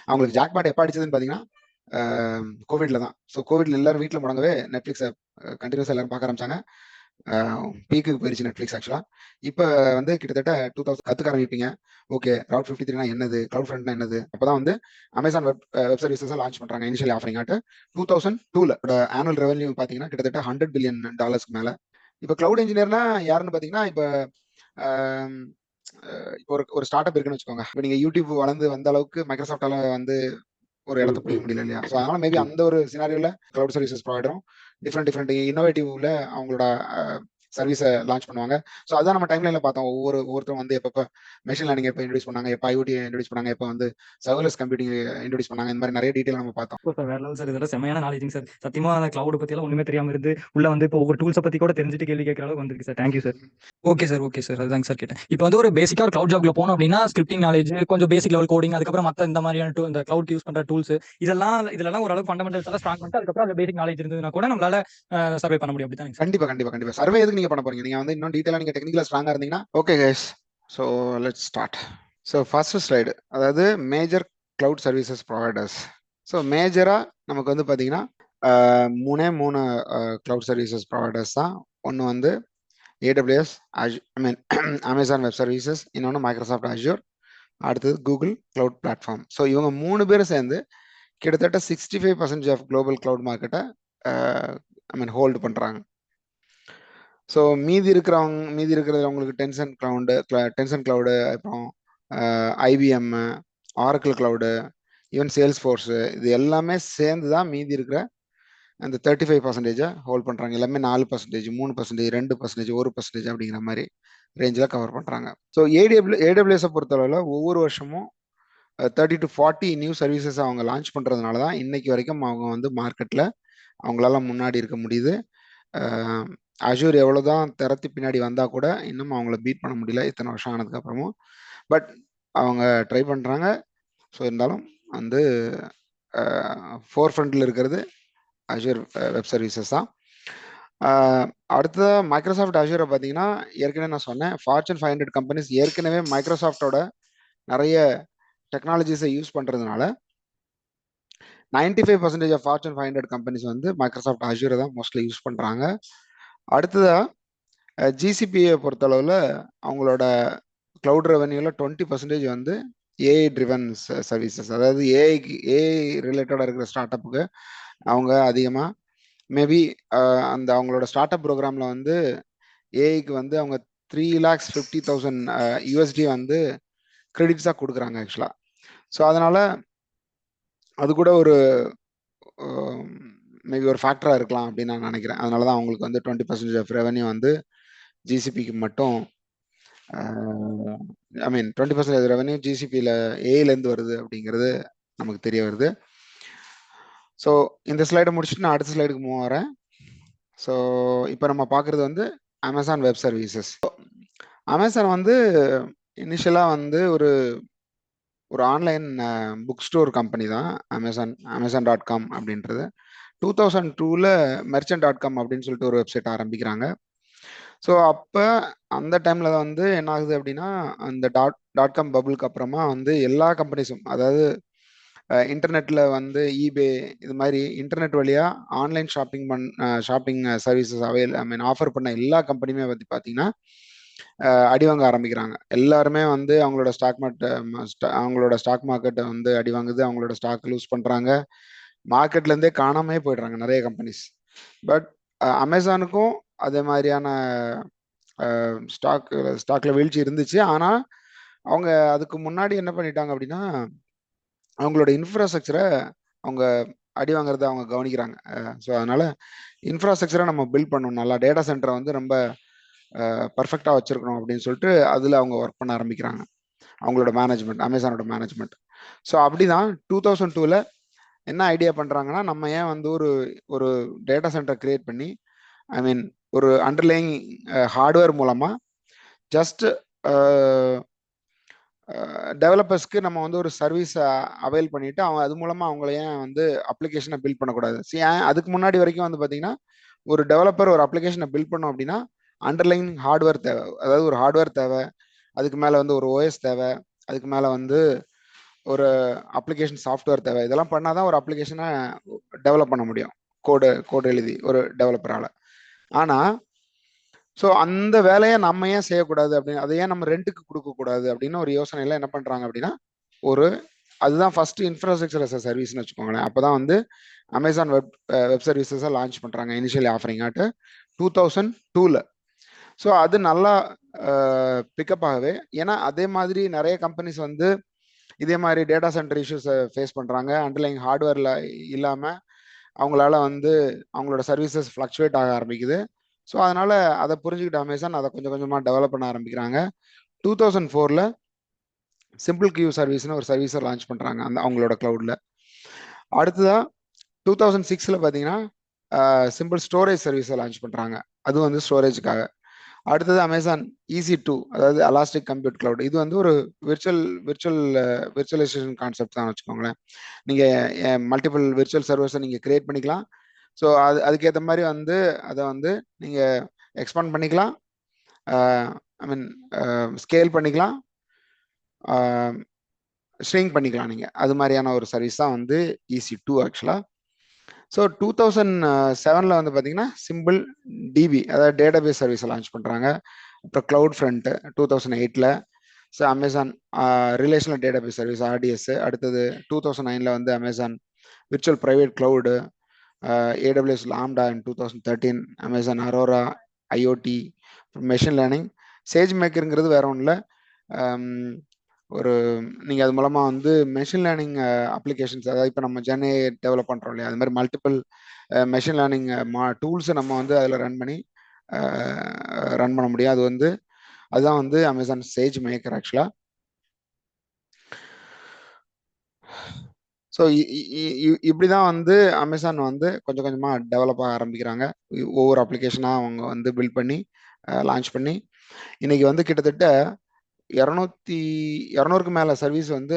அவங்களுக்கு ஜாக்பாட் எப்போ அடிச்சதுன்னு பார்த்தீங்கன்னா கோவிட்ல தான். ஸோ கோவிட்ல எல்லாரும் வீட்டில் முடங்கவே நெட்ஃப்ளிக்ஸை கண்டினியூஸாக எல்லாரும் பார்க்க ஆரம்பிச்சாங்க. பீக்குக்கு போயிருச்சு நெட்ஃப்ளிக்ஸ் ஆக்சுவலாக. இப்போ வந்து கிட்டத்தட்ட 2000 கற்றுக்க ஆரம்பிப்பீங்க. ஓகே, ரவுட் 53னா என்னது, கிளவுட் ஃப்ரண்ட்னா என்னது. அப்போ தான் வந்து அமேசான் வெப் சர்வீசஸை லான்ச் பண்ணுறாங்க இனிஷியல் ஆஃபரிங் ஆட்டு 2002ல ஆனுவல் ரெவன்யூ பார்த்தீங்கன்னா கிட்டத்தட்ட $100 பில்லியன் மேலே. இப்போ கிளவுட் இன்ஜினியர்னா யாருன்னு பார்த்தீங்கன்னா, இப்போ இப்போ ஒரு ஸ்டார்ட் அப் இருக்குன்னு வச்சுக்கோங்க. இப்போ நீங்க யூடியூப் வளர்ந்து வந்த அளவுக்கு மைக்ரோசாஃப்டால வந்து ஒரு இடத்த பிடிக்க முடியல இல்லையா? ஸோ அதனால மேபி அந்த ஒரு சினாரியோல கிளவுட் சர்வீசஸ் ப்ரொவைடரும் டிஃப்ரெண்ட் இன்னோவேட்டிவ்ல அவங்களோட சர்வீஸை லான்ச் பண்ணுவாங்க. ஸோ அதான் நம்ம டைம்லைன்ல பார்த்தோம். ஒவ்வொருத்தரும் வந்து எப்பப்போ மெஷின் லேர்னிங் எப்போ இன்ட்ரடியூஸ் பண்ணாங்க, எப்போ ஐஓடி இன்ட்ரடியூஸ் பண்ணாங்க, எப்போ வந்து சர்வர்லெஸ் கம்ப்யூட்டிங் இன்ட்ரடியூஸ் பண்ணாங்க. இந்த மாதிரி நிறைய டீட்டெயில் நம்ம பார்த்தோம். சார் வேற லெவல் சார். இதெல்லாம் செமையான நாலேஜிங் சார். சத்தியமா அந்த கிளவுட் பத்தி எல்லாம் ஒண்ணுமே தெரியாம இருந்து உள்ள வந்து இப்போ ஒவ்வொரு டூல்ஸை பத்தி கூட தெரிஞ்சுட்டு கேள்வி கேட்கற அளவுக்கு வந்திருக்கு sir. Thank you sir. Okay sir. அதுதாங்க சார் கேட்டேன். இப்போ வந்து ஒரு பேசிக்கா ஒரு கிளவுட் ஜாப்ல போனோம் அப்படின்னா ஸ்கிரிப்டிங் நாலேஜ், கொஞ்சம் பேசிக் லெவல் கோடிங், அதுக்கப்புறம் மத்த இந்த மாதிரியான இந்த கிளவுட் யூஸ் பண்ற டூல்ஸ் இதெல்லாம் ஓரளவு ஃபண்டமெண்டல்ஸ் எல்லாம் ஸ்ட்ராங் பண்ணிட்டு அதுக்கப்புறம் அந்த பேசிக் நாலேஜ் இருந்ததுன்னா கூட நம்மளால சர்வே பண்ண முடியும். அப்படிதான் சார். கண்டிப்பா சர்வே எதுக்கு நீங்க பண்ண போறீங்க? நீங்க வந்து இன்னும் டீட்டெயிலா நீங்க டெக்னிக்கலா ஸ்ட்ராங்கா இருந்தீங்கன்னா okay guys. So let's start. So first slide, அதாவது major cloud services providers. So மேஜராக நமக்கு வந்து பார்த்தீங்கன்னா மூணு கிளவுட் சர்வீசஸ் ப்ரொவைடர்ஸ் தான். ஒன்று வந்து ஏடபிள்யூஎஸ், அமேசான் வெப் சர்வீசஸ், இன்னொன்று மைக்ரோசாஃப்ட் அஷ்யூர், அடுத்தது கூகுள் கிளவுட் பிளாட்ஃபார்ம். ஸோ இவங்க 3 பேரும் சேர்ந்து கிட்டத்தட்ட 65% ஆஃப் குளோபல் கிளவுட் மார்க்கெட்டை ஹோல்டு பண்ணுறாங்க. ஸோ மீதி இருக்கிறது அவங்களுக்கு டென்சன் கிளவுடு, அப்புறம் IBM, Oracle cloud, even sales force, இது எல்லாமே சேர்ந்து தான் மீதி இருக்கிற அந்த 35% ஹோல்ட் பண்ணுறாங்க. எல்லாமே 4%, 3%, 2%, 1% அப்படிங்கிற மாதிரி ரேஞ்சில் கவர் பண்ணுறாங்க. ஸோ ஏடபிள்யூஎஸை பொறுத்தளவில் ஒவ்வொரு வருஷமும் 30 to 40 நியூ சர்வீசஸ் அவங்க லான்ச் பண்ணுறதுனால தான் இன்னைக்கு வரைக்கும் அவங்க வந்து மார்க்கெட்டில் அவங்களால முன்னாடி இருக்க முடியுது. அஷூர் எவ்வளோதான் திறத்தி பின்னாடி வந்தால் கூட இன்னும் அவங்கள பீட் பண்ண முடியல இத்தனை வருஷம் ஆனதுக்கப்புறமும். பட் அவங்க ட்ரை பண்ணுறாங்க. ஸோ இருந்தாலும் வந்து ஃபோர் ஃப்ரண்டில் இருக்கிறது அஷூர் வெப் சர்வீசஸ் தான். அடுத்ததாக மைக்ரோசாஃப்ட் அஷூரை பார்த்தீங்கன்னா, ஏற்கனவே நான் சொன்னேன், ஃபார்ச்சூன் 500 கம்பெனிஸ் ஏற்கனவே மைக்ரோசாஃப்டோட நிறைய டெக்னாலஜிஸை யூஸ் பண்ணுறதுனால 95% ஆஃப் ஃபார்ச்சூன் 500 கம்பெனிஸ் வந்து மைக்ரோசாஃப்ட் அஷூரை தான் மோஸ்ட்லி யூஸ் பண்ணுறாங்க. அடுத்ததாக ஜிசிபியை பொறுத்தளவில் அவங்களோட கிளவுட் ரெவன்யூவில் 20% வந்து ஏஐ ட்ரிவன் சர்வீசஸ், அதாவது ஏஐ ரிலேட்டடாக இருக்கிற ஸ்டார்ட் அப்புக்கு அவங்க அதிகமாக மேபி அந்த அவங்களோட ஸ்டார்ட் அப் ப்ரோக்ராமில் வந்து ஏஐக்கு வந்து அவங்க 3,50,000 USD வந்து கிரெடிட்ஸாக கொடுக்குறாங்க ஆக்சுவலாக. ஸோ அதனால் அது கூட ஒரு மேபி ஒரு ஃபேக்டராக இருக்கலாம் அப்படின்னு நான் நினைக்கிறேன். அதனால தான் அவங்களுக்கு வந்து 20% ஆஃப் ரெவன்யூ வந்து ஜிசிபிக்கு மட்டும் 20% ரெவன்யூ ஜிசிபியில் ஏஐலேருந்து வருது அப்படிங்கிறது நமக்கு தெரிய வருது. ஸோ இந்த ஸ்லைடை முடிச்சுட்டு நான் அடுத்த ஸ்லைடுக்கு மூவ் ஆகிறேன். ஸோ இப்போ நம்ம பார்க்குறது வந்து அமேசான் வெப் சர்வீசஸ். அமேசான் வந்து இனிஷியலாக வந்து ஒரு ஆன்லைன் புக் ஸ்டோர் கம்பெனி தான் Amazon.com அப்படின்றது. 2002ல் Merchant.com அப்படின்னு சொல்லிட்டு ஒரு வெப்சைட் ஆரம்பிக்கிறாங்க. ஸோ அப்போ அந்த டைமில் தான் வந்து என்ன ஆகுது அப்படின்னா, அந்த டாட் காம் பபுளுக்கு அப்புறமா வந்து எல்லா கம்பெனிஸும், அதாவது இன்டர்நெட்டில் வந்து ஈபே இது மாதிரி இன்டர்நெட் வழியாக ஆன்லைன் ஷாப்பிங் சர்வீசஸ் ஆஃபர் பண்ண எல்லா கம்பெனியுமே வந்து பார்த்தீங்கன்னா அடிவாங்க ஆரம்பிக்கிறாங்க. எல்லாருமே வந்து அவங்களோட ஸ்டாக் மார்க்கெட்டை வந்து அடிவாங்குது, அவங்களோட ஸ்டாக் லூஸ் பண்ணுறாங்க, மார்க்கெட்லேருந்தே காணாமே போயிடுறாங்க நிறைய கம்பெனிஸ். பட் அமேசானுக்கும் அதே மாதிரியான ஸ்டாக்ல வீழ்ச்சி இருந்துச்சு. ஆனால் அவங்க அதுக்கு முன்னாடி என்ன பண்ணிட்டாங்க அப்படின்னா, அவங்களோட இன்ஃப்ராஸ்ட்ரக்சரை அவங்க அடி வாங்குறத அவங்க கவனிக்கிறாங்க. ஸோ அதனால இன்ஃப்ராஸ்ட்ரக்சரை நம்ம பில்ட் பண்ணணும், நல்லா டேட்டா சென்டரை வந்து ரொம்ப பர்ஃபெக்டாக வச்சிருக்கணும் அப்படின்னு சொல்லிட்டு அதில் அவங்க ஒர்க் பண்ண ஆரம்பிக்கிறாங்க, அவங்களோட மேனேஜ்மெண்ட், அமேசானோட மேனேஜ்மெண்ட். ஸோ அப்படிதான் 2002ல் என்ன ஐடியா பண்ணுறாங்கன்னா, நம்ம ஏன் வந்து ஒரு டேட்டா சென்டர் கிரியேட் பண்ணி ஒரு அண்டர்லைங் ஹார்ட்வேர் மூலமாக ஜஸ்ட் டெவலப்பர்ஸ்க்கு நம்ம வந்து ஒரு சர்வீஸ் அவைல் பண்ணிட்டு அது மூலமா அவங்கள ஏன் வந்து அப்ளிகேஷனை பில்ட் பண்ணக்கூடாது? அதுக்கு முன்னாடி வரைக்கும் வந்து பார்த்தீங்கன்னா, ஒரு டெவலப்பர் ஒரு அப்ளிகேஷனை பில்ட் பண்ணோம் அப்படின்னா அண்டர்லைன் ஹார்ட்வேர் தேவை, அதாவது ஒரு ஹார்ட்வேர் தேவை, அதுக்கு மேலே வந்து ஒரு ஓஎஸ் தேவை, அதுக்கு மேலே வந்து ஒரு அப்ளிகேஷன் சாஃப்ட்வேர் தேவை. இதெல்லாம் பண்ணாதான் ஒரு அப்ளிகேஷனை டெவலப் பண்ண முடியும். கோடு எழுதி ஒரு டெவலப்பரால. ஆனா ஸோ அந்த வேலையை நம்ம ஏன் செய்யக்கூடாது அப்படின்னு, அதை ஏன் நம்ம ரெண்ட்டுக்கு கொடுக்கக்கூடாது அப்படின்னு ஒரு யோசனையில என்ன பண்றாங்க அப்படின்னா, ஒரு அதுதான் ஃபர்ஸ்ட் இன்ஃப்ராஸ்ட்ரக்சர் அஸ் அ சர்வீஸ்னு வச்சுக்கோங்களேன். அப்பதான் வந்து அமேசான் வெப் சர்வீசஸை லான்ச் பண்றாங்க இனிஷியலி ஆஃபரிங் ஆட்டு 2002ல. ஸோ அது நல்லா பிக்கப் ஆகவே, ஏன்னா அதே மாதிரி நிறைய கம்பெனிஸ் வந்து இதே மாதிரி டேட்டா சென்டர் இஷ்யூஸை ஃபேஸ் பண்றாங்க. அண்டர்லைங் ஹார்ட்வேர்ல இல்லாம அவங்களால வந்து அவங்களோட சர்வீசஸ் ஃப்ளக்சுவேட் ஆக ஆரம்பிக்குது. ஸோ அதனால அதை புரிஞ்சுக்கிட்ட அமேசான் அதை கொஞ்சம் கொஞ்சமா டெவலப் பண்ண ஆரம்பிக்கிறாங்க. 2004ல சிம்பிள் கியூ சர்வீஸ்னு ஒரு சர்வீஸை லான்ச் பண்றாங்க அவங்களோட கிளவுட்ல. அடுத்ததா 2006ல பார்த்தீங்கன்னா சிம்பிள் ஸ்டோரேஜ் சர்வீஸை லான்ச் பண்றாங்க. அது வந்து ஸ்டோரேஜுக்காக. அடுத்தது அமேசான் EC2, அதாவது அலாஸ்டிக் கம்ப்யூட் கிளவுட். இது வந்து ஒரு விர்ச்சுவலைசேஷன் கான்செப்ட் தான் வச்சுக்கோங்களேன். நீங்க மல்டிபிள் விர்ச்சுவல் சர்வர்ஸை நீங்க கிரியேட் பண்ணிக்கலாம். ஸோ அதுக்கேற்ற மாதிரி வந்து அதை வந்து நீங்க எக்ஸ்பாண்ட் பண்ணிக்கலாம், ஐ மீன் ஸ்கேல் பண்ணிக்கலாம், ஷ்ரிங்க் பண்ணிக்கலாம் நீங்க. அது மாதிரியான ஒரு சர்வீஸ் தான் வந்து EC2 ஆக்சுவலா. ஸோ 2007ல வந்து பார்த்தீங்கன்னா சிம்பிள் டிபி, அதாவது டேட்டாபேஸ் சர்வீஸை லான்ச் பண்ணுறாங்க. அப்புறம் கிளவுட் ஃப்ரண்ட் 2008ல. So Amazon relational database service RDS. அடுத்தது 2009ல வந்து Amazon virtual private cloud, AWS Lambda in 2013, Amazon Aurora IoT, machine learning. சேஜ் மேக்கருங்கிறது வேற ஒன்றும் இல்லை, ஒரு நீங்கள் அது மூலமாக வந்து மெஷின் லேர்னிங் அப்ளிகேஷன்ஸ், அதாவது இப்போ நம்ம ஜென்ஏ டெவலப் பண்ணுறோம் இல்லையா, அது மாதிரி மல்டிபிள் மெஷின் லேர்னிங் டூல்ஸை நம்ம வந்து அதில் ரன் பண்ண முடியும். அது வந்து அதுதான் வந்து அமேசான் சேஜ் மேக்கர் ஆக்சுவலா. ஸோ இப்படிதான் வந்து அமேசான் வந்து கொஞ்சம் கொஞ்சமா டெவலப் ஆக ஆரம்பிக்கிறாங்க. ஒவ்வொரு அப்ளிகேஷனா அவங்க வந்து பில்ட் பண்ணி லான்ச் பண்ணி இன்னைக்கு வந்து கிட்டத்தட்ட 200க்கு மேல சர்வீஸ் வந்து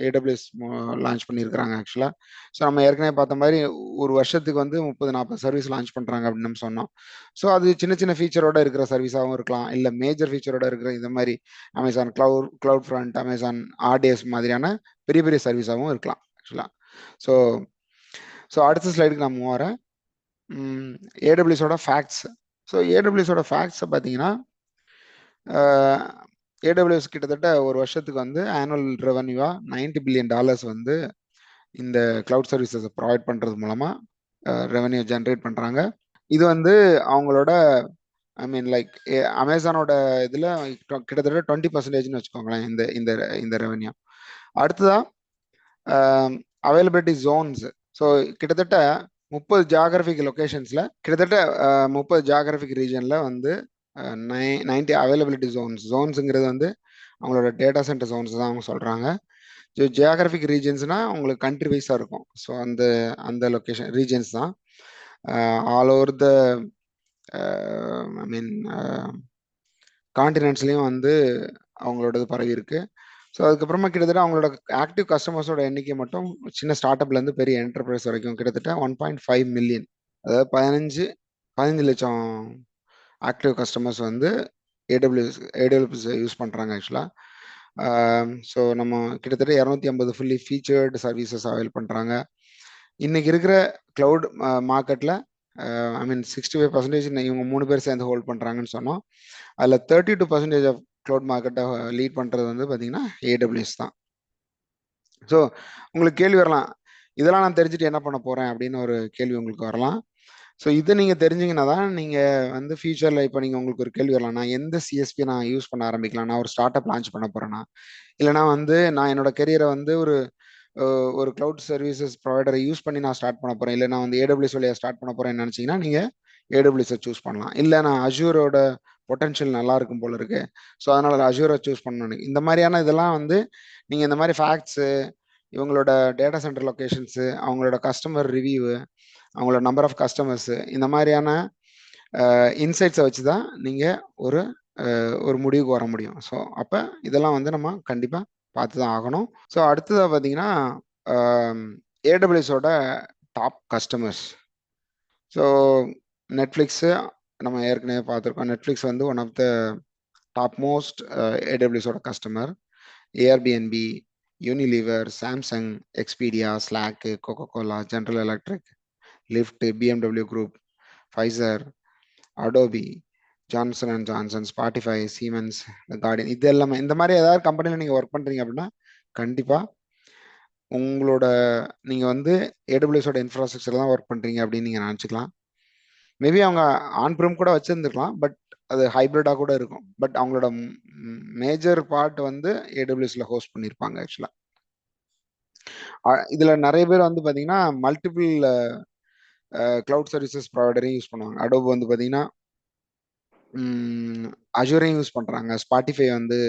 AWS லான்ச் பண்ணியிருக்கிறாங்க ஆக்சுவலா. ஸோ நம்ம ஏற்கனவே பார்த்த மாதிரி ஒரு வருஷத்துக்கு வந்து 30-40 சர்வீஸ் லான்ச் பண்றாங்க அப்படின்னு நம்ம சொன்னோம். ஸோ அது சின்ன சின்ன ஃபீச்சரோட இருக்கிற சர்வீஸாகவும் இருக்கலாம், இல்லை மேஜர் ஃபீச்சரோட இருக்கிற இந்த மாதிரி Amazon cloud front, Amazon RDS மாதிரியான பெரிய பெரிய சர்வீஸாகவும் இருக்கலாம் ஆக்சுவலா. ஸோ ஸோ அடுத்த ஸ்லைடுக்கு நான் மூவ் வரேன். AWSோட ஃபேக்ட்ஸ். ஸோ AWSோட ஃபேக்ட்ஸை பார்த்தீங்கன்னா, AWS கிட்டத்தட்ட ஒரு வருஷத்துக்கு வந்து ஆனுவல் ரெவன்யூவா $90 பில்லியன் வந்து இந்த கிளவுட் சர்வீசஸ் ப்ரொவைட் பண்றது மூலமா ரெவன்யூ ஜென்ரேட் பண்றாங்க. இது வந்து அவங்களோட ஐ மீன் லைக் அமேசானோட இதுல கிட்டத்தட்ட 20%ன்னு வச்சுக்கோங்களேன் இந்த இந்த இந்த ரெவன்யூ. அடுத்ததா அவைலபிலிட்டி ஜோன்ஸ். ஸோ கிட்டத்தட்ட 30 ஜியாகிரபிக் லொகேஷன்ஸ்ல, கிட்டத்தட்ட 30 ஜியாகிரபிக் ரீஜன்ல வந்து 90 அவைலபிலிட்டி ஜோன்ஸுங்கிறது வந்து அவங்களோட டேட்டா சென்டர் ஜோன்ஸ் தான் அவங்க சொல்றாங்க. ஸோ ஜியாகிரபிக் ரீஜன்ஸ்னா உங்களுக்கு கண்ட்ரி வைஸாக இருக்கும். ஸோ அந்த அந்த லொக்கேஷன் ரீஜன்ஸ் தான் ஆல் ஓவர் த ஐ மீன் காண்டினென்ட்ஸ்லையும் வந்து அவங்களோடது பரவி இருக்கு. ஸோ அதுக்கப்புறமா கிட்டத்தட்ட அவங்களோட ஆக்டிவ் கஸ்டமர்ஸோட எண்ணிக்கை மட்டும் சின்ன ஸ்டார்ட்அப்லேருந்து பெரிய என்டர்பிரைஸ் வரைக்கும் கிட்டத்தட்ட 1.5 மில்லியன், அதாவது 15 லட்சம் ஆக்டிவ் கஸ்டமர்ஸ் வந்து AWS யூஸ் பண்ணுறாங்க ஆக்சுவலாக. ஸோ நம்ம கிட்டத்தட்ட 250 ஃபுல்லி ஃபீச்சர்டு சர்வீசஸ் அவைல் பண்ணுறாங்க. இன்னைக்கு இருக்கிற கிளவுட் மார்க்கெட்டில் ஐ மீன் 65% இவங்க 3 பேர் சேர்ந்து ஹோல்ட் பண்ணுறாங்கன்னு சொன்னோம். அதில் 32% ஆஃப் கிளவுட் மார்க்கெட்டை லீட் பண்ணுறது வந்து பார்த்தீங்கன்னா AWS தான். ஸோ உங்களுக்கு கேள்வி வரலாம், இதெல்லாம் நான் தெரிஞ்சுட்டு என்ன பண்ண போகிறேன் அப்படின்னு ஒரு கேள்வி உங்களுக்கு வரலாம். ஸோ இதை நீங்கள் தெரிஞ்சிங்கன்னா தான் நீங்கள் வந்து ஃபியூச்சரில் இப்போ நீங்கள் உங்களுக்கு ஒரு கேள்வி வரலாம், நான் எந்த CSP நான் யூஸ் பண்ண ஆரம்பிக்கலாம், நான் ஒரு ஸ்டார்ட் அப் லான்ச் பண்ண போகிறேன்னா, இல்லைனா வந்து நான் என்னோட கெரியரை வந்து ஒரு கிளவுட் சர்வீசஸ் ப்ரொவைடரை யூஸ் பண்ணி நான் ஸ்டார்ட் பண்ண போகிறேன், இல்லை நான் வந்து AWS வழியாக ஸ்டார்ட் பண்ண போகிறேன்னு நினச்சிங்கன்னா நீங்கள் AWS சூஸ் பண்ணலாம். இல்லை நான் அஜூரோட பொட்டன்ஷியல் நல்லா இருக்கும் போல இருக்கு, ஸோ அதனால் அஜூரை சூஸ் பண்ணணும். இந்த மாதிரியான இதெல்லாம் வந்து நீங்கள் இந்த மாதிரி ஃபேக்ட்ஸு, இவங்களோட டேட்டா சென்டர் லொக்கேஷன்ஸு, அவங்களோட கஸ்டமர் ரிவ்யூ, அவங்களோட நம்பர் ஆஃப் கஸ்டமர்ஸு, இந்த மாதிரியான இன்சைட்ஸை வச்சு தான் நீங்கள் ஒரு முடிவுக்கு வர முடியும். ஸோ அப்போ இதெல்லாம் வந்து நம்ம கண்டிப்பாக பார்த்து தான் ஆகணும். ஸோ அடுத்ததாக பார்த்தீங்கன்னா AWSோட டாப் கஸ்டமர்ஸ். ஸோ நெட்ஃப்ளிக்ஸு நம்ம ஏற்கனவே பார்த்துருக்கோம். நெட்ஃப்ளிக்ஸ் வந்து one of the top most AWSோட customer. Airbnb, Unilever, Samsung, Expedia, Slack, Coca Cola, General Electric, Lyft, BMW group, Pfizer, Adobe, Johnson and Johnson, Spotify, Siemens, Guardian, இது எல்லாமே இந்த மாதிரி ஏதாவது கம்பெனியில் நீங்கள் ஒர்க் பண்ணுறீங்க அப்படின்னா கண்டிப்பாக உங்களோட நீங்கள் வந்து ஏடபிள்யூஎஸோட இன்ஃப்ராஸ்ட்ரக்சர் தான் ஒர்க் பண்ணுறீங்க அப்படின்னு நீங்கள் நினச்சிக்கலாம். மேபி அவங்க ஆன் ப்ரம் கூட வச்சுருந்துருக்கலாம், பட் அது ஹைப்ரிடாக கூட இருக்கும். பட் அவங்களோட மேஜர் பார்ட் வந்து ஏடபிள்யூஎஸ்ல ஹோஸ்ட் பண்ணியிருப்பாங்க ஆக்சுவலாக. இதில் நிறைய பேர் வந்து பார்த்தீங்கன்னா மல்டிபிள் கிளவுட் சர்வீசஸ் ப்ரொவைடரையும் யூஸ் பண்ணுவாங்க. அடோப் வந்து பார்த்தீங்கன்னா அஜூரையும் யூஸ் பண்ணுறாங்க, ஸ்பாட்டிஃபை வந்து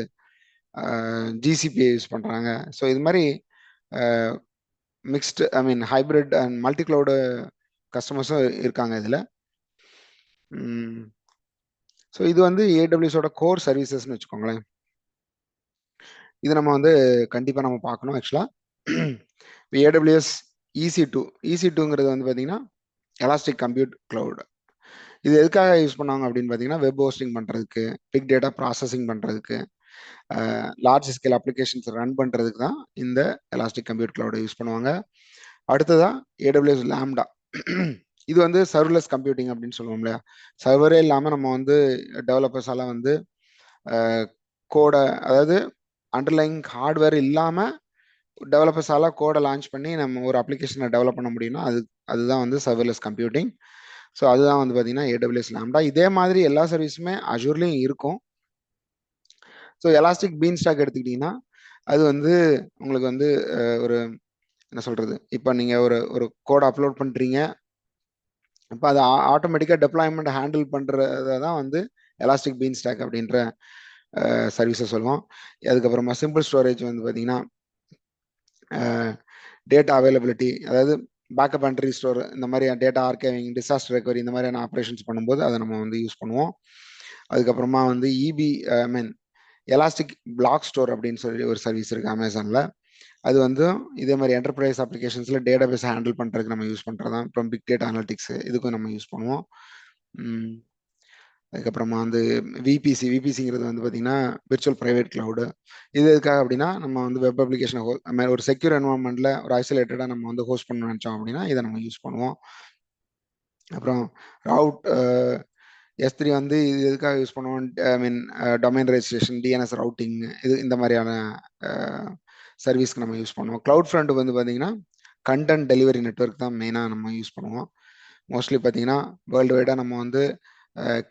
ஜிசிபியை யூஸ் பண்ணுறாங்க. ஸோ இது மாதிரி mixed hybrid and multi cloud கஸ்டமர்ஸும் இருக்காங்க இதில். ஸோ இது வந்து ஏடபிள்யூஸோட கோர் சர்வீசஸ்ன்னு வச்சுக்கோங்களேன். இது நம்ம வந்து கண்டிப்பாக நம்ம பார்க்கணும் ஆக்சுவலாக. இப்போ ஏடபிள்யூஎஸ் EC2 வந்து பார்த்தீங்கன்னா எலாஸ்டிக் கம்ப்யூட் கிளவுட். இது எதுக்காக யூஸ் பண்ணாங்க அப்படின்னு பார்த்தீங்கன்னா வெப் ஹோஸ்டிங் பண்ணுறதுக்கு, பிக் டேட்டா ப்ராசஸிங் பண்ணுறதுக்கு, லார்ஜ் ஸ்கேல் அப்ளிகேஷன்ஸ் ரன் பண்ணுறதுக்கு தான் இந்த எலாஸ்டிக் கம்ப்யூட் கிளவுடை யூஸ் பண்ணுவாங்க. அடுத்ததான் ஏடபிள்யூஎஸ் லாம்டா. இது வந்து சர்வர்லெஸ் கம்ப்யூட்டிங் அப்படின்னு சொல்லுவோம் இல்லையா. சர்வரே இல்லாமல் நம்ம வந்து டெவலப்பர்ஸால வந்து கோடை, அதாவது அண்டர்லைங் ஹார்ட்வேர் இல்லாமல் டெவலப்பர்ஸால கோடை லான்ச் பண்ணி நம்ம ஒரு அப்ளிகேஷனை டெவலப் பண்ண முடியும்னா அதுதான் வந்து சர்வர்லெஸ் கம்ப்யூட்டிங். ஸோ அதுதான் வந்து பார்த்தீங்கன்னா ஏடபிள்யூஎஸ் லாம்டா. இதே மாதிரி எல்லா சர்வீஸுமே அஜூர்லேயும் இருக்கும். ஸோ எலாஸ்டிக் பீன் ஸ்டாக் எடுத்துக்கிட்டிங்கன்னா அது வந்து உங்களுக்கு வந்து ஒரு என்ன சொல்கிறது, இப்போ நீங்கள் ஒரு கோடை அப்லோட் பண்ணுறீங்க, இப்போ அது ஆட்டோமேட்டிக்காக டெப்ளாய்மெண்ட் ஹேண்டில் பண்ணுறத தான் வந்து எலாஸ்டிக் பீன் ஸ்டாக் அப்படின்ற சர்வீஸை சொல்லுவோம். அதுக்கப்புறமா சிம்பிள் ஸ்டோரேஜ் வந்து பார்த்தீங்கன்னா டேட்டா அவைலபிலிட்டி, அதாவது பேக்கப் அண்ட் ரீஸ்டோர், இந்த மாதிரி டேட்டா ஆர்கைவிங், டிசாஸ்டர் ரெக்கவரி, இந்த மாதிரியான ஆப்ரேஷன்ஸ் பண்ணும்போது அதை நம்ம வந்து யூஸ் பண்ணுவோம். அதுக்கப்புறமா வந்து எலாஸ்டிக் பிளாக் ஸ்டோர் அப்படின்னு சொல்லி ஒரு சர்வீஸ் இருக்குது அமேசானில். அது வந்து இதே மாதிரி என்டர்பிரைஸ் அப்ளிகேஷன்ஸில் டேட்டா பேஸை ஹேண்டில் பண்ணுறதுக்கு நம்ம யூஸ் பண்ணுறது தான். அப்புறம் பிக் டேட்டா அனலிட்டிக்ஸ் இதுக்கும் நம்ம யூஸ் பண்ணுவோம். அதுக்கப்புறமா வந்து விபிசிங்கிறது வந்து பார்த்தீங்கன்னா விர்ச்சுவல் ப்ரைவேட் கிளவுடு. இது எதுக்காக அப்படின்னா நம்ம வந்து வெப் அப்ளிகேஷனை ஒரு செக்யூர் என்வரான்மெண்ட்டில் ஒரு ஐசோலேட்டடாக நம்ம வந்து ஹோஸ்ட் பண்ண நினச்சோம் அப்படின்னா இதை நம்ம யூஸ் பண்ணுவோம். அப்புறம் ரவுட் S3 வந்து இது எதுக்காக யூஸ் பண்ணுவோம், டொமைன் ரெஜிஸ்ட்ரேஷன், டிஎன்எஸ் ரவுட்டிங், இந்த மாதிரியான சர்வீஸ்க்கு நம்ம யூஸ் பண்ணுவோம். கிளவுட் ஃப்ரண்ட் வந்து பார்த்தீங்கன்னா கண்டென்ட் டெலிவரி நெட்வொர்க் தான் மெயினாக நம்ம யூஸ் பண்ணுவோம். மோஸ்ட்லி பார்த்தீங்கன்னா வேர்ல்டு வைடாக நம்ம வந்து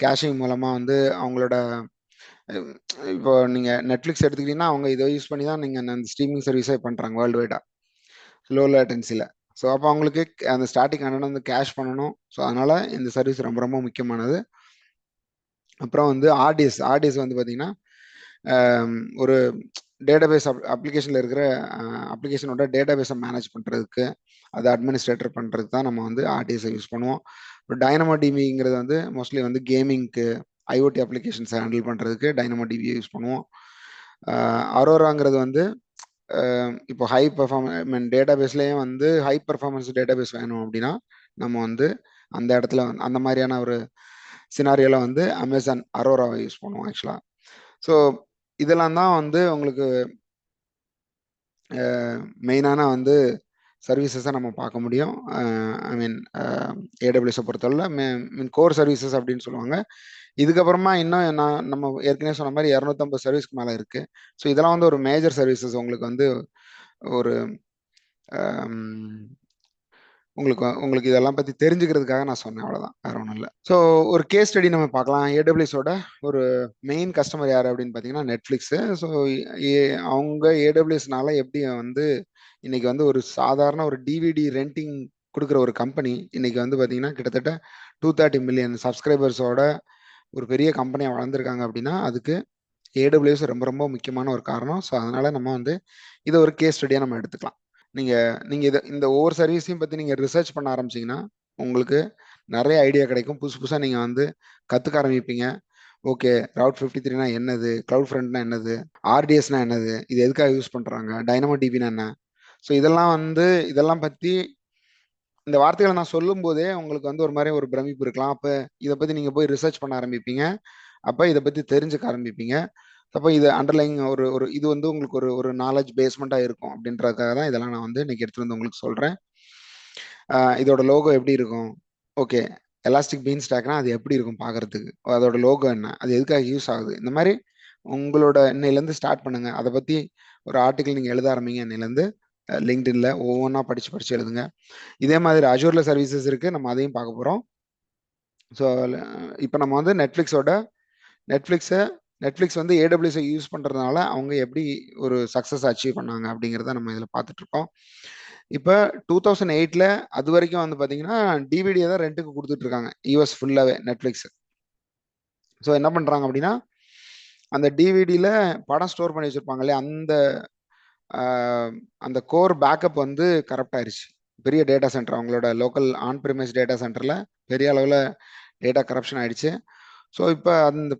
கேஷிங் மூலமாக வந்து அவங்களோட இப்போ நீங்கள் நெட்ஃப்ளிக்ஸ் எடுத்துக்கிட்டீங்கன்னா அவங்க இதை யூஸ் பண்ணி தான் நீங்கள் அந்த ஸ்ட்ரீமிங் சர்வீஸே பண்ணுறாங்க வேர்ல்டு வைடாக லோ லேட்டன்சியில். ஸோ அப்போ அவங்களுக்கு அந்த ஸ்டாட்டிக் கண்டென்ட் வந்து கேஷ் பண்ணணும். ஸோ அதனால் இந்த சர்வீஸ் ரொம்ப ரொம்ப முக்கியமானது. அப்புறம் வந்து ஆர்டிஎஸ் வந்து பார்த்தீங்கன்னா ஒரு டேட்டாபேஸ் அப்ளிகேஷனில் இருக்கிற அப்ளிகேஷனோட டேட்டாபேஸை மேனேஜ் பண்ணுறதுக்கு, அதை அட்மினிஸ்ட்ரேட்டர் பண்ணுறதுக்கு தான் நம்ம வந்து ஆர்டிஎஸை யூஸ் பண்ணுவோம். இப்போ டைனமோ டிபிங்கிறது வந்து மோஸ்ட்லி வந்து கேமிங்க்கு, ஐஓடி அப்ளிகேஷன்ஸை ஹேண்டில் பண்ணுறதுக்கு டைனமோ டிபியை யூஸ் பண்ணுவோம். அரோராங்கிறது வந்து இப்போ ஹை பெர்ஃபார்மன்ஸ் டேட்டாபேஸ்லேயும் வந்து ஹை பெர்ஃபார்மன்ஸ் டேட்டாபேஸ் வேணும் அப்படின்னா நம்ம வந்து அந்த இடத்துல அந்த மாதிரியான ஒரு சினாரியோவில் வந்து அமேசான் அரோராவை யூஸ் பண்ணுவோம் ஆக்சுவலாக. ஸோ இதெல்லாம் தான் வந்து உங்களுக்கு மெயினான வந்து சர்வீசஸை நம்ம பார்க்க முடியும். ஏடபிள்யூஎஸை பொறுத்தவரை கோர் சர்வீசஸ் அப்படின்னு சொல்லுவாங்க. இதுக்கப்புறமா இன்னும் நம்ம ஏற்கனவே சொன்ன மாதிரி 250 சர்வீஸ்க்கு மேலே இருக்குது. ஸோ இதெல்லாம் வந்து ஒரு மேஜர் சர்வீசஸ் உங்களுக்கு வந்து ஒரு உங்களுக்கு இதெல்லாம் பற்றி தெரிஞ்சுக்கிறதுக்காக நான் சொன்னேன், அவ்வளோதான், வேற ஒன்றும் இல்லை. ஸோ ஒரு கேஸ் ஸ்டடி நம்ம பார்க்கலாம். ஏடபிள்யூஎஸோட ஒரு மெயின் கஸ்டமர் யார் அப்படின்னு பார்த்தீங்கன்னா நெட்ஃப்ளிக்ஸு. ஸோ அவங்க ஏடபிள்யூஎஸ்னால எப்படி வந்து இன்னைக்கு வந்து ஒரு சாதாரண ஒரு டிவிடி ரெண்டிங் கொடுக்குற ஒரு கம்பெனி இன்னைக்கு வந்து பார்த்தீங்கன்னா கிட்டத்தட்ட 230 மில்லியன் சப்ஸ்கிரைபர்ஸோட ஒரு பெரிய கம்பெனியாக வளர்ந்துருக்காங்க அப்படின்னா அதுக்கு ஏடபிள்யூஎஸ் ரொம்ப ரொம்ப முக்கியமான ஒரு காரணம். ஸோ அதனால நம்ம வந்து இதை ஒரு கேஸ் ஸ்டடியாக நம்ம எடுத்துக்கலாம். நீங்கள் இந்த ஒவ்வொரு சர்வீஸையும் பற்றி நீங்கள் ரிசர்ச் பண்ண ஆரம்பிச்சிங்கன்னா உங்களுக்கு நிறைய ஐடியா கிடைக்கும். புதுசாக நீங்கள் வந்து கற்றுக்க ஆரம்பிப்பீங்க. ஓகே, ரவுட் 53னா என்னது, கிளவுட் ஃப்ரண்ட்னா என்னது, ஆர்டிஎஸ்னா என்னது, இது எதுக்காக யூஸ் பண்ணுறாங்க, டைனமோ டிபினா என்ன. ஸோ இதெல்லாம் பற்றி இந்த வார்த்தைகளை நான் சொல்லும் போதே உங்களுக்கு வந்து ஒரு மாதிரி ஒரு பிரமிப்பு இருக்கலாம். அப்போ இதை பற்றி நீங்கள் போய் ரிசர்ச் பண்ண ஆரம்பிப்பீங்க. அப்போ இதை பற்றி தெரிஞ்சுக்க ஆரம்பிப்பீங்க. அப்போ இது அண்டர்லைங் ஒரு ஒரு இது வந்து உங்களுக்கு ஒரு ஒரு நாலேஜ் பேஸ்மெண்ட்டாக இருக்கும் அப்படின்றதுக்காக தான் இதெல்லாம் நான் வந்து இன்னைக்கு எடுத்துகிட்டு வந்து உங்களுக்கு சொல்கிறேன். இதோட லோகோ எப்படி இருக்கும்? ஓகே, எலாஸ்டிக் பீன் ஸ்டாக்னா அது எப்படி இருக்கும் பார்க்கறதுக்கு? அதோட லோகோ என்ன? அது எதுக்காக யூஸ் ஆகுது? இந்த மாதிரி உங்களோட இன்னையிலேருந்து ஸ்டார்ட் பண்ணுங்க. அதை பற்றி ஒரு ஆர்டிக்கல் நீங்கள் எழுத ஆரம்பிங்க. இன்னையிலேருந்து லிங்க்டின்ல ஒவ்வொன்றா படிச்சு எழுதுங்க. இதே மாதிரி அஜூரில் சர்வீசஸ் இருக்குது, நம்ம அதையும் பார்க்க போகிறோம். ஸோ இப்போ நம்ம வந்து நெட்ஃப்ளிக்ஸ் வந்து ஏடபிள்யூஎஸை யூஸ் பண்ணுறதுனால அவங்க எப்படி ஒரு சக்ஸஸ் அச்சீவ் பண்ணாங்க அப்படிங்கிறத நம்ம இதில் பார்த்துட்ருக்கோம். இப்போ 2008 அது வரைக்கும் வந்து பார்த்தீங்கன்னா டிவிடியை தான் ரெண்ட்டுக்கு கொடுத்துட்டு இருக்காங்க யூஎஸ் ஃபுல்லாகவே நெட்ஃப்ளிக்ஸ். ஸோ என்ன பண்ணுறாங்க அப்படின்னா அந்த டிவிடியில் படம் ஸ்டோர் பண்ணி வச்சுருப்பாங்க இல்லையா, அந்த கோர் பேக்கப் வந்து கரப்ட் ஆயிடுச்சு. பெரிய டேட்டா சென்டர், அவங்களோட லோக்கல் ஆன் ப்ரிமைஸ் டேட்டா சென்டரில் பெரிய அளவில் டேட்டா கரப்ஷன் ஆயிடுச்சு. ஸோ இப்போ அந்த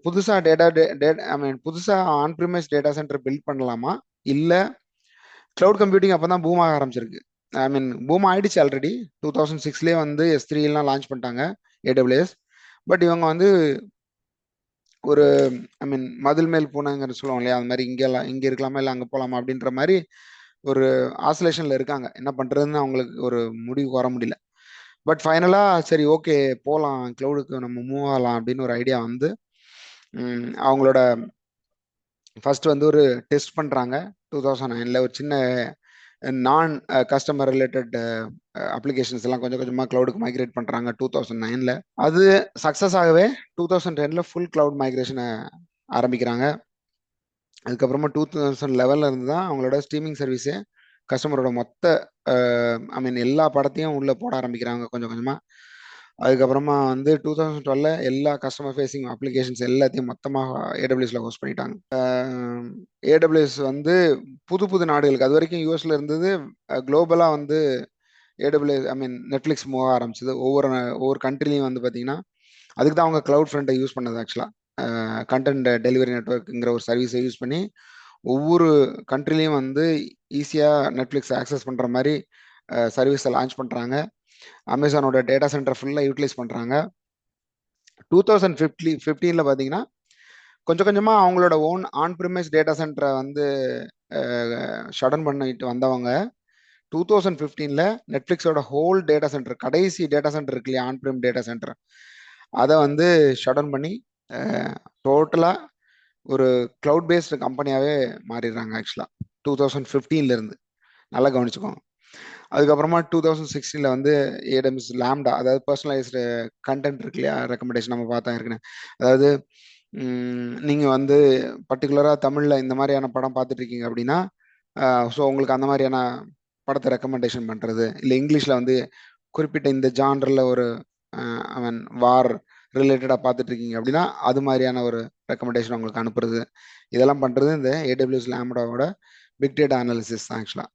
புதுசாக on premise data center build பண்ணலாமா, இல்லை க்ளவுட் கம்ப்யூட்டிங் அப்போ தான் பூம் ஆக ஆரம்பிச்சிருக்கு. பூம் ஆயிடுச்சு ஆல்ரெடி. 2006 வந்து S3 லான்ச் பண்ணிட்டாங்க ஏடபிள்யூஎஸ். பட் இவங்க வந்து ஒரு மதில் மேல் பூனைங்கிற சொல்லுவோம் இல்லையா, அது மாதிரி இங்கே இருக்கலாமா இல்லை அங்கே போகலாமா அப்படின்ற மாதிரி ஒரு ஆசோலேஷனில் இருக்காங்க. என்ன பண்ணுறதுன்னு அவங்களுக்கு ஒரு முடிவுக்கு வர முடியல. பட் ஃபைனலாக சரி ஓகே போகலாம், க்ளவுடுக்கு நம்ம மூவ் ஆகலாம் அப்படின்னு ஒரு ஐடியா வந்து அவங்களோட ஃபர்ஸ்ட் வந்து ஒரு டெஸ்ட் பண்ணுறாங்க 2009. ஒரு சின்ன நான் கஸ்டமர் ரிலேட்டட் அப்ளிகேஷன்ஸ் எல்லாம் கொஞ்சம் கொஞ்சமாக க்ளவுடுக்கு மைக்ரேட் பண்ணுறாங்க 2009. அது சக்ஸஸ் ஆகவே 2010 ஃபுல் க்ளவுட் மைக்ரேஷனை ஆரம்பிக்கிறாங்க. அதுக்கப்புறமா 2011 இருந்து தான் அவங்களோட ஸ்ட்ரீமிங் சர்வீஸே கஸ்டமரோட மொத்த எல்லா படத்தையும் உள்ளே போட ஆரம்பிக்கிறாங்க கொஞ்சம் கொஞ்சமாக. அதுக்கப்புறமா வந்து 2012 எல்லா கஸ்டமர் ஃபேஸிங் அப்ளிகேஷன்ஸ் எல்லாத்தையும் மொத்தமாக ஏடபிள்யூஎஸ்ல ஹோஸ்ட் பண்ணிட்டாங்க. ஏடபிள்யூஎஸ் வந்து புது புது நாடுகளுக்கு, அது வரைக்கும் யூஎஸ்ல இருந்தது, குளோபலாக வந்து ஏடபிள்யூஎஸ் நெட்ஃப்ளிக்ஸ் மூவ் ஆரம்பிச்சது. ஒவ்வொரு கண்ட்ரிலையும் வந்து பார்த்தீங்கன்னா அதுக்கு தான் அவங்க க்ளவுட் ஃப்ரண்ட்டை யூஸ் பண்ணது. ஆக்சுவலாக கண்டென்ட் டெலிவரி நெட்வொர்க்குங்கிற ஒரு சர்வீஸை யூஸ் பண்ணி ஒவ்வொரு கண்ட்ரிலையும் வந்து ஈஸியாக நெட்ஃப்ளிக்ஸ் ஆக்சஸ் பண்ணுற மாதிரி சர்வீஸை லான்ச் பண்ணுறாங்க. அமேசானோட டேட்டா சென்டர் ஃபுல்லாக யூட்டிலைஸ் பண்ணுறாங்க. 2015 பார்த்தீங்கன்னா கொஞ்சம் கொஞ்சமாக அவங்களோட ஓன் ஆன் ப்ரிமைஸ் டேட்டா சென்டரை வந்து ஷடன் பண்ணிட்டு வந்தவங்க 2015 நெட்ஃப்ளிக்ஸோட ஹோல் டேட்டா சென்டர், கடைசி டேட்டா சென்டர் இருக்கு இல்லையா, ஆன் ப்ரிம் டேட்டா சென்டர், அதை வந்து ஷடன் பண்ணி டோட்டலாக ஒரு க்ளவுட் பேஸ்டு கம்பெனியாகவே மாறிடுறாங்க ஆக்சுவலாக 2015 இருந்து. நல்லா கவனிச்சுக்கோங்க. அதுக்கப்புறமா 2016 வந்து ஏடபிள்யூஎஸ் லாம்டா, அதாவது பர்சனலைஸ்டு கண்டென்ட் இருக்கு இல்லையா, ரெக்கமெண்டேஷன் நம்ம பார்த்தா இருக்குன்னு. அதாவது நீங்கள் வந்து பர்டிகுலராக தமிழில் இந்த மாதிரியான படம் பார்த்துட்டு இருக்கீங்க அப்படின்னா ஸோ உங்களுக்கு அந்த மாதிரியான படத்தை ரெக்கமெண்டேஷன் பண்ணுறது, இல்லை இங்கிலீஷில் வந்து குறிப்பிட்ட இந்த ஜான்ரில் ஒரு வார் ரிலேட்டடாக பார்த்துட்டு இருக்கீங்க அப்படின்னா அது மாதிரியான ஒரு ரெக்கமெண்டேஷன் உங்களுக்கு அனுப்புறது, இதெல்லாம் பண்ணுறது இந்த ஏடபிள்யூஎஸ் லாம்டாவோட பிக் டேட்டா அனாலிசிஸ் தான் ஆக்சுவலாக.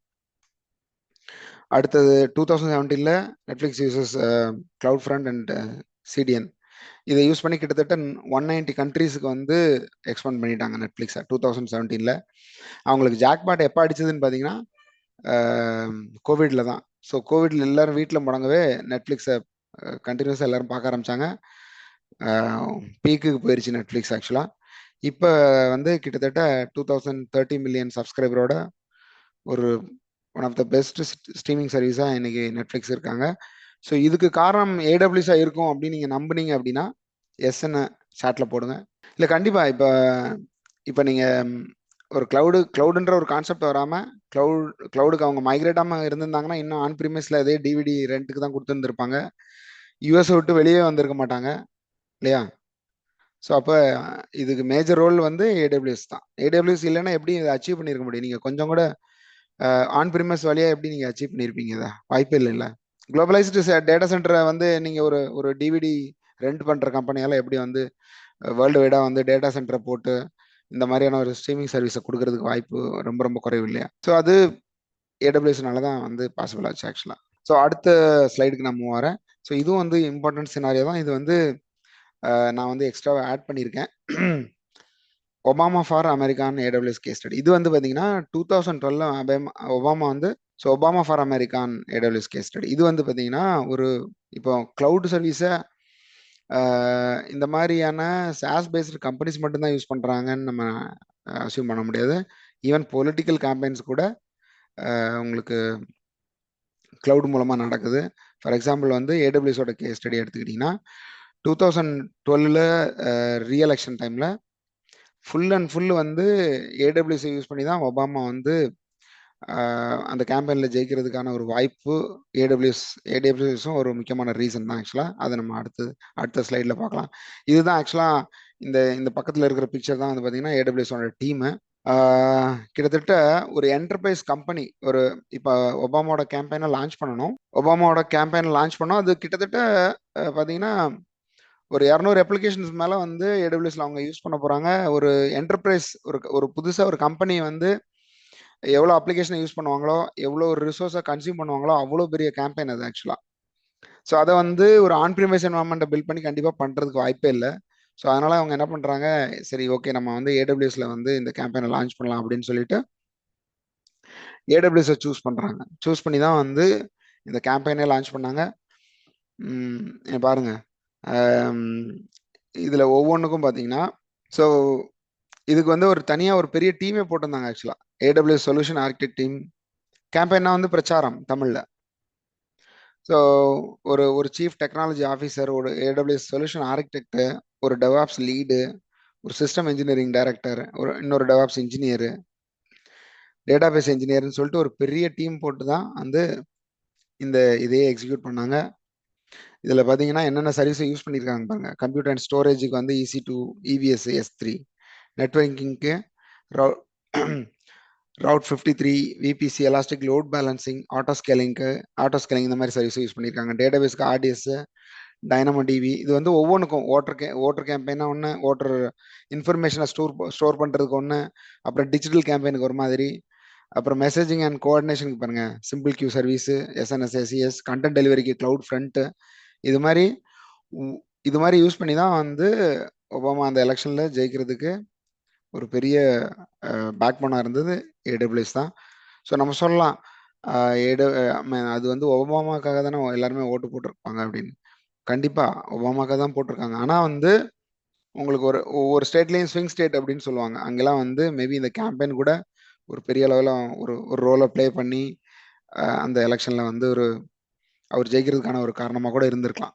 அடுத்தது 2017 Netflix uses cloud front and CDN. இதை யூஸ் பண்ணி கிட்டத்தட்ட 190 கண்ட்ரீஸுக்கு வந்து எக்ஸ்பேண்ட் பண்ணிட்டாங்க நெட்ஃப்ளிக்ஸை 2017. அவங்களுக்கு ஜாக்பாட் எப்போ அடிச்சதுன்னு பார்த்தீங்கன்னா கோவிட்ல தான். ஸோ கோவிட்ல எல்லாரும் வீட்டில் முடங்கவே நெட்ஃப்ளிக்ஸை கண்டினியூஸாக எல்லாரும் பார்க்க ஆரம்பிச்சாங்க. பீக்குக்கு போயிருச்சு நெட்ஃப்ளிக்ஸ் ஆக்சுவலாக. இப்போ வந்து கிட்டத்தட்ட 2030 மில்லியன் சப்ஸ்கிரைபரோட ஒரு one of the best streaming சர்வீஸாக இன்னைக்கு நெட்ஃப்ளிக்ஸ் இருக்காங்க. ஸோ இதுக்கு காரணம் ஏடபிள்யூஸாக இருக்கும் அப்படின்னு நீங்கள் நம்புனீங்க அப்படின்னா எஸ்ன்னு சாட்டில் போடுங்க. இல்லை கண்டிப்பாக இப்போ நீங்கள் ஒரு க்ளவுடுன்ற ஒரு கான்செப்ட் வராமல் க்ளவுடுக்கு அவங்க மைக்ரேட்டாமல் இருந்திருந்தாங்கன்னா இன்னும் ஆன் ப்ரீமியஸில் அதே டிவிடி ரெண்ட்டுக்கு தான் கொடுத்துருந்துருப்பாங்க, யூஎஸை விட்டு வெளியே வந்திருக்க மாட்டாங்க இல்லையா. ஸோ அப்போ இதுக்கு மேஜர் ரோல் வந்து ஏடபிள்யூஎஸ் தான். ஏடபிள்யூஎஸ் இல்லைன்னா எப்படி இதை அச்சீவ் பண்ணியிருக்க முடியும்? நீங்கள் கொஞ்சம் கூட ஆன் ப்ரிமஸ் வழியாக எப்படி நீங்கள் அச்சீவ் பண்ணியிருப்பீங்க? இதை வாய்ப்பே இல்லைல்ல. குளோபலைஸ்டு டேட்டா சென்டரை வந்து நீங்கள் ஒரு டிவிடி ரெண்ட் பண்ணுற கம்பெனியால் எப்படி வந்து வேர்ல்டு வைடாக வந்து டேட்டா சென்டரை போட்டு இந்த மாதிரியான ஒரு ஸ்ட்ரீமிங் சர்வீஸை கொடுக்கறதுக்கு வாய்ப்பு ரொம்ப ரொம்ப குறைவு இல்லையா. ஸோ அது ஏடபிள்யூஎஸ்னால தான் வந்து பாசிபிள் ஆச்சு ஆக்சுவலாக. ஸோ அடுத்த ஸ்லைடுக்கு நான் மூவ் வரேன். ஸோ இதுவும் வந்து இம்பார்ட்டன்ட் சினாரியோ தான். இது வந்து நான் வந்து எக்ஸ்ட்ராவாக ஆட் பண்ணியிருக்கேன். Obama for American AWS case study. இது வந்து பார்த்தீங்கன்னா 2012 ஒபாமா வந்து Obama for American AWS case study. இது வந்து பார்த்தீங்கன்னா இப்போ க்ளவுட் சர்வீஸை இந்த மாதிரியான சாஸ் பேஸ்டு கம்பெனிஸ் மட்டும்தான் யூஸ் பண்ணுறாங்கன்னு நம்ம அசியூம் பண்ண முடியாது. ஈவன் பொலிட்டிக்கல் கேம்பெயின்ஸ் கூட உங்களுக்கு கிளவுட் மூலமாக நடக்குது. ஃபார் எக்ஸாம்பிள் வந்து ஏடபிள்யூஸோட கேஸ் ஸ்டடி எடுத்துக்கிட்டிங்கன்னா 2012 ரீஎலெக்ஷன் டைமில் ஃபுல் அண்ட் ஃபுல் வந்து ஏடபிள்யூஸை யூஸ் பண்ணி தான் ஒபாமா வந்து அந்த கேம்பெயினில் ஜெயிக்கிறதுக்கான ஒரு வாய்ப்பு ஏடபிள்யூஎஸும் ஒரு முக்கியமான ரீசன் தான் ஆக்சுவலாக. அதை நம்ம அடுத்த ஸ்லைடில் பார்க்கலாம். இதுதான் ஆக்சுவலாக இந்த பக்கத்தில் இருக்கிற பிக்சர் தான் வந்து பார்த்தீங்கன்னா ஏடபிள்யூஎஸோட டீமு. கிட்டத்தட்ட ஒரு என்டர்பிரைஸ் கம்பெனி இப்போ ஒபாமாவோட கேம்பெயினை லான்ச் பண்ணணும். அது கிட்டத்தட்ட பார்த்தீங்கன்னா ஒரு 200 அப்ளிகேஷன்ஸ் மேலே வந்து ஏடபிள்யூஎஸ்ல அவங்க யூஸ் பண்ண போகிறாங்க. ஒரு என்டர்பிரைஸ் ஒரு புதுசாக ஒரு கம்பெனி வந்து எவ்வளோ அப்ளிகேஷனை யூஸ் பண்ணுவாங்களோ, எவ்வளோ ஒரு ரிசோர்ஸை கன்சியூம் பண்ணுவாங்களோ, அவ்வளோ பெரிய கேம்பெயின் அது ஆக்சுவலாக. ஸோ அதை வந்து ஒரு ஆன் ப்ரிமைஸ் என்வரான்மெண்ட்டை பில்ட் பண்ணி கண்டிப்பாக பண்ணுறதுக்கு வாய்ப்பே இல்லை. ஸோ அதனால அவங்க என்ன பண்ணுறாங்க, சரி ஓகே நம்ம வந்து ஏடபிள்யூஎஸ்ல வந்து இந்த கேம்பெயினை லான்ச் பண்ணலாம் அப்படின்னு சொல்லிட்டு ஏடபிள்யூஎஸை சூஸ் பண்ணி தான் வந்து இந்த கேம்பெயினே லான்ச் பண்ணாங்க. பாருங்க இதுல ஒவ்வொன்றுக்கும் பார்த்தீங்கன்னா, ஸோ இதுக்கு வந்து ஒரு தனியாக ஒரு பெரிய டீமே போட்டிருந்தாங்க ஆக்சுவலாக. AWS solution architect team. கேம்பெயின்னா வந்து பிரச்சாரம் தமிழ்ல. ஸோ ஒரு சீஃப் டெக்னாலஜி ஆஃபீஸர், ஒரு ஏடபிள்யூஎஸ் சொல்யூஷன் ஆர்கிடெக்ட், ஒரு டெவாப்ஸ் லீடு, ஒரு சிஸ்டம் இன்ஜினியரிங் டைரக்டர், இன்னொரு டெவாப்ஸ் இன்ஜினியர், டேட்டாபேஸ் இன்ஜினியர்னு சொல்லிட்டு ஒரு பெரிய டீம் போட்டு தான் வந்து இதையே எக்ஸிக்யூட் பண்ணாங்க. இதில் பார்த்தீங்கன்னா என்னென்ன சர்வீஸை யூஸ் பண்ணியிருக்காங்க பாருங்க. கம்ப்யூட்டர் அண்ட் ஸ்டோரேஜுக்கு வந்து EC2, EVS, S3, நெட்வொர்க்கிங்க்கு route 53, VPC, elastic load balancing, auto scaling இந்த மாதிரி சர்வீஸ் யூஸ் பண்ணியிருக்காங்க. டேட்டாபேஸ்க்கு RDS, டைனமோ டிவி. இது வந்து ஒவ்வொன்றுக்கும் ஓட்டர் கேம்பெயினா ஒன்று, ஓட்டர் இன்ஃபர்மேஷனை ஸ்டோர் பண்ணுறதுக்கு ஒன்று, அப்புறம் டிஜிட்டல் கேம்பெயினுக்கு ஒரு மாதிரி, அப்புறம் மெசேஜிங் அண்ட் கோஆர்டினேஷனுக்கு பாருங்க simple queue service, SNS, SES, content டெலிவரிக்கு கிளவுட் ஃப்ரண்ட். இது மாதிரி யூஸ் பண்ணி தான் வந்து ஒபாமா அந்த எலெக்ஷன்ல ஜெயிக்கிறதுக்கு ஒரு பெரிய பேக் போனாக இருந்தது ஏடபிள்யூஎஸ் தான். ஸோ நம்ம சொல்லலாம் அது வந்து ஒபாமாக்காக தானே எல்லாருமே ஓட்டு போட்டிருப்பாங்க அப்படின்னு. கண்டிப்பாக ஒபாமாக்காக தான் போட்டிருக்காங்க. ஆனால் வந்து உங்களுக்கு ஒவ்வொரு ஸ்டேட்லேயும் ஸ்விங் ஸ்டேட் அப்படின்னு சொல்லுவாங்க. அங்கெல்லாம் வந்து மேபி இந்த கேம்பெயின் கூட ஒரு பெரிய அளவில் ஒரு ரோலை ப்ளே பண்ணி அந்த எலெக்ஷனில் வந்து அவர் ஜெயிக்கிறதுக்கான ஒரு காரணமாக கூட இருந்திருக்கலாம்.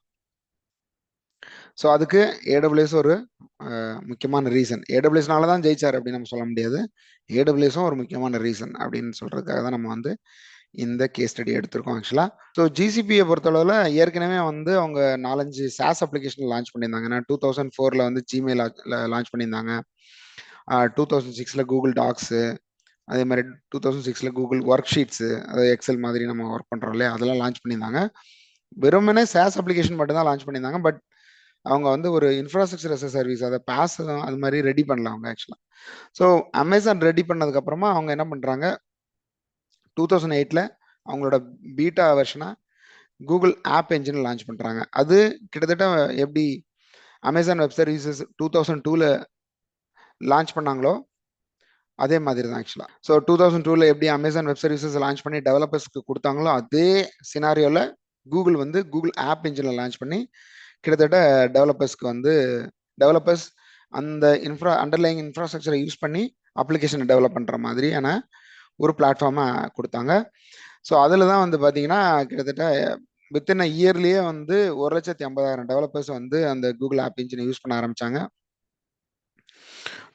ஸோ அதுக்கு ஏடபிள்யூஎஸ் ஒரு முக்கியமான ரீசன். ஏடபிள்யூஎஸ்னால தான் ஜெயிச்சார் அப்படின்னு நம்ம சொல்ல முடியாது. ஏடபிள்யூஎஸும் ஒரு முக்கியமான ரீசன் அப்படின்னு சொல்றதுக்காக தான் நம்ம வந்து இந்த கேஸ் ஸ்டடி எடுத்திருக்கோம் ஆக்சுவலா. ஸோ ஜிசிபியை பொறுத்தளவில் ஏற்கனவே வந்து அவங்க 4-5 SaaS அப்ளிகேஷன் லான்ச் பண்ணியிருந்தாங்க. ஏன்னா 2004 வந்து ஜிமெயில் லான்ச் பண்ணியிருந்தாங்க. 2006 கூகுள் டாக்ஸு, அதே மாதிரி 2006 கூகுள் ஒர்க் ஷீட்ஸு, அதாவது எக்ஸல் மாதிரி நம்ம ஒர்க் பண்ணுறோம் இல்லையா, அதெல்லாம் லான்ச் பண்ணியிருந்தாங்க. வெறுமனே SaaS அப்ளிகேஷன் மட்டும் தான் லான்ச் பண்ணியிருந்தாங்க. பட் அவங்க வந்து ஒரு இன்ஃப்ராஸ்ட்ரக்சர் அஸ் சர்வீஸ், அதை பாஸ் அது மாதிரி ரெடி பண்ணல அவங்க ஆக்சுவலாக. ஸோ அமேசான் ரெடி பண்ணதுக்கு அப்புறமா அவங்க என்ன பண்றாங்க, 2008 அவங்களோட பீட்டா வெர்ஷனா கூகுள் ஆப் என்ஜின் லான்ச் பண்றாங்க. அது கிட்டத்தட்ட எப்படி அமேசான் வெப் சர்வீசஸ் 2002 லான்ச் பண்ணாங்களோ அதே மாதிரி தான் ஆக்சுவலா. ஸோ 2002 எப்படி அமேசான் வெப் சர்வீசஸ் லான்ச் பண்ணி டெவலப்பர்ஸ்க்கு கொடுத்தாங்களோ அதே சினாரியோல கூகுள் வந்து கூகுள் ஆப் என்ஜினை லான்ச் பண்ணி கிட்டத்தட்ட டெவலப்பர்ஸ் அந்த அண்டர்லைங் இன்ஃப்ராஸ்ட்ரக்சரை யூஸ் பண்ணி அப்ளிகேஷனை டெவலப் பண்ணுற மாதிரியான ஒரு பிளாட்ஃபார்மை கொடுத்தாங்க. ஸோ அதில் தான் வந்து பார்த்தீங்கன்னா கிட்டத்தட்ட வித்தின் இயர்லேயே வந்து 1,50,000 டெவலப்பர்ஸ் வந்து அந்த கூகுள் ஆப் இன்ஜினை யூஸ் பண்ண ஆரம்பிச்சாங்க.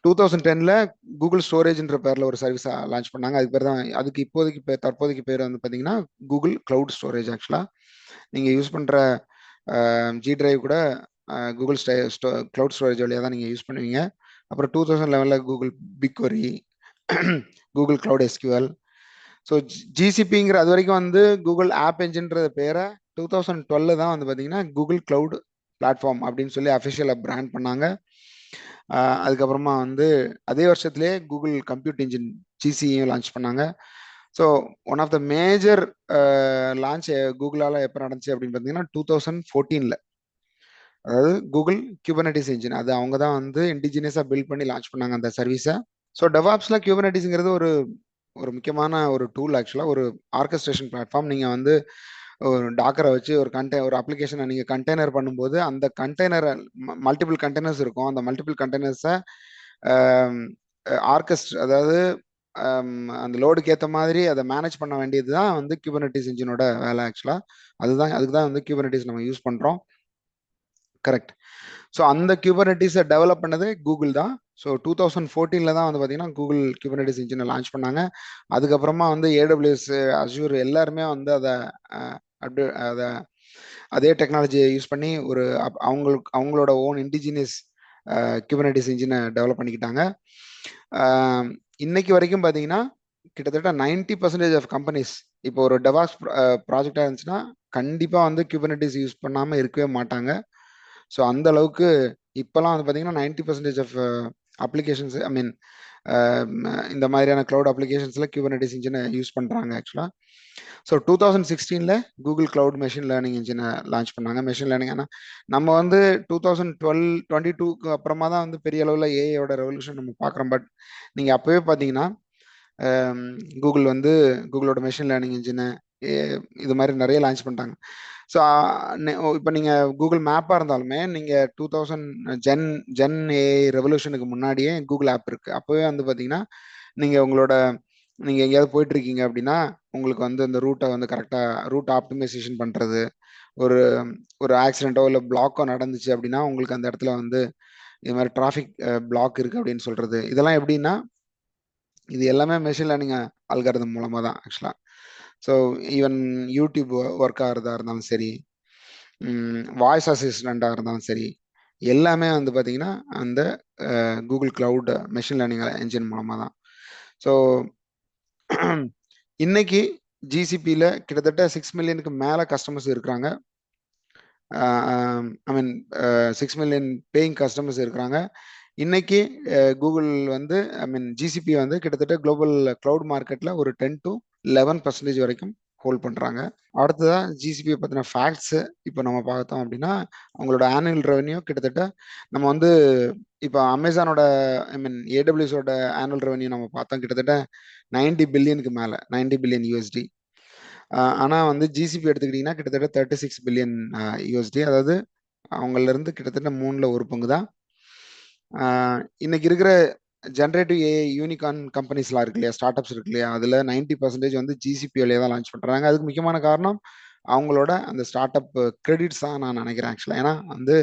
2010 கூகுள் ஸ்டோரேஜ்ன்ற பேரில் ஒரு சர்வீஸ் லான்ச் பண்ணாங்க. அதுக்கு தற்போதைக்கு பேர் வந்து பார்த்தீங்கன்னா கூகுள் கிளவுட் ஸ்டோரேஜ். ஆக்சுவலாக நீங்கள் யூஸ் பண்ணுற ஜி டிரைவ் கூட கூகுள் கிளவுட் ஸ்டோரேஜ் வழியாக தான் நீங்கள் யூஸ் பண்ணுவீங்க. அப்புறம் 2011 Google BigQuery, Google cloud SQL. ஸோ ஜிசிபிங்கிற அது வரைக்கும் வந்து கூகுள் ஆப் என்ஜின்ற பேரை 2012 தான் வந்து பார்த்தீங்கன்னா கூகுள் கிளவுட் பிளாட்ஃபார்ம் அப்படின்னு சொல்லி அஃபிஷியலாக பிராண்ட் பண்ணாங்க. அதுக்கப்புறமா வந்து அதே வருஷத்துலேயே கூகுள் கம்ப்யூட் இன்ஜின் ஜிசியும் லான்ச் பண்ணாங்க. So one of the major launch கூகுளால் எப்போ நடந்துச்சு அப்படின்னு பார்த்தீங்கன்னா 2014, அதாவது கூகுள் கியூபர்னெட்டிஸ் இன்ஜின். அது அவங்க தான் வந்து இண்டிஜினியஸாக பில்ட் பண்ணி லான்ச் பண்ணாங்க அந்த சர்வீஸை. ஸோ டெவாப்ஸில் கியூபர்னெட்டிஸ்ங்கிறது ஒரு முக்கியமான ஒரு டூல் ஆக்சுவலாக, ஒரு ஆர்கஸ்ட்ரேஷன் பிளாட்ஃபார்ம். நீங்கள் வந்து ஒரு டாக்கரை வச்சு ஒரு அப்ளிகேஷனை நீங்கள் கண்டெய்னர் பண்ணும்போது அந்த கண்டெய்னரை மல்டிபிள் கண்டெய்னர்ஸ் இருக்கும். அந்த மல்டிபிள் கண்டெய்னர்ஸை ஆர்கெஸ்ட்ரா, அதாவது அந்த லோடுக்கு ஏற்ற மாதிரி அதை மேனேஜ் பண்ண வேண்டியது தான் வந்து குபர்னெட்டிஸ் இன்ஜினோட வேலை ஆக்சுவலாக. அதுக்கு தான் வந்து குபர்னெட்டிஸ் நம்ம யூஸ் பண்ணுறோம். கரெக்ட். ஸோ அந்த குபர்னெட்டிஸை டெவலப் பண்ணது கூகுள் தான். ஸோ 2014 தான் வந்து பார்த்தீங்கன்னா கூகுள் குபர்னெட்டிஸ் இன்ஜினை லான்ச் பண்ணாங்க. அதுக்கப்புறமா வந்து ஏடபிள்யூஎஸ், அஷ்யூர் எல்லாருமே வந்து அதை அதை அதே டெக்னாலஜியை யூஸ் பண்ணி ஒரு அவங்களோட ஓன் இண்டிஜினியஸ் குபர்னெட்டிஸ் இன்ஜினை டெவலப் பண்ணிக்கிட்டாங்க. இன்னைக்கு வரைக்கும் பார்த்தீங்கன்னா கிட்டத்தட்ட 90% ஆஃப் கம்பெனிஸ் இப்போ ஒரு டெவாக்ஸ் ப்ராஜெக்டாக இருந்துச்சுன்னா கண்டிப்பாக வந்து குபர்னெட்டிஸ் யூஸ் பண்ணாமல் இருக்கவே மாட்டாங்க. ஸோ அந்த அளவுக்கு இப்போலாம் வந்து பார்த்தீங்கன்னா 90% ஆஃப் அப்ளிகேஷன்ஸ், ஐ மீன் இந்த மாதிரியான க்ளவுட் அப்ளிகேஷன்ஸில் குபர்னெட்டிஸ் இன்ஜினை யூஸ் பண்ணுறாங்க ஆக்சுவலாக. So 2016 Google cloud machine learning இன்ஜினை லான்ச் பண்ணாங்க. மெஷின் லேர்னிங் ஆனால் நம்ம வந்து 2022 அப்புறமா தான் வந்து பெரிய அளவில் ஏஐயோட ரெவல்யூஷன் நம்ம பார்க்குறோம். பட் நீங்கள் அப்போவே பார்த்தீங்கன்னா கூகுளோட மெஷின் லேர்னிங் இன்ஜினு இது மாதிரி நிறைய லான்ச் பண்ணிட்டாங்க. ஸோ இப்போ நீங்கள் கூகுள் மேப்பாக இருந்தாலுமே நீங்கள் 2000 ஜென் ஏஐ ரெவல்யூஷனுக்கு முன்னாடியே கூகுள் ஆப் இருக்குது. அப்போவே வந்து பார்த்தீங்கன்னா நீங்கள் எங்கேயாவது போயிட்டு இருக்கீங்க அப்படின்னா உங்களுக்கு வந்து அந்த ரூட்டை வந்து கரெக்டாக ரூட் ஆப்டிமைசேஷன் பண்ணுறது, ஒரு ஆக்சிடென்ட்டோ இல்லை பிளாக்கோ நடந்துச்சு அப்படின்னா உங்களுக்கு அந்த இடத்துல வந்து இது மாதிரி டிராஃபிக் பிளாக் இருக்குது அப்படின்னு சொல்கிறது. இதெல்லாம் எப்படின்னா இது எல்லாமே மெஷின் லேர்னிங் அல்காரிதம் மூலமாக தான் ஆக்சுவலாக. ஸோ ஈவன் யூடியூப் ஒர்க் ஆகிறதா இருந்தாலும் சரி, வாய்ஸ் அசிஸ்டண்ட்டாக இருந்தாலும் சரி, எல்லாமே வந்து பார்த்தீங்கன்னா அந்த Google cloud machine learning engine மூலமாக தான். ஸோ இன்னைக்கு ஜிசிபியில் கிட்டத்தட்ட 6 மில்லியனுக்கு மேலே கஸ்டமர்ஸ் இருக்கிறாங்க. ஐ மீன் 6 மில்லியன் பேயிங் கஸ்டமர்ஸ் இருக்கிறாங்க. இன்னைக்கு கூகுள் வந்து, ஐ மீன் ஜிசிபி வந்து கிட்டத்தட்ட குளோபல் கிளவுட் மார்க்கெட்டில் ஒரு 10 to 11% வரைக்கும் ஹோல்ட் பண்ணுறாங்க. அடுத்ததான் ஜிசிபியை பற்றின ஃபேக்ட்ஸு இப்போ நம்ம பார்த்தோம் அப்படின்னா அவங்களோட ஆனுவல் ரெவன்யூ கிட்டத்தட்ட நம்ம வந்து இப்போ அமேசானோட, ஐ மீன் ஏடபிள்யூஸோட ஆனுவல் ரெவன்யூ நம்ம பார்த்தோம் கிட்டத்தட்ட 90 பில்லியனுக்கு மேலே, 90 பில்லியன் யூஎஸ்டி. ஆனால் வந்து ஜிசிபி எடுத்துக்கிட்டிங்கன்னா கிட்டத்தட்ட 36 பில்லியன் யூஎஸ்டி, அதாவது அவங்களிருந்து கிட்டத்தட்ட 1/3 பங்கு தான். இன்னைக்கு இருக்கிற ஜென்ரேட்டிவ் ஏஐ யூனிகார்ன் கம்பெனிஸ்லாம் இருக்கு இல்லையா, ஸ்டார்ட் அப்ஸ் இருக்கு இல்லையா, அதில் 90% வந்து ஜிசிபி வழியாக தான் லான்ச் பண்ணுறாங்க. அதுக்கு முக்கியமான காரணம் அவங்களோட அந்த ஸ்டார்ட் அப் கிரெடிட்ஸ் தான் நான் நினைக்கிறேன் ஆக்சுவலாக. ஏன்னா வந்து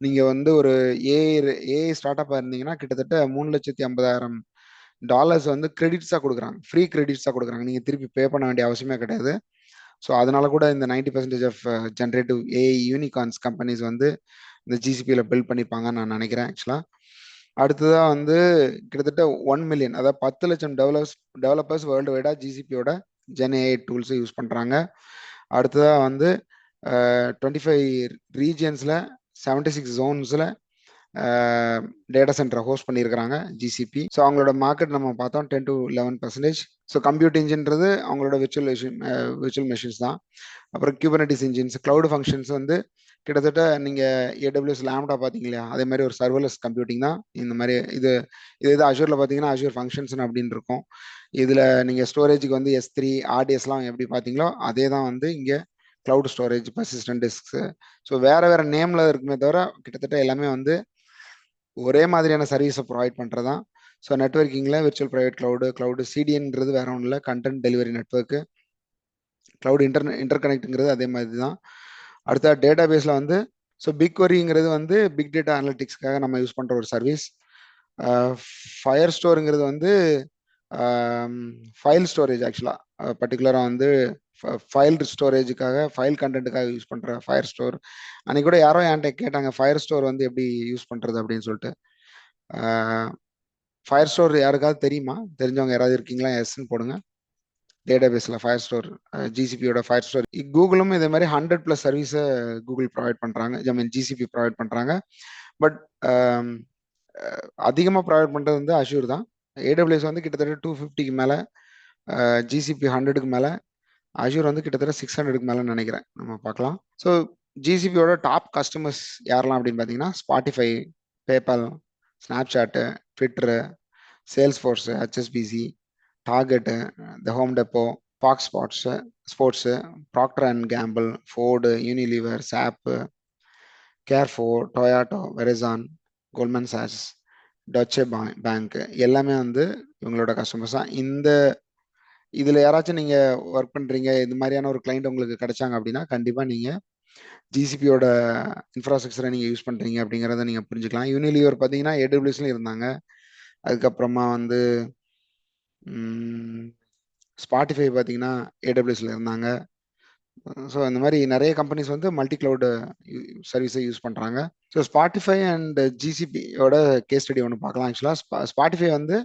நீங்கள் வந்து ஒரு ஏஐ ஸ்டார்ட் அப்பாக இருந்தீங்கன்னா கிட்டத்தட்ட $3,50,000 வந்து கிரெடிட்ஸாக கொடுக்குறாங்க, ஃப்ரீ கிரெடிட்ஸாக கொடுக்குறாங்க. நீங்கள் திருப்பி பே பண்ண வேண்டிய அவசியமே கிடையாது. ஸோ அதனால கூட இந்த 90% of generative AI unicorns companies வந்து இந்த ஜிசிபியில் பில்ட் பண்ணிப்பாங்கன்னு நான் நினைக்கிறேன் ஆக்சுவலாக. அடுத்ததாக வந்து கிட்டத்தட்ட 1 மில்லியன், அதாவது 10 லட்சம் டெவலப்பர்ஸ் வேர்ல்டு வைடாக ஜிசிபியோட ஜென்ஏஐ டூல்ஸை யூஸ் பண்ணுறாங்க. அடுத்ததாக வந்து 25 ரீஜியன்ஸில் 76 ஜோன்ஸில் டேட்டா சென்டரை ஹோஸ்ட் பண்ணியிருக்கிறாங்க ஜிசிபி. ஸோ அவங்களோட மார்க்கெட் நம்ம பார்த்தோம் 10 to 11%. ஸோ கம்ப்யூட் இன்ஜின்றது அவங்களோட விர்ச்சுவல் மெஷின்ஸ் தான். அப்புறம் குபர்னெட்டிஸ் இன்ஜின்ஸ், கிளவுட் ஃபங்க்ஷன்ஸ் வந்து கிட்டத்தட்ட நீங்கள் ஏடபிள்யூஎஸ் லேம்டா பார்த்தீங்க இல்லையா, அதே மாதிரி ஒரு சர்வர்லெஸ் கம்ப்யூட்டிங் தான். இந்த மாதிரி இது அஷூரில் பார்த்தீங்கன்னா அஷூர் ஃபங்க்ஷன்ஸ் அப்படின்னு இருக்கும். இதில் நீங்கள் ஸ்டோரேஜுக்கு வந்து S3 RDSலாம் எப்படி பார்த்தீங்களோ அதே தான் வந்து இங்கே கிளவுட் ஸ்டோரேஜ், பர்சிஸ்டன்ட் டிஸ்க்ஸு. ஸோ வேறு நேமில் இருக்குமே தவிர கிட்டத்தட்ட எல்லாமே வந்து ஒரே மாதிரியான சர்வீஸை ப்ரொவைட் பண்ணுறது தான். ஸோ நெட்வொர்க்கிங்கில் விர்ச்சுவல் ப்ரைவேட் கிளவுடு சிடிஎன்றது வேற ஒன்றும் இல்லை, கண்டென்ட் டெலிவரி நெட்வொர்க்கு. கிளவுட் இன்டர்கனெக்ட்ங்கிறது அதே மாதிரி தான். அடுத்த டேட்டா பேஸில் வந்து ஸோ பிக்வரிங்கிறது வந்து பிக் டேட்டா அனலிட்டிக்ஸ்க்காக நம்ம யூஸ் பண்ணுற ஒரு சர்வீஸ். ஃபயர் ஸ்டோருங்கிறது வந்து ஃபைல் ஸ்டோரேஜ் ஆக்சுவலாக, பர்டிகுலராக வந்து ஃபைல் ஸ்டோரேஜுக்காக, ஃபைல் கண்டென்ட்டுக்காக யூஸ் பண்ணுற ஃபயர் ஸ்டோர். அன்றைக்கி கூட யாரோ என்கிட்ட கேட்டாங்க ஃபயர் ஸ்டோர் வந்து எப்படி யூஸ் பண்ணுறது அப்படின்னு சொல்லிட்டு. ஃபயர் ஸ்டோர் யாருக்காவது தெரியுமா? தெரிஞ்சவங்க யாராவது இருக்கீங்களா? எஸ்ன்னு போடுங்க. டேட்டா பேஸில் ஃபயர் ஸ்டோர், ஜிசிபியோட ஃபயர் ஸ்டோர். கூகுளும் இதே மாதிரி 100+ சர்வீஸை கூகுள் ப்ரொவைட் பண்ணுறாங்க, ஐ மீன் ஜிசிபி ப்ரொவைட் பண்ணுறாங்க. பட் அதிகமாக ப்ரொவைட் பண்ணுறது வந்து அஷூர் தான். ஏடபிள்யூஎஸ் வந்து கிட்டத்தட்ட 250க்கு மேலே, ஜிசிபி 100க்கு மேலே, அஷூர் வந்து கிட்டத்தட்ட 600க்கு மேலே நினைக்கிறேன். நம்ம பார்க்கலாம். ஸோ ஜிசிபியோட டாப் கஸ்டமர்ஸ் யாரெல்லாம் அப்படின்னு பார்த்தீங்கன்னா Spotify, PayPal, Snapchat, Twitter, Salesforce, HSBC, Target, the Home Depot, Fox Sports, Procter and Gamble, Ford, Unilever, SAP, Carrefour, Toyota, Verizon, Goldman சாக்ஸ், டச்சே பேங்க் எல்லாமே வந்து இவங்களோட கஸ்டமர்ஸ் தான். இதுல யாராச்சும் நீங்க ஒர்க் பண்றீங்க, இது மாதிரியான ஒரு கிளைண்ட் உங்களுக்கு கிடைச்சாங்க அப்படின்னா கண்டிப்பா நீங்க ஜிசிபியோட இன்ஃப்ராஸ்ட்ரக்சரை நீங்க யூஸ் பண்றீங்க அப்படிங்கிறத நீங்க புரிஞ்சுக்கலாம். யூனிலிவர் பார்த்தீங்கன்னா ஏடபிள்யூஸ்ல இருந்தாங்க. அதுக்கப்புறமா வந்து ஸ்பாட்டிஃபை பார்த்தீங்கன்னா ஏடபிள்யூஸ்ல இருந்தாங்க. ஸோ இந்த மாதிரி நிறைய கம்பெனிஸ் வந்து மல்டி கிளவுட் சர்வீஸை யூஸ் பண்றாங்க. ஸோ ஸ்பாட்டிஃபை அண்ட் ஜிசிபியோட கேஸ் ஸ்டடி ஒன்று பார்க்கலாம். ஆக்சுவலாக ஸ்பாட்டிஃபை வந்து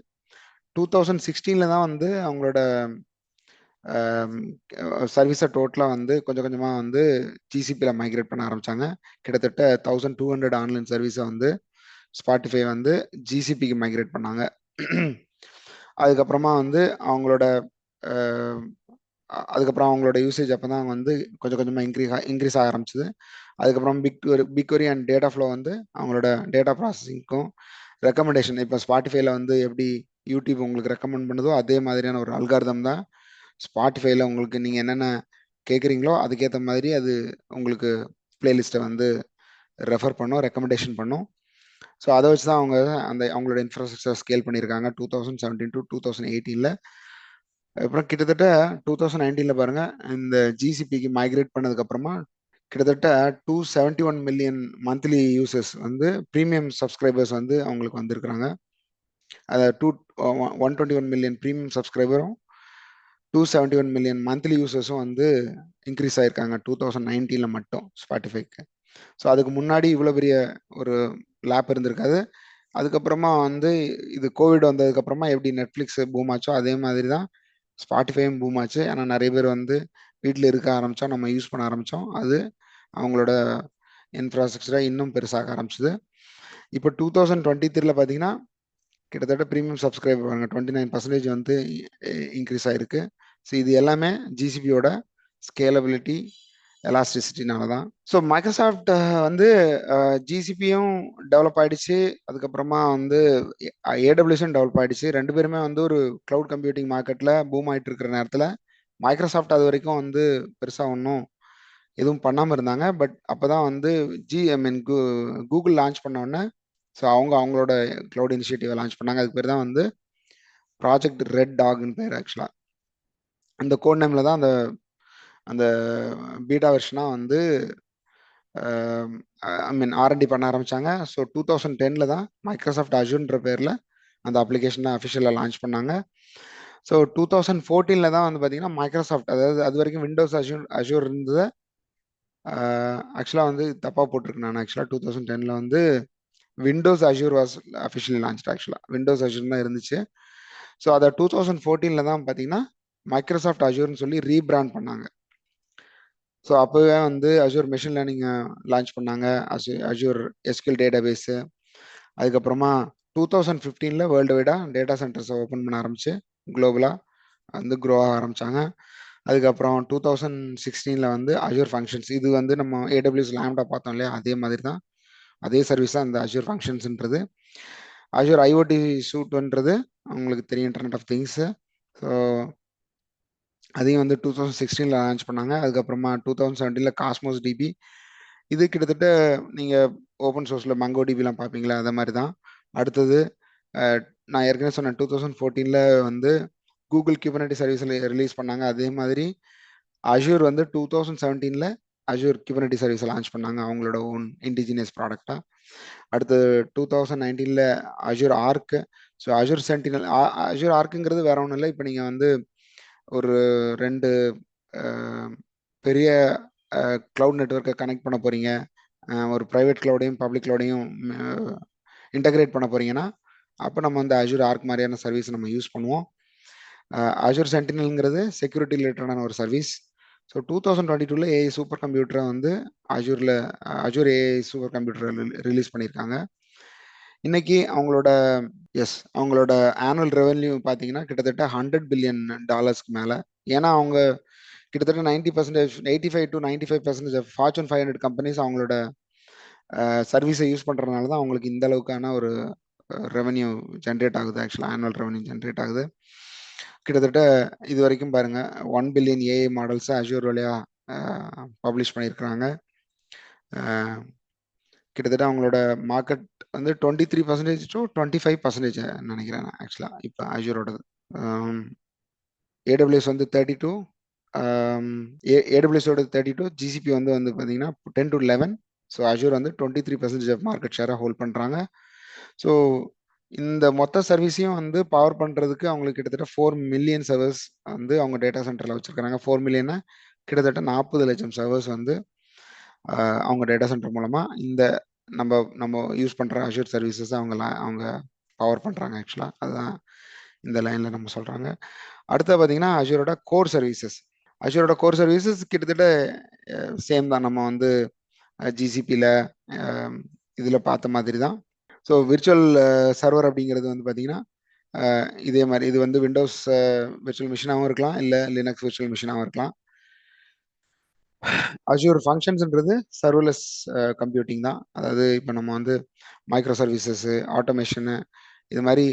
2016 தான் வந்து அவங்களோட சர்வீஸை டோட்டலாக வந்து கொஞ்சம் கொஞ்சமாக வந்து ஜிசிபியில் மைக்ரேட் பண்ண ஆரம்பிச்சாங்க. கிட்டத்தட்ட 1200 ஆன்லைன் சர்வீஸை வந்து ஸ்பாட்டிஃபை வந்து ஜிசிபிக்கு மைக்ரேட் பண்ணாங்க. அதுக்கப்புறமா வந்து அதுக்கப்புறம் அவங்களோட யூசேஜ் அப்போ தான் வந்து கொஞ்சம் கொஞ்சமாக இன்க்ரீஸ் ஆக ஆரம்பிச்சுது. அதுக்கப்புறம் பிக்வரி அண்ட் டேட்டா ஃப்ளோ வந்து அவங்களோட டேட்டா ப்ராசஸிங்க்கும் ரெக்கமெண்டேஷன், இப்போ ஸ்பாட்டிஃபைல வந்து எப்படி யூடியூப் உங்களுக்கு ரெக்கமெண்ட் பண்ணுதோ அதே மாதிரியான ஒரு அல்காரிதம் தான் ஸ்பாட்டிஃபைல உங்களுக்கு நீங்கள் என்னென்ன கேட்குறீங்களோ அதுக்கேற்ற மாதிரி அது உங்களுக்கு பிளேலிஸ்ட்டை வந்து ரெஃபர் பண்ணும், ரெக்கமெண்டேஷன் பண்ணும். ஸோ அதை வச்சு தான் அவங்களோட இன்ஃப்ராஸ்ட்ரக்சர் ஸ்கேல் பண்ணியிருக்காங்க 2017 to 2018. அப்புறம் கிட்டத்தட்ட 2019 பாருங்க, இந்த ஜிசிபிக்கு மைக்ரேட் பண்ணதுக்கு அப்புறமா கிட்டத்தட்ட 271 மில்லியன் மந்த்லி யூசர்ஸ் வந்து ப்ரீமியம் சப்ஸ்கிரைபர்ஸ் வந்து அவங்களுக்கு வந்திருக்கிறாங்க. அதை 121 மில்லியன் ப்ரீமியம் சப்ஸ்கிரைபரும் 271 மில்லியன் மந்த்லி யூசர்ஸும் வந்து இன்க்ரீஸ் ஆயிருக்காங்க 2019 மட்டும் ஸ்பாட்டிஃபைக்கு. ஸோ அதுக்கு முன்னாடி இவ்வளோ பெரிய ஒரு லேப் இருந்திருக்காது. அதுக்கப்புறமா வந்து இது கோவிட் வந்ததுக்கப்புறமா எப்படி நெட்ஃப்ளிக்ஸ் பூம் ஆச்சோ அதே மாதிரி தான் ஸ்பாட்டிஃபையும் பூம் ஆச்சு. ஏன்னா நிறைய பேர் வந்து வீட்டில் இருக்க ஆரம்பித்தோம், நம்ம யூஸ் பண்ண ஆரம்பித்தோம். அது அவங்களோட இன்ஃப்ராஸ்ட்ரக்சரை இன்னும் பெருசாக ஆரம்பிச்சுது. இப்போ 2023 பார்த்தீங்கன்னா கிட்டத்தட்ட ப்ரீமியம் சப்ஸ்கிரைபர் 29% வந்து இன்க்ரீஸ் ஆயிருக்கு. ஸோ இது எல்லாமே ஜிசிபியோட ஸ்கேலபிலிட்டி எலாஸ்டிசிட்டினால தான். ஸோ மைக்ரோசாஃப்ட் வந்து ஜிசிபியும் டெவலப் ஆயிடுச்சு, அதுக்கப்புறமா வந்து ஏடபிள்யூஸும் டெவலப் ஆயிடுச்சு. ரெண்டு பேருமே வந்து ஒரு கிளவுட் கம்ப்யூட்டிங் மார்க்கெட்டில் பூம் ஆகிட்டு இருக்கிற நேரத்தில் மைக்ரோசாஃப்ட் அது வரைக்கும் வந்து பெருசாக ஒன்றும் எதுவும் பண்ணாமல் இருந்தாங்க. பட் அப்போ தான் வந்து கூகுள் லான்ச் பண்ண உடனே ஸோ அவங்களோட கிளவுட் இனிஷியேட்டிவை லான்ச் பண்ணாங்க. அதுக்கு பேர் தான் வந்து ப்ராஜெக்ட் ரெட் டாக்னு பேர். ஆக்சுவலாக அந்த கோட் நேமில் தான் அந்த பீட்டா வெர்ஷனாக வந்து R&D பண்ண ஆரம்பிச்சாங்க. ஸோ 2010 தான் மைக்ரோசாஃப்ட் அஜூர்ன்ற பேரில் அந்த அப்ளிகேஷனை அஃபிஷியலாக லான்ச் பண்ணாங்க. ஸோ 2014 தான் வந்து பார்த்தீங்கன்னா மைக்ரோசாஃப்ட், அதாவது அது வரைக்கும் விண்டோஸ் அஜூர் இருந்தது. ஆக்சுவலாக வந்து தப்பாக போட்டிருக்கு. நான் ஆக்சுவலாக 2010 வந்து Windows Azure was officially launch. ஆக்சுவலாக விண்டோஸ் அஜூர் தான் இருந்துச்சு. ஸோ அதை 2014 தான் பார்த்தீங்கன்னா மைக்ரோசாஃப்ட் அஜூர்னு சொல்லி ரீபிராண்ட் பண்ணாங்க. ஸோ அப்போவே வந்து அஜூர் மெஷின் லேர்னிங் லான்ச் பண்ணாங்க, அஜூர் எஸ்கியூஎல் டேட்டாபேஸு. அதுக்கப்புறமா 2015 வேர்ல்டு வைடாக டேட்டா சென்டர்ஸை ஓப்பன் பண்ண ஆரம்பிச்சு குளோபலாக வந்து க்ரோ ஆக ஆரம்பித்தாங்க. அதுக்கப்புறம் 2016 வந்து அஜூர் ஃபங்க்ஷன்ஸ், இது வந்து நம்ம ஏடபிள்யூஎஸ் லேம்டா பார்த்தோம் இல்லையா, அதே மாதிரி தான் அதே சர்வீஸ் தான் இந்த அஜூர் ஃபங்க்ஷன்ஸ்ன்றது. அஜூர் ஐஓடி சூட்ன்றது உங்களுக்கு தெரியும், இன்டர்நெட் ஆஃப் திங்ஸு. ஸோ அதையும் வந்து 2016 லான்ச் பண்ணாங்க. அதுக்கப்புறமா 2017 காஸ்மோஸ் டிபி, இது கிட்டத்தட்ட நீங்கள் ஓப்பன் சோர்ஸில் மங்கோ டிபிலாம் பார்ப்பீங்களா, அதை மாதிரி தான். அடுத்தது நான் ஏற்கனவே சொன்னேன் 2014 வந்து கூகுள் கியூபர்நெட்டிஸ் சர்வீஸில் ரிலீஸ் பண்ணாங்க. அதே மாதிரி அஜூர் வந்து 2017 அஜூர் கியூபர்நெட்டிஸ் சர்வீஸை லான்ச் பண்ணாங்க அவங்களோட ஓன் இண்டிஜினியஸ் ப்ராடக்டாக. அடுத்து 2019 Azure Arc. So Azure Sentinel, Azure ஆர்க்குங்கிறது வேற ஒன்றும் இல்லை. இப்போ நீங்கள் வந்து ஒரு 2 பெரிய க்ளவுட் நெட்வொர்க்கை கனெக்ட் பண்ண போகிறீங்க, ஒரு ப்ரைவேட் க்ளவுடையும் பப்ளிக் க்ளவுடையும் இன்டகிரேட் பண்ண போகிறீங்கன்னா அப்போ நம்ம வந்து அஜூர் ஆர்க் மாதிரியான சர்வீஸ் நம்ம யூஸ் பண்ணுவோம். அஜூர் சென்டினல்ங்கிறது செக்யூரிட்டி ரிலேட்டடான ஒரு சர்வீஸ். ஸோ 2022 ஏஐ சூப்பர் கம்ப்யூட்டரை வந்து Azure AI super computer release பண்ணியிருக்காங்க. இன்னைக்கு அவங்களோட ஆனுவல் ரெவென்யூ பார்த்தீங்கன்னா கிட்டத்தட்ட $100 பில்லியன் மேலே. ஏன்னா அவங்க கிட்டத்தட்ட 85 to 95% ஃபார்ச்சூன் 500 கம்பெனிஸ் அவங்களோட சர்வீஸை யூஸ் பண்ணுறதுனால தான் அவங்களுக்கு இந்த அளவுக்கான ஒரு ரெவென்யூ ஜென்ரேட் ஆகுது. ஆக்சுவலாக ஆனுவல் ரெவென்யூ ஜென்ரேட் ஆகுது. கிட்டத்தட்ட இது வரைக்கும் பாருங்க 1 பில்லியன் ஏஐ மாடல்ஸை அஜூர் வழியாக பப்ளிஷ் பண்ணியிருக்கிறாங்க. கிட்டத்தட்ட அவங்களோட மார்க்கெட் வந்து 23% to 25% நினைக்கிறேன் ஆக்சுவலாக இப்போ அஜூரோடது. AWS வந்து 32, AWSோட 32, ஜிசிபி வந்து பார்த்தீங்கன்னா 10 to 11. ஸோ அஜூர் வந்து 23% ஆஃப் மார்க்கெட் ஷேராக ஹோல்ட் பண்ணுறாங்க. ஸோ இந்த மொத்த சர்வீஸையும் வந்து பவர் பண்ணுறதுக்கு அவங்களுக்கு கிட்டத்தட்ட 4 மில்லியன் சர்வர்ஸ் வந்து அவங்க டேட்டா சென்டரில் வச்சுருக்காங்க. 4 மில்லியன்னா கிட்டத்தட்ட 40 லட்சம் சர்வர்ஸ் வந்து அவங்க டேட்டா சென்டர் மூலமாக இந்த நம்ம யூஸ் பண்ணுற அஷூர் சர்வீசஸ் அவங்க பவர் பண்ணுறாங்க ஆக்சுவலாக. அதுதான் இந்த லைனில் நம்ம சொல்கிறாங்க. அடுத்து பார்த்தீங்கன்னா அஷூரோட கோர் சர்வீசஸ். அஷூரோட கோர் சர்வீசஸ் கிட்டத்தட்ட சேம் தான். நம்ம வந்து ஜிசிபியில் இதில் பார்த்த மாதிரி தான். ஸோ விர்ச்சுவல் சர்வர் அப்படிங்கிறது வந்து பார்த்தீங்கன்னா இதே மாதிரி இது வந்து விண்டோஸ் விர்ச்சுவல் மிஷினாகவும் இருக்கலாம், இல்லை லினக்ஸ் விர்ச்சுவல் மிஷினாகவும் இருக்கலாம். அஷூர் ஃபங்க்ஷன்ஸ்ன்றது சர்வர்லெஸ் கம்ப்யூட்டிங் தான். அதாவது இப்போ நம்ம வந்து மைக்ரோ சர்வீசஸ்ஸு, ஆட்டோமேஷனு, இது மாதிரி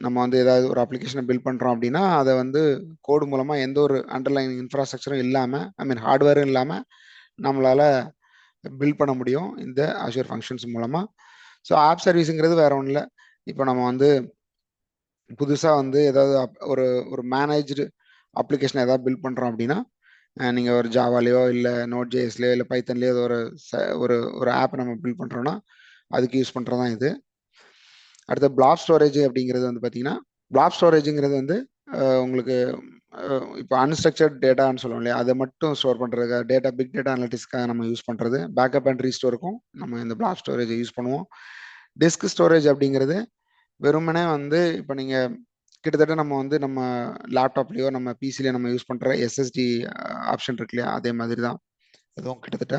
நம்ம வந்து ஏதாவது ஒரு அப்ளிகேஷனை பில்ட் பண்ணுறோம் அப்படின்னா அதை வந்து கோடு மூலமாக எந்த ஒரு அண்டர்லைன் இன்ஃப்ராஸ்ட்ரக்சரும் இல்லாமல் ஹார்ட்வேரும் இல்லாமல் நம்மளால் பில்ட் பண்ண முடியும் இந்த அஷூர் ஃபங்க்ஷன்ஸ் மூலமாக. ஸோ ஆப் சர்வீஸுங்கிறது வேற ஒன்றும் இல்லை. இப்போ நம்ம வந்து புதுசாக வந்து ஏதாவது ஒரு மேனேஜ்டு அப்ளிகேஷன் ஏதாவது பில்ட் பண்ணுறோம் அப்படின்னா நீங்கள் ஒரு ஜாவாலேயோ இல்லை நோட் ஜேஎஸ்லையோ இல்லை பைத்தன்லேயோ ஒரு ஒரு ஆப் நம்ம பில்ட் பண்ணுறோன்னா அதுக்கு யூஸ் பண்ணுறது தான் இது. அடுத்த பிளாக் ஸ்டோரேஜ் அப்படிங்கிறது வந்து பார்த்தீங்கன்னா பிளாக் ஸ்டோரேஜுங்கிறது வந்து உங்களுக்கு இப்போ அன்ஸ்ட்ரக்சர்ட் டேட்டான்னு சொல்லுவோம் இல்லையா, அதை மட்டும் ஸ்டோர் பண்ணுறதுக்காக பிக் டேட்டா அனலிட்டிக்ஸ்க்காக நம்ம யூஸ் பண்ணுறது. பேக்கப் அண்ட் ரீஸ்டோருக்கும் நம்ம இந்த பிளாக் ஸ்டோரேஜை யூஸ் பண்ணுவோம். டிஸ்க் ஸ்டோரேஜ் அப்படிங்கிறது வெறுமனே வந்து இப்போ நீங்கள் கிட்டத்தட்ட நம்ம வந்து நம்ம லேப்டாப்லேயோ நம்ம பிசிலேயோ நம்ம யூஸ் பண்ணுற எஸ்எஸ்டி ஆப்ஷன் இருக்கு இல்லையா, அதே மாதிரி தான் இதுவும் கிட்டத்தட்ட.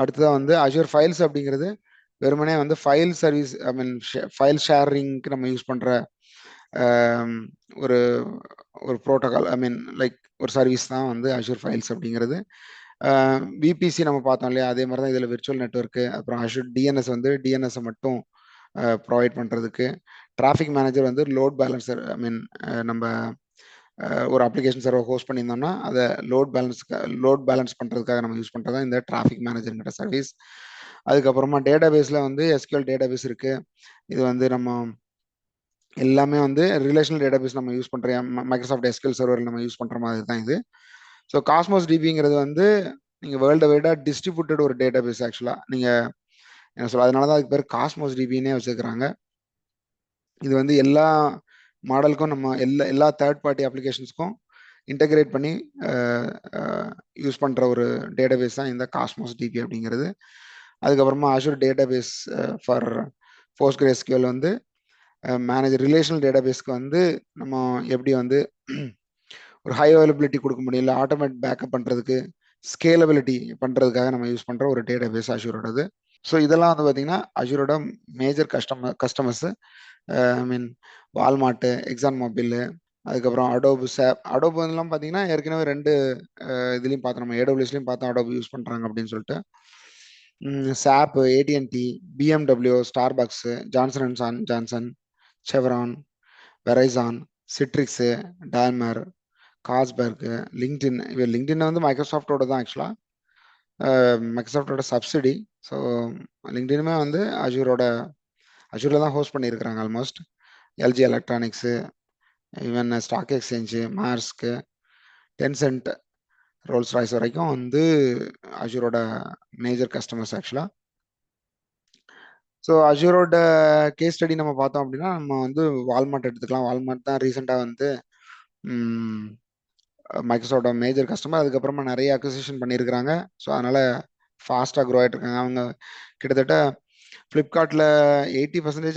அடுத்ததான் வந்து அஷூர் ஃபைல்ஸ் அப்படிங்கிறது வெறுமனே வந்து ஃபைல் சர்வீஸ் ஃபைல் ஷேரிங்க்கு நம்ம யூஸ் பண்ணுற ஒரு ஒரு ப்ரோட்டோகால் லைக் ஒரு சர்வீஸ் தான் வந்து அஷூர் ஃபைல்ஸ் அப்படிங்கிறது. விபிசி நம்ம பார்த்தோம் இல்லையா, அதே மாதிரி தான் இதில் விர்ச்சுவல் நெட்வொர்க்கு. அப்புறம் அஷூர் டிஎன்எஸ் வந்து டிஎன்எஸை மட்டும் ப்ரொவைட் பண்ணுறதுக்கு. டிராஃபிக் மேனேஜர் வந்து லோட் பேலன்சர். நம்ம ஒரு அப்ளிகேஷன் சர்வர் ஹோஸ்ட் பண்ணியிருந்தோம்னா அதை லோட் பேலன்ஸ் பண்ணுறதுக்காக நம்ம யூஸ் பண்ணுறது தான் இந்த டிராஃபிக் மேனேஜருங்கிற சர்வீஸ். அதுக்கப்புறமா டேட்டாபேஸில் வந்து எஸ்கியூஎல் டேட்டாபேஸ் இருக்குது. இது வந்து நம்ம எல்லாமே வந்து ரிலேஷனல் டேட்டாபேஸ் நம்ம யூஸ் பண்ணுறோம், மைக்ரோசாஃப்ட் எஸ்கியூஎல் சர்வர் நம்ம யூஸ் பண்ணுற மாதிரி தான் இது. ஸோ காஸ்மோஸ் டிபிங்கிறது வந்து நீங்கள் வேர்ல்டு வைடாக டிஸ்ட்ரிபியூட்டட் ஒரு டேட்டாபேஸ் ஆக்சுவலாக. நீங்கள் என்ன சொல்ல, அதனால தான் அதுக்கு பேர் காஸ்மோஸ் டிபின்னே வச்சுருக்கிறாங்க. இது வந்து எல்லா மாடலுக்கும் நம்ம எல்லா தேர்ட் பார்ட்டி அப்ளிகேஷன்ஸ்க்கும் இன்டகிரேட் பண்ணி யூஸ் பண்ணுற ஒரு டேட்டாபேஸ் தான் இந்த காஸ்மோஸ் டிபி அப்படிங்கிறது. அதுக்கப்புறமா அஷூர் டேட்டாபேஸ் ஃபார் போஸ்ட்கிரேஸ்கியூஎல் வந்து மேனேஜர் ரிலேஷனல் டேட்டாபேஸ்க்கு வந்து நம்ம எப்படி வந்து ஒரு ஹை அவைலபிலிட்டி கொடுக்க முடியல, ஆட்டோமேட் பேக்கப் பண்ணுறதுக்கு, ஸ்கேலபிலிட்டி பண்ணுறதுக்காக நம்ம யூஸ் பண்ணுற ஒரு டேட்டாபேஸ் அஷூரோடது. ஸோ இதெல்லாம் வந்து பார்த்தீங்கன்னா அஷூரோட major customers. Walmart, Exxon Mobil, அதுக்கப்புறம் அடோப் எல்லாம் பார்த்தீங்கன்னா ஏற்கனவே 2 இதுலேயும் பார்த்தோம், நம்ம ஏடபிள்யூஸ்லையும் பார்த்தோம் அடோப் யூஸ் பண்ணுறாங்க அப்படின்னு சொல்லிட்டு. SAP, AT and T, BMW, Starbucks, Johnson and Johnson, Chevron, Verizon, Citrix, Daimler, Kaspersky, LinkedIn வந்து மைக்ரோசாஃப்டோட தான் ஆக்சுவலாக, மைக்ரோசாஃப்டோட சப்சிடி. ஸோ லிங்க்டினுமே வந்து அஷூரில் தான் ஹோஸ்ட் பண்ணியிருக்கிறாங்க almost. LG electronics, even stock exchange, Maersk, Tencent, Rolls Royce வரைக்கும் வந்து அஷூரோட மேஜர் கஸ்டமர்ஸ் ஆக்சுவலாக. ஸோ அஷூரோட கேஸ் ஸ்டடி நம்ம பார்த்தோம் அப்படின்னா நம்ம வந்து வால்மார்ட் எடுத்துக்கலாம். வால்மார்ட் தான் ரீசெண்டாக வந்து மைக்ரோசாஃப்டோட மேஜர் கஸ்டமர். அதுக்கப்புறமா நிறைய அக்விசிஷன் பண்ணியிருக்கிறாங்க. ஸோ அதனால் ஃபாஸ்ட்டாக க்ரோ ஆகிட்டு இருக்காங்க. அவங்க கிட்டத்தட்ட ஃப்ளிப்கார்ட்டில் 80%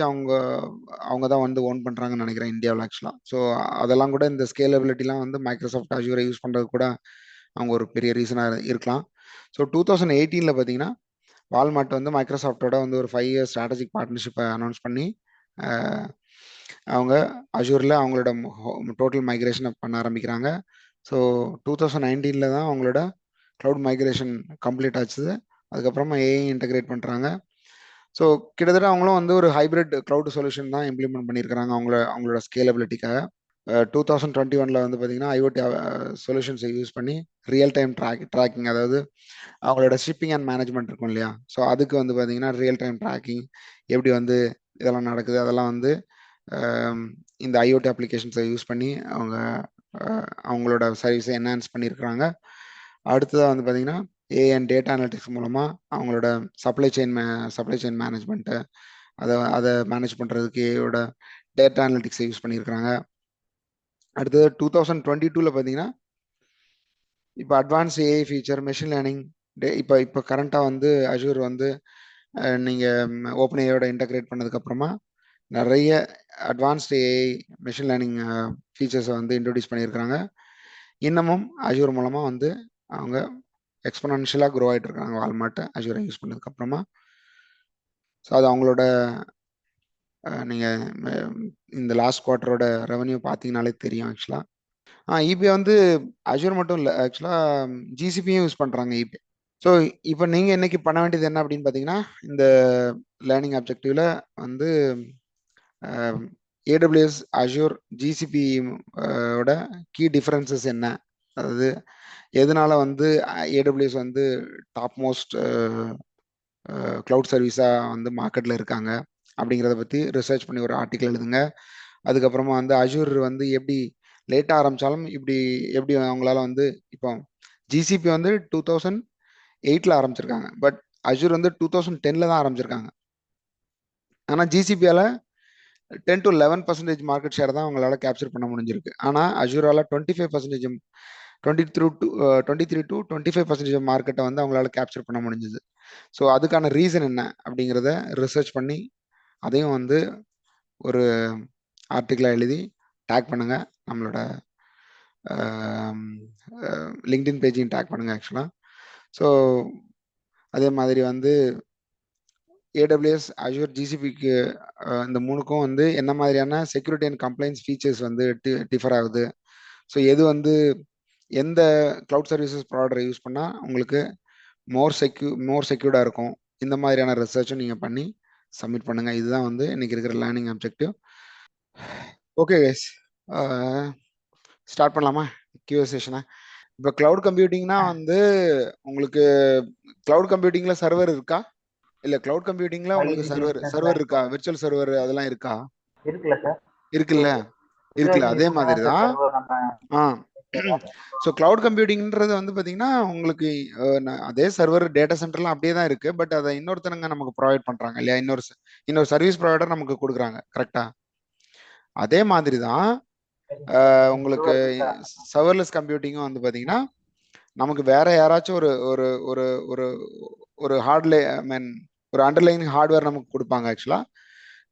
அவங்க தான் வந்து ஓன் பண்ணுறாங்கன்னு நினைக்கிறேன் இந்தியாவில் ஆக்சுவலாக. ஸோ அதெல்லாம் கூட இந்த ஸ்கேலபிலிட்டிலாம் வந்து மைக்ரோசாஃப்ட் அஷூரை யூஸ் பண்ணுறது கூட அவங்க ஒரு பெரிய ரீசனாக இருக்கலாம். ஸோ 2018 பார்த்தீங்கன்னா வால்மார்ட் வந்து மைக்ரோசாஃப்டோட வந்து ஒரு 5 இயர் ஸ்ட்ராட்டஜிக் பார்ட்னர்ஷிப்பை அனௌன்ஸ் பண்ணி அவங்க அஷூரில் அவங்களோட டோட்டல் மைக்ரேஷனை பண்ண ஆரம்பிக்கிறாங்க. ஸோ 2019 தான் அவங்களோட க்ளவுட் மைக்ரேஷன் கம்ப்ளீட் ஆச்சு. அதுக்கப்புறமா ஏஐ இன்டகிரேட் பண்ணுறாங்க. ஸோ கிட்டத்தட்ட அவங்களும் வந்து ஒரு ஹைப்ரிட் க்ளவுட் சொல்யூஷன் தான் இம்ப்ளிமெண்ட் பண்ணியிருக்கிறாங்க அவங்களோட ஸ்கேலபிலிட்டிக்காக. 2021 வந்து பார்த்தீங்கன்னா ஐஓடி சொல்யூஷன்ஸை யூஸ் பண்ணி ரியல் டைம் ட்ராக்கிங், அதாவது அவங்களோட ஷிப்பிங் அண்ட் மேனேஜ்மெண்ட் இருக்கும் இல்லையா, ஸோ அதுக்கு வந்து பார்த்தீங்கன்னா ரியல் டைம் ட்ராக்கிங் எப்படி வந்து இதெல்லாம் நடக்குது, அதெல்லாம் வந்து இந்த ஐஓடி அப்ளிகேஷன்ஸை யூஸ் பண்ணி அவங்க அவங்களோட சர்வீஸை என்ஹான்ஸ் பண்ணியிருக்கிறாங்க. அடுத்ததாக வந்து பார்த்தீங்கன்னா ஏஐ அண்ட் டேட்டா அனலிட்டிக்ஸ் மூலமாக அவங்களோட சப்ளை செயின் மேனேஜ்மெண்ட்டு அதை மேனேஜ் பண்ணுறதுக்கு ஏஐயோட டேட்டா அனலிட்டிக்ஸை யூஸ் பண்ணியிருக்கிறாங்க. அடுத்தது 2022 பார்த்தீங்கன்னா இப்போ advance AI feature, machine learning, இப்போ கரண்ட்டாக வந்து அஜூர் வந்து நீங்கள் ஓப்பன் ஏஐயோட இன்டகிரேட் பண்ணதுக்கப்புறமா நிறைய அட்வான்ஸ்டு ஏஐ மெஷின் லேர்னிங் ஃபீச்சர்ஸை வந்து இன்ட்ரடியூஸ் பண்ணியிருக்கிறாங்க. இன்னமும் அஜூர் மூலமாக வந்து அவங்க எக்ஸ்பொனன்ஷியலாக க்ரோ ஆகிட்டு இருக்காங்க வால்மார்ட் அஜூரை யூஸ் பண்ணதுக்கப்புறமா. ஸோ அது அவங்களோட நீங்கள் இந்த லாஸ்ட் குவார்ட்டரோட ரெவன்யூ பார்த்தீங்கனாலே தெரியும் ஆக்சுவலாக. இபி வந்து அஜூர் மட்டும் இல்லை, ஆக்சுவலாக ஜிசிபியும் யூஸ் பண்ணுறாங்க இபி. ஸோ இப்போ நீங்கள் இன்னைக்கு பண்ண வேண்டியது என்ன அப்படின்னு பார்த்தீங்கன்னா, இந்த லேர்னிங் அப்ஜெக்டிவ்ல வந்து ஏடபிள்யூஎஸ், அஜூர், ஜிசிபி ஓட கீ டிஃபரன்சஸ் என்ன, அதாவது எதனால வந்து ஏடபிள்யூஎஸ் வந்து டாப் மோஸ்ட் க்ளவுட் சர்வீஸாக வந்து மார்க்கெட்டில் இருக்காங்க அப்படிங்கிறத பற்றி ரிசர்ச் பண்ணி ஒரு ஆர்டிக்கல் எழுதுங்க. அதுக்கப்புறமா வந்து அஜூர் வந்து எப்படி லேட்டாக ஆரம்பித்தாலும் எப்படி அவங்களால வந்து இப்போ ஜிசிபி வந்து 2008 ஆரம்பிச்சிருக்காங்க, பட் அஜூர் வந்து 2010 தான் ஆரம்பிச்சிருக்காங்க. ஆனால் ஜிசிபியால் 10 to 11% மார்க்கெட் ஷேர் தான் அவங்களால கேப்சர் பண்ண முடிஞ்சிருக்கு. ஆனால் அஜூரால 25%, 23 to 25% மார்க்கெட்டை வந்து அவங்களால கேப்சர் பண்ண முடிஞ்சது. ஸோ அதுக்கான ரீசன் என்ன அப்படிங்கிறத ரிசர்ச் பண்ணி அதையும் வந்து ஒரு ஆர்டிக்கிளாக எழுதி டேக் பண்ணுங்க. நம்மளோட லிங்க்டின் பேஜையும் டேக் பண்ணுங்க ஆக்சுவலாக. ஸோ அதே மாதிரி வந்து ஏடபிள்யூஎஸ், அஜூர், ஜிசிபிக்கு இந்த மூணுக்கும் வந்து என்ன மாதிரியான செக்யூரிட்டி அண்ட் கம்ப்ளைண்ட்ஸ் ஃபீச்சர்ஸ் வந்து டிஃபர் ஆகுது, ஸோ எது வந்து எந்த க்ளவுட் சர்வீசஸ் ப்ராவைடரை யூஸ் பண்ணால் உங்களுக்கு மோர் செக்யூர்டாக இருக்கும், இந்த மாதிரியான ரிசர்ச்சும் நீங்கள் பண்ணி சப்மிட் பண்ணுங்கள். இதுதான் வந்து இன்னைக்கு இருக்கிற learning objective. Okay guys, start பண்ணலாமா கியூ செஷனை? இப்போ க்ளவுட் கம்ப்யூட்டிங்னா வந்து உங்களுக்கு க்ளவுட் கம்ப்யூட்டிங்கில் சர்வர் இருக்கா? இல்லை க்ளவுட் கம்ப்யூட்டிங்கில் உங்களுக்கு சர்வர் இருக்கா? விர்ச்சுவல் சர்வர் அதெல்லாம் இருக்கா? இருக்குல்ல. அதே மாதிரி தான். ஸோ க்ளவுட் கம்ப்யூட்டிங்ன்றது வந்து பார்த்தீங்கன்னா உங்களுக்கு அதே சர்வர் டேட்டா சென்டர்லாம் அப்படியே தான் இருக்கு, பட் அதை இன்னொருத்தனங்க நமக்கு ப்ரொவைட் பண்றாங்க இல்லையா, இன்னொரு சர்வீஸ் ப்ரொவைடர் நமக்கு கொடுக்குறாங்க, கரெக்டா? அதே மாதிரி தான் உங்களுக்கு சர்வர்லெஸ் கம்ப்யூட்டிங்கும் வந்து பார்த்தீங்கன்னா நமக்கு வேற யாராச்சும் ஒரு ஒரு ஒரு ஒரு ஒரு ஒரு அண்டர்லைன் ஹார்ட்வேர் நமக்கு கொடுப்பாங்க ஆக்சுவலா.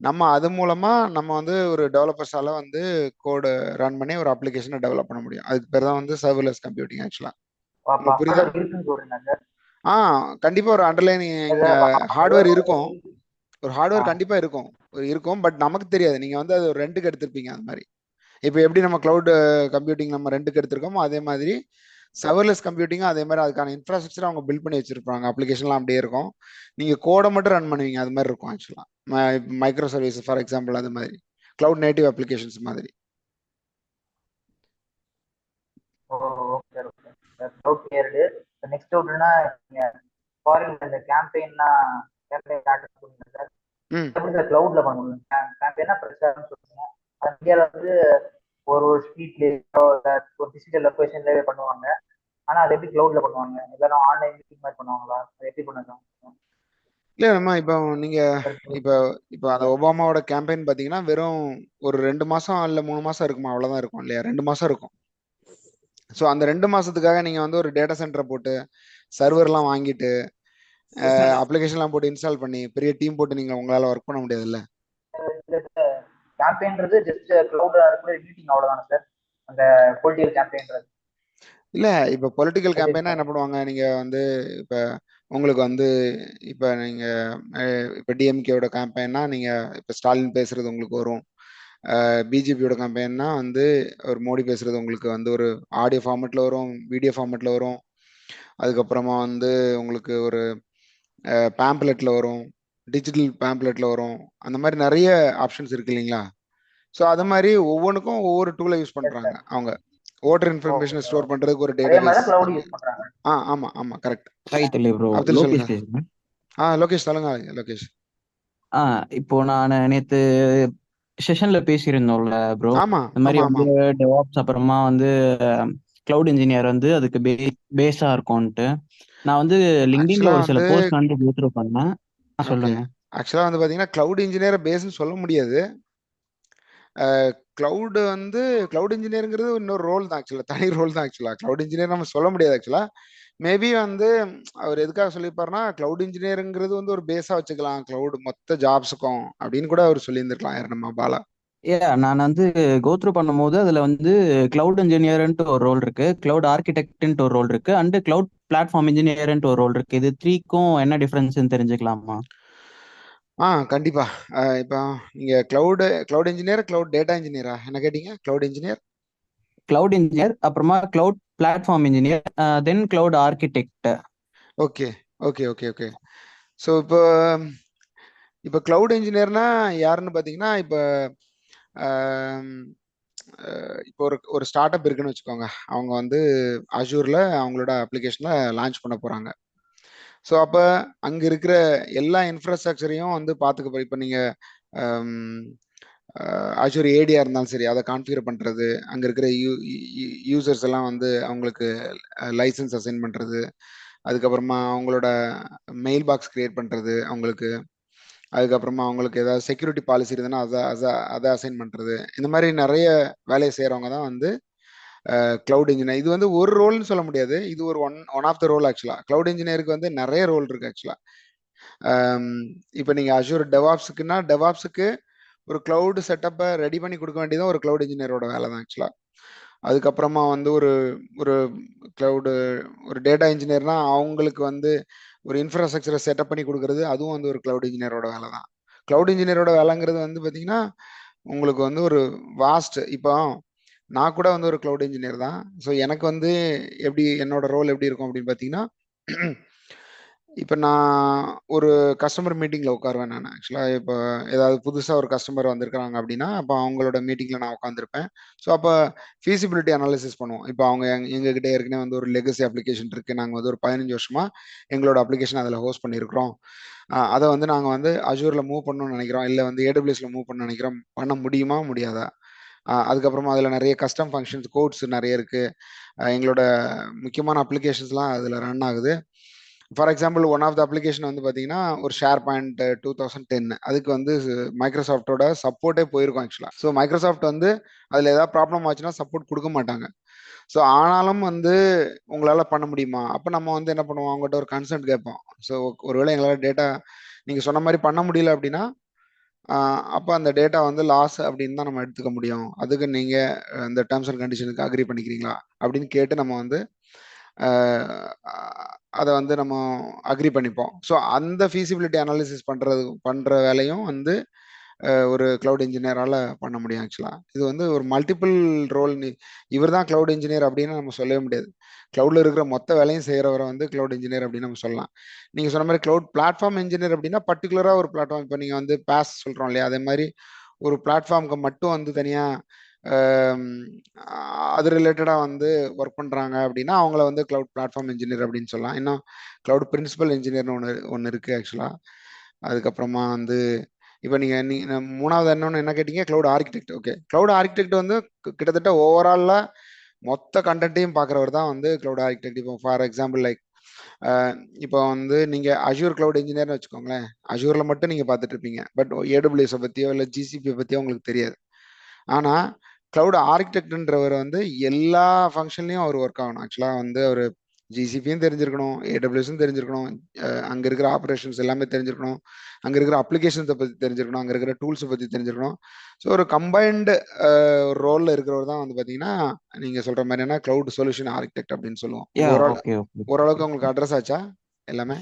நம்ம அது மூலமா நம்ம வந்து ஒரு டெவலப்பர்ஸால வந்து கோடு ரன் பண்ணி ஒரு அப்ளிகேஷனை டெவலப் பண்ண முடியும். அதுக்கு பேர் தான் வந்து சர்வர்லெஸ் கம்ப்யூட்டிங் ஆக்சுவலா. உங்களுக்கு புரியுதா? கண்டிப்பா ஒரு அண்டர்லைன் ஹார்ட்வேர் இருக்கும், ஒரு ஹார்ட்வேர் கண்டிப்பா இருக்கும், பட் நமக்கு தெரியாது. நீங்க வந்து அது ஒரு ரெண்டுக்கு எடுத்திருப்பீங்க. அந்த மாதிரி இப்போ எப்படி நம்ம கிளவுட் கம்ப்யூட்டிங் நம்ம ரெண்டுக்கு எடுத்திருக்கோமோ அதே மாதிரி சர்வர்லெஸ் கம்ப்யூட்டிங்கும் அதே மாதிரி அதுக்கான இன்ஃப்ராஸ்ட்ரக்சர் அவங்க பில்ட் பண்ணி வச்சிருப்பாங்க. அப்ளிகேஷன்லாம் அப்படியே இருக்கும், நீங்க கோடை மட்டும் ரன் பண்ணுவீங்க. அது மாதிரி இருக்கும் ஆக்சுவலா. மைக்ரோ சர்வீஸ் ஃபார் எக்ஸாம்பிள், அது மாதிரி கிளவுட் நேட்டிவ் அப்ளிகேஷன்ஸ் மாதிரி. கிளவுட்ல பண்ணுவோம் கேம்பெயினா பிரச்சாரம் சொல்லுங்க. இந்தியால வந்து ஒரு ஸ்ட்ரீட்லயோ ஒரு டிஜிட்டல் லொகேஷன்லயே பண்ணுவாங்க. ஆனா அது எப்படி கிளவுட்ல பண்ணுவாங்க? எல்லாரும் ஆன்லைன் மீட்டிங் மாதிரி பண்ணுவாங்களா? அது எப்படி பண்ணுவாங்க? இல்ல நம்ம இப்போ நீங்க இப்போ அந்த ஒபாமாவோட கேம்பெயின் பாத்தீங்கன்னா வெறும் ஒரு 2 மாசம் இல்ல 3 மாசம் இருக்குமா, அவ்வளவுதான் இருக்கும் இல்லையா? 2 மாசம் இருக்கும். ஸோ அந்த 2 மாசத்துக்காக நீங்க வந்து ஒரு டேட்டா சென்டரை போட்டு சர்வர்லாம் வாங்கிட்டு அப்ளிகேஷன்லாம் போட்டு இன்ஸ்டால் பண்ணி பெரிய டீம் போட்டு நீங்க உங்களால ஒர்க் பண்ண முடியாதுல்ல. கேம்பெயின்றது ஜஸ்ட் கிளவுட் மீட்டிங் அவ்வளவுதானே சார்? அந்த பொலிட்டிக்கல் கேம்பெயின்றது இல்ல. இப்ப பொலிட்டிக்கல் கேம்பெயினா என்ன பண்ணுவாங்க, நீங்க வந்து இப்ப உங்களுக்கு வந்து இப்ப நீங்க இப்ப டிஎம்கேவோட கேம்பெயின்னா நீங்க இப்ப ஸ்டாலின் பேசுறது உங்களுக்கு வரும். பிஜேபியோட கேம்பெயின்னா வந்து ஒரு மோடி பேசுறது உங்களுக்கு வந்து ஒரு ஆடியோ ஃபார்மேட்ல வரும், வீடியோ ஃபார்மேட்ல வரும். அதுக்கப்புறமா வந்து உங்களுக்கு ஒரு பேம்ப்லெட்ல வரும், டிஜிட்டல் பேம்ப்லெட்ல வரும். அந்த மாதிரி நிறைய ஆப்ஷன்ஸ் இருக்கு இல்லைங்களா? ஸோ அது மாதிரி ஒவ்வொன்றுக்கும் ஒவ்வொரு டூலை யூஸ் பண்றாங்க அவங்க. ஓட்டர் இன்ஃபர்மேஷனை ஓகே ஸ்டோர் பண்றதுக்கு ஒரு அதே மாதிரி டேட்டாபேஸ். தான் கிளவுட் யூஸ் பண்றாங்க. ஆமா ஆமா கரெக்ட். ரைட் இல்லை ப்ரோ. அப்துல் சொல்லுங்க. லோகேஷ் பேசுறேன். லோகேஷ் சொல்லுங்க லோகேஷ். இப்போ நான் நேத்து செஷன்ல பேசியிருந்தோம்ல ப்ரோ, ஆமா இந்த மாதிரி ஆமா வந்து ஆமா டெவாப்ஸ் அப்புறமா வந்து கிளவுட் இன்ஜினியர் வந்து அதுக்கு பேஸா இருக்கும்ன்ட்டு நான் வந்து லிங்க்டின்ல ஆக்சுவலா ஒரு சில வந்து போஸ்ட் வந்து கோத்ரூ பண்ணேன். ஓகே சொல்லுங்க. ஆக்சுவலா வந்து பாத்தீங்கன்னா கிளவுட் இன்ஜினியர் பேஸ்னு சொல்ல முடியாது. கிளவுட் வந்து கிளவுட் இன்ஜினியருங்கிறது இன்னொரு ரோல் தான் ஆக்சுவலா, தனி ரோல் தான் ஆக்சுவலா. கிளவுட் இன்ஜினியர் நம்ம சொல்ல முடியாது ஆக்சுவலா. மேபி வந்து அவர் எதுக்காக சொல்லியிருப்பாருன்னா கிளவுட் இன்ஜினியருங்கிறது வந்து ஒரு பேஸா வச்சுக்கலாம் கிளவுட் மொத்த ஜாப்ஸுக்கும் அப்படின்னு கூட அவர் சொல்லியிருந்திருக்கலாம் யார் நம்ம பாலா. நான் வந்து கோத்ரூ பண்ணும்போது அதுல வந்து கிளவுட் இன்ஜினியர்ன்ட்டு ஒரு ரோல் இருக்கு, கிளவுட் ஆர்கிடெக்ட்ன்ட்டு ஒரு ரோல் இருக்கு, அண்ட் கிளவுட் பிளாட்ஃபார்ம் இன்ஜினியர்ன்ட்டு ஒரு ரோல் இருக்கு. இது த்ரீக்கும் என்ன டிஃபரன்ஸ்னு தெரிஞ்சுக்கலாமா? கண்டிப்பா. இப்போ நீங்க கிளவுட் இன்ஜினியர், கிளவுட் டேட்டா இன்ஜினியரா என்ன கேட்டீங்க? கிளவுட் இன்ஜினியர், கிளவுட் இன்ஜினியர், அப்புறமா cloud platform engineer, then cloud architect. Okay okay okay okay. So இப்போ கிளவுட் இன்ஜினியர்னா யாருன்னு பார்த்தீங்கன்னா இப்போ இப்போ ஒரு ஸ்டார்ட் அப் இருக்குன்னு வச்சுக்கோங்க. அவங்க வந்து அஷூர்ல அவங்களோட அப்ளிகேஷனை லான்ச் பண்ண போறாங்க. ஸோ அப்போ அங்கே இருக்கிற எல்லா இன்ஃப்ராஸ்ட்ரக்சரையும் வந்து பார்த்துக்க. இப்போ நீங்கள் அஷூர் ஏடியா இருந்தாலும் சரி, அதை கான்ஃபிகர் பண்ணுறது, அங்கே இருக்கிற யூசர்ஸ் எல்லாம் வந்து அவங்களுக்கு லைசன்ஸ் அசைன் பண்ணுறது, அதுக்கப்புறமா அவங்களோட மெயில் பாக்ஸ் கிரியேட் பண்ணுறது அவங்களுக்கு, அதுக்கப்புறமா அவங்களுக்கு ஏதாவது செக்யூரிட்டி பாலிசி இருந்ததுன்னா அதை அசைன் பண்ணுறது, இந்த மாதிரி நிறைய வேலையை செய்கிறவங்க தான் வந்து கிளவுட் இன்ஜினியர். இது வந்து ஒரு ரோல்னு சொல்ல முடியாது, இது ஒரு ஒன் ஆஃப் த ரோல் ஆக்சுவலா. கிளவுட் இன்ஜினியருக்கு வந்து நிறைய ரோல் இருக்கு ஆக்சுவலா. இப்போ நீங்க அஷூர் டெவாப்ஸுக்குன்னா டெவாப்ஸுக்கு ஒரு கிளவுட் செட்டப்பை ரெடி பண்ணி கொடுக்க வேண்டியதும் ஒரு கிளவுட் இன்ஜினியரோட வேலை தான் ஆக்சுவலா. அதுக்கப்புறமா வந்து ஒரு ஒரு கிளவுடு ஒரு டேட்டா இன்ஜினியர்னா அவங்களுக்கு வந்து ஒரு இன்ஃப்ராஸ்ட்ரக்சரை செட்டப் பண்ணி கொடுக்கறது, அதுவும் வந்து ஒரு கிளவுட் இன்ஜினியரோட வேலை தான். கிளவுட் இன்ஜினியரோட வேலைங்கிறது வந்து பார்த்தீங்கன்னா உங்களுக்கு வந்து ஒரு வாஸ்ட். இப்போ நான் கூட வந்து ஒரு கிளவுட் இன்ஜினியர் தான். ஸோ எனக்கு வந்து எப்படி என்னோட ரோல் எப்படி இருக்கும் அப்படின்னு பார்த்தீங்கன்னா, இப்போ நான் ஒரு கஸ்டமர் மீட்டிங்கில் உட்காருவேன். நான் ஆக்சுவலாக இப்போ ஏதாவது புதுசாக ஒரு கஸ்டமர் வந்திருக்கிறாங்க அப்படின்னா அப்போ அவங்களோட மீட்டிங்கில் நான் உட்காந்துருப்பேன். ஸோ அப்போ ஃபீசிபிலிட்டி அனாலிசிஸ் பண்ணுவோம். இப்போ அவங்க எங்ககிட்ட ஏற்கனவே வந்து ஒரு லெகசி அப்ளிகேஷன் இருக்குது, நாங்கள் வந்து ஒரு 15 வருஷமாக எங்களோட அப்ளிகேஷன் அதில் ஹோஸ்ட் பண்ணியிருக்கிறோம். அதை வந்து நாங்கள் வந்து அஷூரில் மூவ் பண்ணணும்னு நினைக்கிறோம், இல்லை வந்து ஏடபிள்யூஎஸ்ல மூவ் பண்ண நினைக்கிறோம், பண்ண முடியுமா முடியாதா? அதுக்கப்புறமா அதில் நிறைய கஸ்டம் ஃபங்க்ஷன்ஸ் கோட்ஸ் நிறைய இருக்குது. எங்களோட முக்கியமான அப்ளிகேஷன்ஸ்லாம் அதில் ரன் ஆகுது. For example one of the application வந்து பார்த்தீங்கன்னா ஒரு ஷேர் பாயிண்ட் 2010, அதுக்கு வந்து மைக்ரோசாஃப்டோட சப்போர்ட்டே போயிருக்கும் ஆக்சுவலாக. ஸோ மைக்ரோசாஃப்ட் வந்து அதில் ஏதாவது ப்ராப்ளம் ஆச்சுன்னா சப்போர்ட் கொடுக்க மாட்டாங்க. ஸோ ஆனாலும் வந்து உங்களால் பண்ண முடியுமா? அப்போ நம்ம வந்து என்ன பண்ணுவோம், அவங்ககிட்ட ஒரு கன்சென்ட் கேட்போம். ஸோ ஒருவேளை எங்களால் டேட்டா நீங்கள் சொன்ன மாதிரி பண்ண முடியல அப்படின்னா அப்போ அந்த டேட்டா வந்து லாஸ் அப்படின்னு தான் நம்ம எடுத்துக்க முடியும். அதுக்கு நீங்கள் இந்த டேர்ம்ஸ் அண்ட் கண்டிஷனுக்கு அக்ரி பண்ணிக்கிறீங்களா அப்படின்னு கேட்டு நம்ம வந்து அதை வந்து நம்ம அக்ரி பண்ணிப்போம். ஸோ அந்த ஃபீசிபிலிட்டி அனாலிசிஸ் பண்ணுற வேலையும் வந்து ஒரு கிளவுட் இன்ஜினியரால் பண்ண முடியும் ஆக்சுவலாக. இது வந்து ஒரு மல்டிபிள் ரோல். இவர் தான் கிளவுட் இன்ஜினியர் அப்படின்னு நம்ம சொல்லவே முடியாது. கிளவுடில் இருக்கிற மொத்த வேலையும் செய்கிறவரை வந்து கிளவுட் இன்ஜினியர் அப்படின்னு நம்ம சொல்லலாம். நீங்கள் சொன்ன மாதிரி கிளவுட் பிளாட்ஃபார்ம் இன்ஜினியர் அப்படின்னா பர்டிகுலராக ஒரு பிளாட்ஃபார்ம், இப்போ நீங்கள் வந்து பாஸ் சொல்கிறோம் இல்லையா, அதே மாதிரி ஒரு பிளாட்ஃபார்முக்கு மட்டும் வந்து தனியாக அது ரிலேட்டடாக வந்து ஒர்க் பண்ணுறாங்க அப்படின்னா அவங்கள வந்து கிளவுட் பிளாட்ஃபார்ம் இன்ஜினியர் அப்படின்னு சொல்லலாம். இன்னும் கிளவுட் பிரின்சிபல் இன்ஜினியர்னு ஒன்று இருக்குது ஆக்சுவலாக. அதுக்கப்புறமா வந்து இப்போ நீங்கள் மூணாவது என்ன கேட்டீங்க, cloud architect. Okay, cloud architect வந்து கிட்டத்தட்ட ஓவராலாக மொத்த கண்டென்ட்டையும் பார்க்குறவர் தான் வந்து கிளவுட் ஆர்கிடெக்ட். இப்போ ஃபார் எக்ஸாம்பிள் லைக் இப்போ வந்து நீங்கள் அஷூர் கிளவுட் இன்ஜினியர்னு வச்சுக்கோங்களேன், அஷூரில் மட்டும் நீங்கள் பார்த்துட்டு இருப்பீங்க, பட் ஏடபிள்யூஎஸை பற்றியோ இல்லை ஜிசிபியை பற்றியோ உங்களுக்கு தெரியாது. ஆனால் கிளவுட் ஆர்கிடெக்ட்ன்றவர் வந்து எல்லா ஃபங்க்ஷன்லையும் அவர் ஒர்க் ஆகணும் ஆக்சுவலாக. வந்து அவர் ஜிசிபியும் தெரிஞ்சிருக்கணும், ஏடபிள்யூஎஸும் தெரிஞ்சிருக்கணும், அங்கே இருக்கிற ஆப்ரேஷன்ஸ் எல்லாமே தெரிஞ்சிருக்கணும், அங்கே இருக்கிற அப்ளிகேஷன்ஸை பற்றி தெரிஞ்சிருக்கணும், அங்கே இருக்கிற டூல்ஸை பற்றி தெரிஞ்சிருக்கணும். ஸோ ஒரு கம்பைன்டு ரோலில் இருக்கிறவர் தான் வந்து பார்த்தீங்கன்னா நீங்கள் சொல்கிற மாதிரியான கிளவுட் சொல்யூஷன் ஆர்கிடெக்ட் அப்படின்னு சொல்லுவோம். ஓரளவுக்கு உங்களுக்கு அட்ரஸ் ஆச்சா எல்லாமே?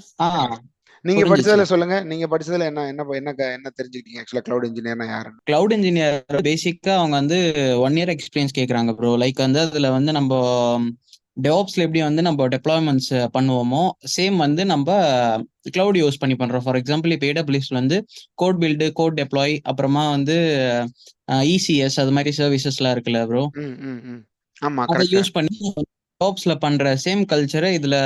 நீங்க படிச்சதுல சொல்லுங்க, நீங்க படிச்சதுல என்ன என்ன என்ன தெரிஞ்சுக்கிட்டீங்க ஆக்சுவலா கிளவுட் இன்ஜினியர்னா யாருன்னு? கிளவுட் இன்ஜினியர் பேசிக்கா அவங்க வந்து 1 year எக்ஸ்பீரியன்ஸ் கேக்குறாங்க ப்ரோ. லைக் வந்து அதுல வந்து நம்ம டெவாப்ஸ்ல எப்படி வந்து நம்ம டெப்ளாய்மெண்ட்ஸ் பண்ணுவோமோ சேம் வந்து நம்ம கிளவுட் யூஸ் பண்ணி பண்றோம். ஃபார் எக்ஸாம்பிள் இப்போ ஏடபிள்யூஎஸ்ல வந்து கோட் பில்டு, கோட் டெப்ளாய், அப்புறமா வந்து இசிஎஸ் அது மாதிரி சர்வீசஸ்லாம் இருக்குல்ல ப்ரோ, ம் ம் ம் ஆமா அதை கரெக்ட். யூஸ் பண்ணி டெவாப்ஸ்ல பண்ற சேம் கல்ச்சரை இதுல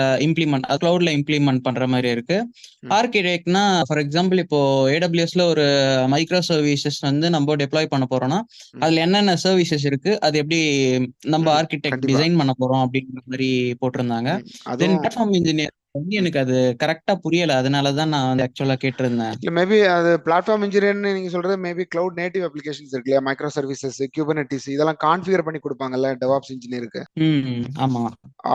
கிளவுட்ல இம்ப்ளிமெண்ட் பண்ற மாதிரி இருக்கு. ம் ஆர்கிடெக்ட்னா ஃபார் எக்ஸாம்பிள் இப்போ ஏடபிள்யூஎஸ்ல ஒரு மைக்ரோ சர்வீசஸ் வந்து நம்ம டெப்ளாய் பண்ண போறோம்னா ம் அதுல என்னென்ன சர்வீசஸ் இருக்கு, அது எப்படி நம்ம ம் ஆர்கிடெக்ட் கண்டிப்பா. டிசைன் பண்ண போறோம் அப்படிங்கிற மாதிரி போட்டிருந்தாங்க. ம் தென் அதுவும் பிளாட்ஃபார்ம் இன்ஜினியர் வந்து ம் எனக்கு அது கரெக்டா புரியல, அதனாலதான் நான் வந்து ஆக்சுவலா கேட்டிருந்தேன். இல்ல மேபி அது பிளாட்ஃபார்ம் இன்ஜினியர்னு நீங்க சொல்றது மேபி கிளவுட் நேட்டிவ் அப்ளிகேஷன்ஸ் இருக்கு இல்லையா, மைக்ரோ சர்வீசஸ், குபர்னெட்டிஸ் இதெல்லாம் கான்ஃபிகர் பண்ணி கொடுப்பாங்கல்ல டெவாப்ஸ் இன்ஜினியருக்கு. ஆமா.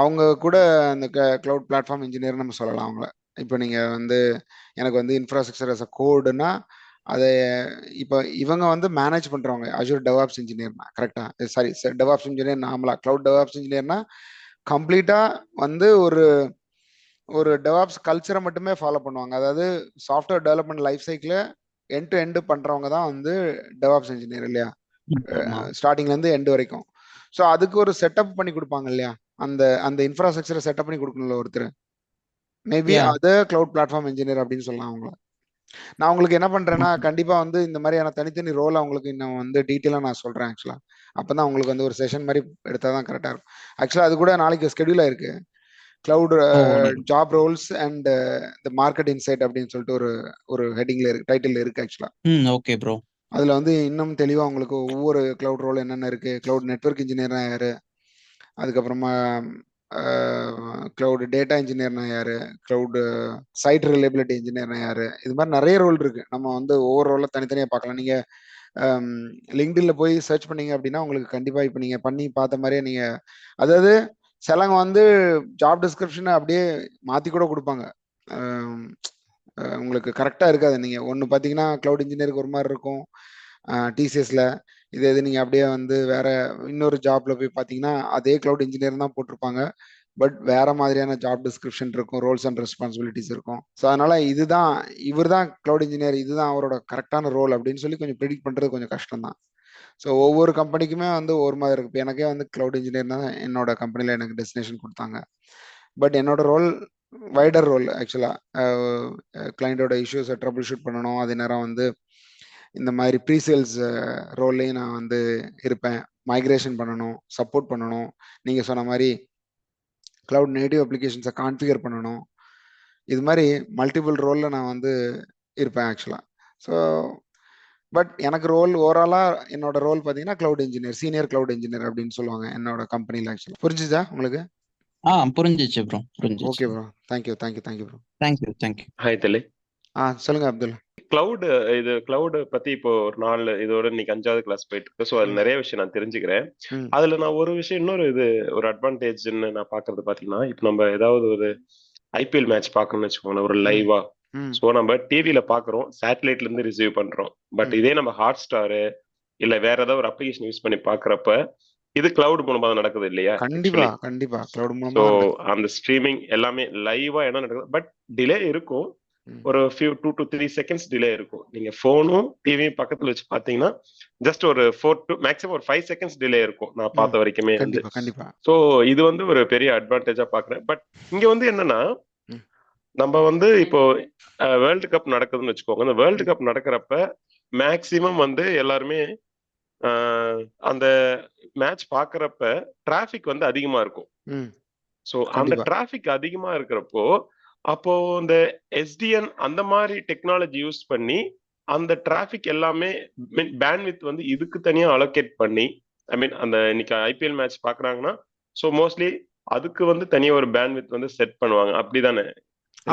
அவங்க கூட அந்த கிளவுட் பிளாட்ஃபார்ம் இன்ஜினியர் நம்ம சொல்லலாம் அவங்கள. இப்போ நீங்க வந்து எனக்கு வந்து இன்ஃப்ராஸ்ட்ரக்சர் as a கோடுனா அதை இப்போ இவங்க வந்து மேனேஜ் பண்றவங்க அஜூர் டெவாப்ஸ் இன்ஜினியர்னா கரெக்டா, சாரி டெவாப்ஸ் இன்ஜினியர் நாமலா கிளவுட் டெவாப்ஸ் இன்ஜினியர்னா கம்ப்ளீட்டா வந்து ஒரு ஒரு டெவாப்ஸ் கல்ச்சரை மட்டுமே ஃபாலோ பண்ணுவாங்க. அதாவது software development life cycle end to end பண்றவங்க தான் வந்து டெவாப்ஸ் இன்ஜினியர் இல்லையா, ஆமா. ஸ்டார்டிங்ல இருந்து எண்டு வரைக்கும். ஸோ அதுக்கு ஒரு செட்டப் பண்ணி கொடுப்பாங்க இல்லையா, அந்த அந்த இன்ஃப்ராஸ்ட்ரக்சரை செட்டப் பண்ணி கொடுக்கணும்ல ஒருத்தர். Maybe yeah. அது கிளவுட் பிளாட்ஃபார்ம் இன்ஜினியர் அப்படின்னு சொல்லலாம் அவங்கள. நான் உங்களுக்கு என்ன பண்றேன்னா கண்டிப்பா வந்து இந்த மாதிரியான தனித்தனி ரோல் அவங்களுக்கு இன்னும் வந்து டீட்டெயிலா நான் சொல்றேன் ஆக்சுவலா. அப்பதான் உங்களுக்கு வந்து ஒரு செஷன் மாதிரி எடுத்தாதான் கரெக்டா இருக்கும். ஆக்சுவலா அது கூட நாளைக்கு ஸ்கெடியூல் ஆயிருக்கு. கிளவுட் ஓ. Job roles and the market insight அப்படின்னு சொல்லிட்டு ஒரு ஒரு ஹெட்டிங்ல இருக்கு, டைட்டில் இருக்கு ஆக்சுவலா. Okay bro. அதுல வந்து இன்னும் தெளிவா உங்களுக்கு ஒவ்வொரு கிளவுட் ரோல் என்னென்ன இருக்கு, கிளவுட் நெட்வொர்க் இன்ஜினியர்னா யாரு, அதுக்கப்புறமா கிளவுட் டேட்டா இன்ஜினியர்னா யாரு, கிளவுட் சைட் ரிலையபிலிட்டி இன்ஜினியர்னா யாரு, இது மாதிரி நிறைய ரோல் இருக்கு. நம்ம வந்து ஒவ்வொரு ரோல தனித்தனியா பார்க்கலாம். நீங்க லிங்க்டின்ல போய் சர்ச் பண்ணீங்க அப்படின்னா உங்களுக்கு கண்டிப்பா இப்போ நீங்க பண்ணி பார்த்த மாதிரியே நீங்க, அதாவது சிலவங்க வந்து ஜாப் டிஸ்கிரிப்ஷனை அப்படியே மாத்தி கூட கொடுப்பாங்க. அம், உங்களுக்கு கரெக்டா இருக்காது. நீங்க ஒன்று பார்த்தீங்கன்னா கிளவுட் இன்ஜினியருக்கு ஒரு மாதிரி இருக்கும் டிசிஎஸ்ல. இது நீங்க அப்படியே வந்து வேற இன்னொரு ஜாப்ல போய் பார்த்தீங்கன்னா அதே கிளவுட் இன்ஜினியர் தான் போட்டிருப்பாங்க. பட் வேற மாதிரியான ஜாப் டிஸ்கிரிப்ஷன் இருக்கும், ரோல்ஸ் அண்ட் ரெஸ்பான்சிபிலிட்டிஸ் இருக்கும். ஸோ அதனால இதுதான் இவர் தான் கிளவுட் இன்ஜினியர், இதுதான் அவரோட கரெக்டான ரோல் அப்படின்னு சொல்லி கொஞ்சம் ப்ரெடிக்ட் பண்றது கொஞ்சம் கஷ்டம் தான். ஸோ ஒவ்வொரு கம்பெனிக்குமே வந்து ஒரு மாதிரி இருக்கு. இப்போ எனக்கே வந்து கிளவுட் இன்ஜினியர் தான் என்னோட கம்பெனியில் எனக்கு டெஸ்டினேஷன் கொடுத்தாங்க. பட் என்னோட ரோல் வைடர் ரோல் ஆக்சுவலா. கிளைண்டோட இஷ்யூஸை ட்ரபிள் ஷூட் பண்ணணும். அதே நேரம் வந்து இந்த மாதிரி ப்ரீசேல்ஸ் ரோல்லையும் நான் வந்து இருப்பேன். மைக்ரேஷன் பண்ணணும், சப்போர்ட் பண்ணணும், நீங்க சொன்ன மாதிரி கிளவுட் நேட்டிவ் அப்ளிகேஷன்ஸை கான்ஃபிகர் பண்ணணும். இது மாதிரி மல்டிபிள் ரோலில் நான் வந்து இருப்பேன் ஆக்சுவலா. ஸோ பட் எனக்கு ரோல் ஓவராலா என்னோட ரோல் பார்த்தீங்கன்னா cloud engineer, senior cloud engineer அப்படின்னு சொல்லுவாங்க என்னோட கம்பெனியில் ஆக்சுவலா. புரிஞ்சுச்சா உங்களுக்கு? புரிஞ்சிச்சு ப்ரோ, புரிஞ்சிச்சு. Okay bro, thank you bro. Thank you. Hi தலை. சொல்லுங்க அப்துல். கிளவுட் கிளவுட் பத்தி இப்போ ஒரு 4 இதோட இன்னைக்கு 5வது கிளாஸ் போயிட்டு இருக்கு. ஸோ அதுல நிறைய விஷயம் நான் தெரிஞ்சுக்கிறேன். அதுல நான் ஒரு விஷயம் இன்னொரு ஒரு அட்வான்டேஜ்ன்னு நான் பாக்குறது பாத்தீங்கன்னா, இப்போ நம்ம ஏதாவது ஒரு ஐபிஎல் மேட்ச் பார்க்கணும்னு வச்சுக்கோங்களேன், ஒரு லைவா. ஸோ நம்ம டிவில பாக்குறோம், சேட்டலைட்ல இருந்து ரிசீவ் பண்றோம். பட் இதே நம்ம ஹாட் ஸ்டாரு இல்ல வேற ஏதாவது ஒரு அப்ளிகேஷன் யூஸ் பண்ணி பாக்குறப்ப இது கிளவுட் மூலமா தான் நடக்குது இல்லையா? கண்டிப்பா கிளவுட் மூலமா. ஸோ அந்த ஸ்ட்ரீமிங் எல்லாமே லைவா என்ன நடக்குது, பட் டிலே இருக்கும். ஒரு 2 to 3 செகண்ட்ஸ் டிலே இருக்கும். நீங்க போனும் டிவியும் பக்கத்துல வச்சு பாத்தீங்கன்னா ஜஸ்ட் ஒரு 4 to மேக்ஸிமம் ஒரு 5 செகண்ட்ஸ் டிலே இருக்கும் நான் பார்த்த வரைக்குமே வந்து. ஸோ இது வந்து ஒரு பெரிய அட்வான்டேஜா பாக்குறேன். பட் இங்க வந்து என்னன்னா, நம்ம வந்து இப்போ வேர்ல்டு கப் நடக்குதுன்னு வச்சுக்கோங்க. அந்த வேர்ல்டு கப் நடக்கிறப்ப மேக்சிமம் வந்து எல்லாருமே அந்த மேட்ச் பாக்குறப்ப டிராபிக் வந்து அதிகமா இருக்கும். ஸோ அந்த டிராபிக் அதிகமா இருக்கிறப்போ அப்போ இந்த எஸ்டிஎன் அந்த மாதிரி டெக்னாலஜி யூஸ் பண்ணி அந்த டிராபிக் எல்லாமே பேண்ட்வித் வந்து இதுக்கு தனியா அலோகேட் பண்ணி, ஐ மீன் அந்த இன்னைக்கு ஐபிஎல் மேட்ச் பாக்குறாங்கன்னா ஸோ மோஸ்ட்லி அதுக்கு வந்து தனியா ஒரு பேண்ட்வித் வந்து செட் பண்ணுவாங்க. அப்படிதானே?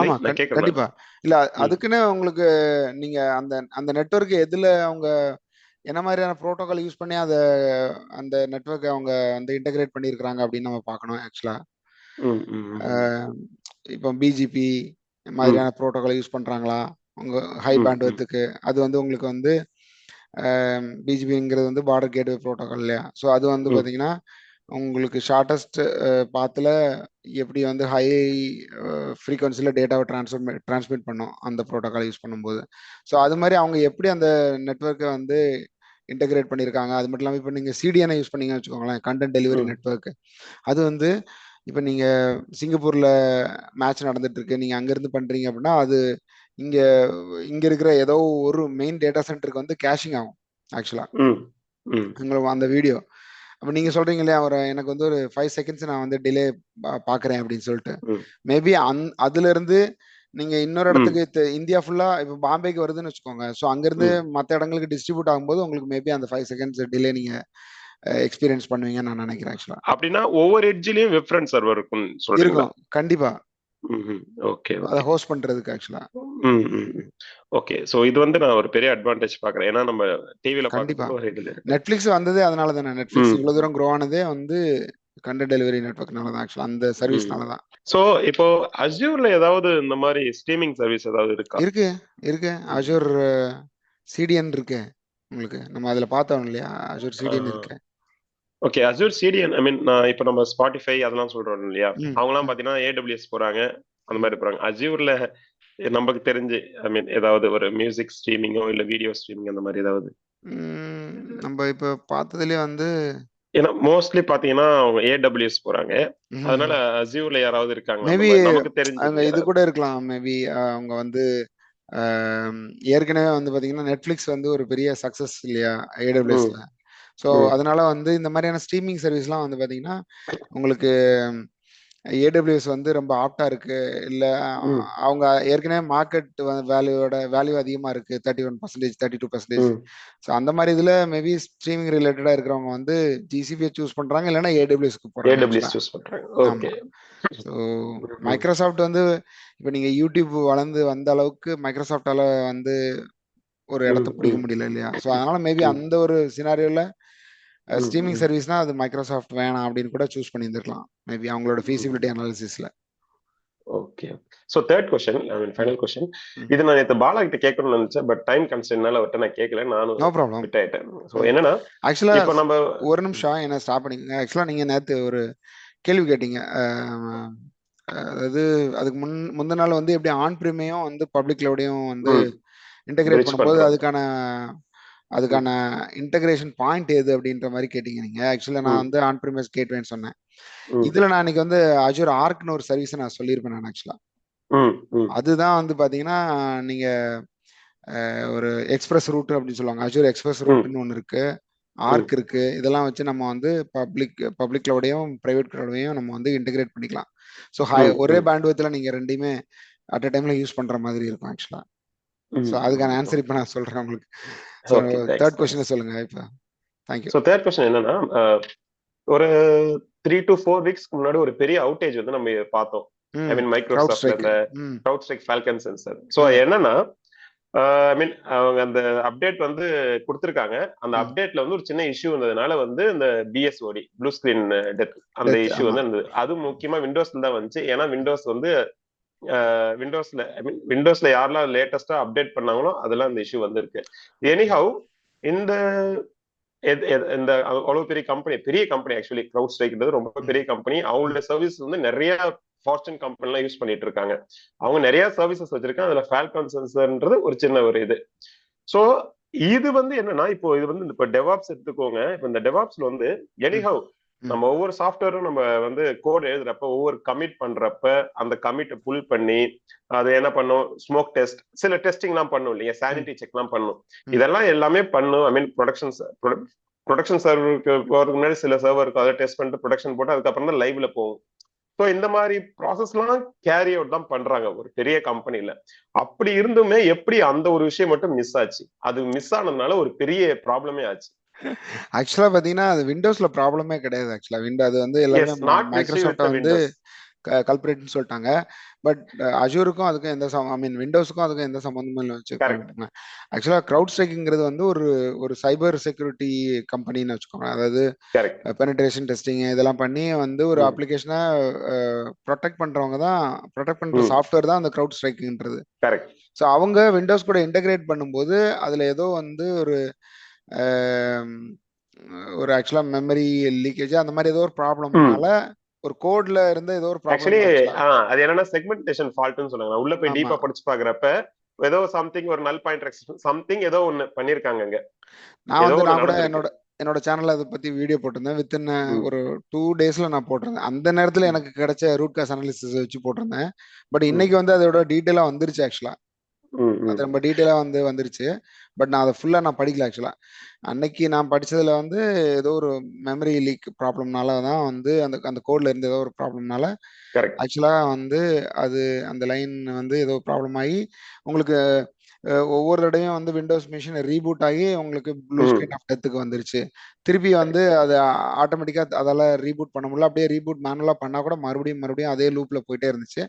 ஆமா கண்டிப்பா. இல்ல அதுக்குன்னு உங்களுக்கு நீங்க அந்த அந்த நெட்வொர்க் எதுல அவங்க என்ன மாதிரியான புரோட்டோகால் யூஸ் பண்ணி அதை அந்த நெட்வொர்க் அவங்க வந்து இன்டகிரேட் பண்ணியிருக்கிறாங்க அப்படின்னு நம்ம பார்க்கணும் ஆக்சுவலா. இப்போ பிஜிபி மாதிரியான புரோட்டோகால் யூஸ் பண்றாங்களா உங்க ஹை பேண்ட்வித்துக்கு? அது வந்து உங்களுக்கு வந்து பிஜிபிங்கிறது வந்து பார்டர் கேட்வே புரோட்டோகால் இல்லையா? ஸோ அது வந்து பார்த்தீங்கன்னா உங்களுக்கு ஷார்ட்டஸ்ட் பாத்தில் எப்படி வந்து ஹை ஃப்ரீக்வன்சியில் டேட்டாவை டிரான்ஸ்மிட் பண்ணும் அந்த ப்ரோட்டோக்கால் யூஸ் பண்ணும்போது. ஸோ அது மாதிரி அவங்க எப்படி அந்த நெட்வொர்க்கை வந்து இன்டகிரேட் பண்ணியிருக்காங்க. அது மட்டும் இல்லாமல் இப்போ நீங்கள் சிடிஎனை யூஸ் பண்ணீங்கன்னு வச்சுக்கோங்களேன், கண்டென்ட் டெலிவரி நெட்வொர்க், அது வந்து இப்போ நீங்க சிங்கப்பூர்ல மேட்ச் நடந்துட்டு இருக்கு, நீங்க அங்கிருந்து பண்றீங்க அப்படின்னா அது இங்க இங்க இருக்கிற ஏதோ ஒரு மெயின் டேட்டா சென்டருக்கு வந்து கேஷிங் ஆகும் ஆக்சுவலா உங்களுக்கு அந்த வீடியோ. அப்போ நீங்க சொல்றீங்க இல்லையா, எனக்கு வந்து ஒரு 5 செகண்ட்ஸ் நான் வந்து டிலே பாக்குறேன் அப்படின்னு சொல்லிட்டு, மேபி அதுல இருந்து நீங்க இன்னொரு இடத்துக்கு இந்தியா ஃபுல்லா இப்போ பாம்பேக்கு வருதுன்னு வச்சுக்கோங்க. ஸோ அங்கிருந்து மற்ற இடங்களுக்கு டிஸ்ட்ரிபியூட் ஆகும்போது உங்களுக்கு மேபி அந்த 5 செகண்ட்ஸ் டிலே நீங்க எக்ஸ்பீரியன்ஸ் பண்ணுவீங்கன்னு நான் நினைக்கிறேன் ஆக்சுவலா. அப்படின்னா ஒவ்வொரு எட்ஜ்லயும் வெப்ஃப்ரண்ட் சர்வர் இருக்கும் சொல்றீங்களா? இருக்கும் கண்டிப்பா. ஓகே, அதை ஹோஸ்ட் பண்றதுக்கு ஆக்சுவலா. ஓகே. சோ இது வந்து நான் ஒரு பெரிய அட்வான்டேஜ் பாக்குறேன். ஏன்னா நம்ம டிவில கண்டிப்பா பார்க்கும்போது ஒரு இதுல இருக்கு. நெட்ஃபிளிக்ஸ் வந்ததே அதனால தானே. நெட்ஃபிளிக்ஸ் இவ்வளவு தூரம் க்ரோ ஆனதே வந்து கண்டென்ட் டெலிவரி நெட்வொர்க்னால தான் ஆக்சுவலா, அந்த சர்வீஸ்னால தான். சோ இப்போ அஸ்யூர்ல ஏதாவது இந்த மாதிரி ஸ்ட்ரீமிங் சர்வீஸ் ஏதாவது இருக்கா? இருக்கு அஜூர் சிடிஎன் இருக்கு உங்களுக்கு. நம்ம அதுல பார்த்தோம் இல்லையா, அஜூர் சிடிஎன் இருக்கு. ஓகே, அஸ்யூர் சிடிஎன் ஐ மீன் நான் இப்போ நம்ம ஸ்பாட்டிஃபை அதெல்லாம் சொல்றோம் இல்லையா, அவங்கலாம் பாத்தீங்கன்னா ஏடபிள்யூஎஸ் போறாங்க அந்த மாதிரி போறாங்க. அஸ்யூர்ல நமக்கு தெரிஞ்சு ஐ மீன் ஏதாவது ஒரு மியூசிக் ஸ்ட்ரீமிங்கோ இல்ல வீடியோ ஸ்ட்ரீமிங் அந்த மாதிரி ஏதாவது? நம்ம இப்ப பார்த்ததுலயே வந்து ஏன்னா மோஸ்ட்லி பாத்தீங்கன்னா அவங்க ஏடபிள்யூஎஸ் போறாங்க. அதனால அஸ்யூர்ல யாராவது இருக்காங்க மேபி நமக்கு தெரிஞ்சு அங்க இது கூட இருக்கலாம். மேபி அவங்க வந்து ஏற்கனவே வந்து பாத்தீங்கன்னா நெட்ஃபிளிக்ஸ் வந்து ஒரு பெரிய சக்சஸ் இல்லையா ஏடபிள்யூஎஸ்ல. ஸோ அதனால வந்து இந்த மாதிரியான ஸ்ட்ரீமிங் சர்வீஸ்லாம் வந்து பாத்தீங்கன்னா உங்களுக்கு ஏடபிள்யூஎஸ் வந்து ரொம்ப ஆப்டா இருக்கு. இல்ல அவங்க ஏற்கனவே மார்க்கெட் வேல்யூ அதிகமா இருக்கு, 31%, 32%. ஸோ அந்த மாதிரி இதுல மேபி ஸ்ட்ரீமிங் ரிலேட்டடா இருக்கிறவங்க வந்து ஜிசிபியை சூஸ் பண்றாங்க, இல்லைன்னா ஏடபிள்யூஎஸ்க்கு போறாங்க. ஸோ மைக்ரோசாஃப்ட் வந்து இப்போ நீங்க யூடியூப் வளர்ந்து வந்த அளவுக்கு மைக்ரோசாஃப்டால வந்து ஒரு இடத்த பிடிக்க முடியல இல்லையா. ஸோ அதனால மேபி அந்த ஒரு சினாரியோல ஸ்ட்ரீமிங் சர்வீஸ்னா அது மைக்ரோசாஃப்ட் வேணாம் அப்படின்னு கூட சூஸ் பண்ணியிருந்திருக்கலாம் மேபி அவங்களோட ஃபீசிபிலிட்டி அனாலிசிஸ்ல. Okay. So third question I mean final question. இது நான் நேத்து பாலா கிட்ட கேட்கணும்னு நினைச்சேன், பட் டைம் கன்ஸ்ட்ரெயின்ட்னால அவர்ட்ட நான் கேட்கல. நானும் நோ ப்ராப்ளம் விட் ஆயிட்டேன். சோ என்னன்னா ஆக்சுவலா இப்போ நம்ம ஒரு நிமிஷம் என்ன ஸ்டாப் பண்ணிக்கங்க. ஆக்சுவலா நீங்க நேத்து ஒரு கேள்வி கேட்டீங்க. அதாவது அதுக்கு முந்தின நாள் வந்து எப்படி ஆன் பிரீமியம் வந்து பப்ளிக் கிளவுடையும் வந்து இன்டகிரேட் பண்ணும்போது அதுக்கான இன்டகிரேஷன் பாயிண்ட் எது அப்படின்ற மாதிரி கேட்டீங்க நீங்க. ஆக்சுவலா நான் வந்து ஆன் பிரீமியஸ் கேட்வேன்னு சொன்னேன். இதுல நான் இன்னைக்கு வந்து அஜூர் ஆர்க்னு ஒரு சர்வீஸ் நான் சொல்லியிருப்பேன் நான் ஆக்சுவலா. அதுதான் வந்து பாத்தீங்கன்னா நீங்க ஒரு எக்ஸ்பிரஸ் ரூட் அப்படின்னு சொல்லுவாங்க. அஜூர் எக்ஸ்பிரஸ் ரூட்னு ஒன்று இருக்கு, ஆர்க் இருக்கு. இதெல்லாம் வச்சு நம்ம வந்து பப்ளிக் கிளவுடையும் பிரைவேட் கிளவுடையும் நம்ம வந்து இன்டகிரேட் பண்ணிக்கலாம். ஸோ ஒரே பேண்ட்வித்ல நீங்க ரெண்டையுமே அட் அ டைம்ல யூஸ் பண்ற மாதிரி இருக்கும் ஆக்சுவலா. ஸோ அதுக்கான ஆன்சர் இப்போ நான் சொல்றேன் உங்களுக்கு. ஸோ தேர்ட் கொஸ்டினை சொல்லுங்க இப்போ. தேங்க்யூ. ஸோ தேர்ட் கொஸ்டின் என்னன்னா, ஒரு 3 to 4 வீக்ஸ்க்கு முன்னாடி ஒரு பெரிய அவுட்டேஜ் வந்து நம்ம பார்த்தோம். ஐ மீன் மைக்ரோசாஃப்ட்ல இந்த CrowdStrike ஃபால்கன் சென்சர். ஸோ என்னன்னா ஐ மீன் அவங்க அந்த அப்டேட் வந்து கொடுத்துருக்காங்க. அந்த அப்டேட்ல வந்து ஒரு சின்ன இஷ்யூ வந்ததுனால வந்து இந்த பிஎஸ்ஓடி ப்ளூ ஸ்கிரீன் டெத் அந்த இஷ்யூ வந்து இருந்தது. அது முக்கியமா விண்டோஸ்ல தான் வந்துச்சு. ஏன்னா விண்டோஸ் வந்து விண்டோஸ்ல ஐ மீன் விண்டோஸ்ல யாரெல்லாம் லேட்டஸ்டா அப்டேட் பண்ணாங்களோ அதெல்லாம் அந்த இஷ்யூ வந்திருக்கு. எனிஹவ் இந்த இந்த அவ்வளவு பெரிய கம்பெனி ஆக்சுவலி CrowdStrikeன்றது ரொம்ப பெரிய கம்பெனி. அவங்களோட சர்வீஸ் வந்து நிறைய ஃபார்ச்சூன் கம்பெனிலாம் யூஸ் பண்ணிட்டு இருக்காங்க. அவங்க நிறைய சர்வீசஸ் வச்சிருக்காங்க. அதுல ஃபால்கன் சென்சர்ன்றது ஒரு சின்ன ஒரு இது. சோ இது வந்து என்னன்னா இப்போ இது வந்து இப்போ டெவாப்ஸ் எடுத்துக்கோங்க. இப்போ இந்த டெவாப்ஸ்ல வந்து எனிஹவ் நம்ம ஒவ்வொரு சாஃப்ட்வேரும் நம்ம வந்து கோட் எழுதுறப்ப ஒவ்வொரு கமிட் பண்றப்ப அந்த கமிட்டை புல் பண்ணி அது என்ன பண்ணும், ஸ்மோக் டெஸ்ட் சில டெஸ்டிங் எல்லாம் பண்ணும் இல்லையா, சானிட்டி செக் எல்லாம் பண்ணும். இதெல்லாம் எல்லாமே பண்ணும். ஐ மீன் ப்ரொடக்ஷன் சர்வருக்கு போறதுக்கு முன்னாடி சில சர்வருக்கு அதை டெஸ்ட் பண்ணிட்டு ப்ரொடக்ஷன் போட்டு அதுக்கப்புறம் தான் லைவ்ல போகும். ஸோ இந்த மாதிரி ப்ராசஸ்லாம் கேரி அவுட் தான் பண்றாங்க ஒரு பெரிய கம்பெனில. அப்படி இருந்துமே எப்படி அந்த ஒரு விஷயம் மட்டும் மிஸ் ஆச்சு? அது மிஸ் ஆனதுனால ஒரு பெரிய ப்ராப்ளமே ஆச்சு. ஆக்சுவலா பாத்தீங்கன்னா அது விண்டோஸ்ல ப்ராப்ளமே கிடையாது. ஆக்சுவலா அது வந்து எல்லாமே மைக்ரோசாஃப்ட் வந்து கல்பரேட்னு சொல்லிட்டாங்க. பட் அஜூருக்கும் அதுக்கும் ஐ மீன் விண்டோஸுக்கும் அதுக்கும் எந்த சம்பந்தமும் இல்லை வச்சுக்கோங்க. ஆக்சுவலா CrowdStrikeங்கிறது வந்து ஒரு சைபர் செக்யூரிட்டி கம்பெனின்னு வச்சுக்கோங்க. அதாவது பெனிட்ரேஷன் டெஸ்டிங் இதெல்லாம் பண்ணி வந்து ஒரு அப்ளிகேஷனை ப்ரொடெக்ட் பண்ற சாஃப்ட்வேர் தான் அந்த CrowdStrikeன்றது. ஸோ அவங்க விண்டோஸ் கூட இன்டகிரேட் பண்ணும்போது அதுல ஏதோ வந்து ஒரு ஆக்சுவலா மெமரி லீக்கேஜ் அந்த மாதிரி ஏதோ ஒரு ப்ராப்ளம்னால ஒரு கோட்ல இருந்த ஏதோ ஒரு ப்ராப்ளம். அது என்னன்னா செக்மெண்டேஷன் ஃபால்ட்னு சொல்றாங்க. உள்ள போய் டீப்பா படிச்சு பாக்குறப்ப ஏதோ சம்திங் ஒரு நல் பாயிண்டர் சம்திங் ஏதோ ஒன்னு பண்ணிருக்காங்க. நான் கூட என்னோட சேனல்ல அதை பத்தி வீடியோ போட்டிருந்தேன். வித்தின் ம். ஒரு 2 டேஸ்ல நான் போட்டிருந்தேன். அந்த நேரத்துல ம். எனக்கு கிடைச்ச ரூட் காஸ் அனாலிசிஸ் வச்சு போட்டிருந்தேன். பட் ம். இன்னைக்கு வந்து அதோட டீட்டெயிலா வந்துருச்சு ஆக்சுவலா. ம். ம். அது ரொம்ப டீட்டெயிலா வந்துருச்சு. பட் நான் அதை ஃபுல்லா நான் படிக்கல ஆக்சுவலா. அன்னைக்கு நான் படிச்சதுல வந்து ஏதோ ஒரு மெமரி லீக் ப்ராப்ளம்னால தான் வந்து அந்த அந்த கோட்ல இருந்து ஏதோ ஒரு ப்ராப்ளம்னால கரெக்ட். ஆக்சுவலா வந்து அது அந்த லைன் வந்து ஏதோ ப்ராப்ளம் ஆகி உங்களுக்கு ஒவ்வொரு தடவையும் வந்து விண்டோஸ் மிஷின் ரீபூட் ஆகி உங்களுக்கு ப்ளூ ம். ஸ்கிரீன் ஆஃப் டெத்துக்கு வந்துருச்சு. திருப்பி வந்து அது ஆட்டோமேட்டிக்கா அதால ரீபூட் பண்ண முடியல. அப்படியே ரீபூட் மேனுவலா பண்ணா கூட மறுபடியும் அதே லூப்ல போயிட்டே இருந்துச்சு.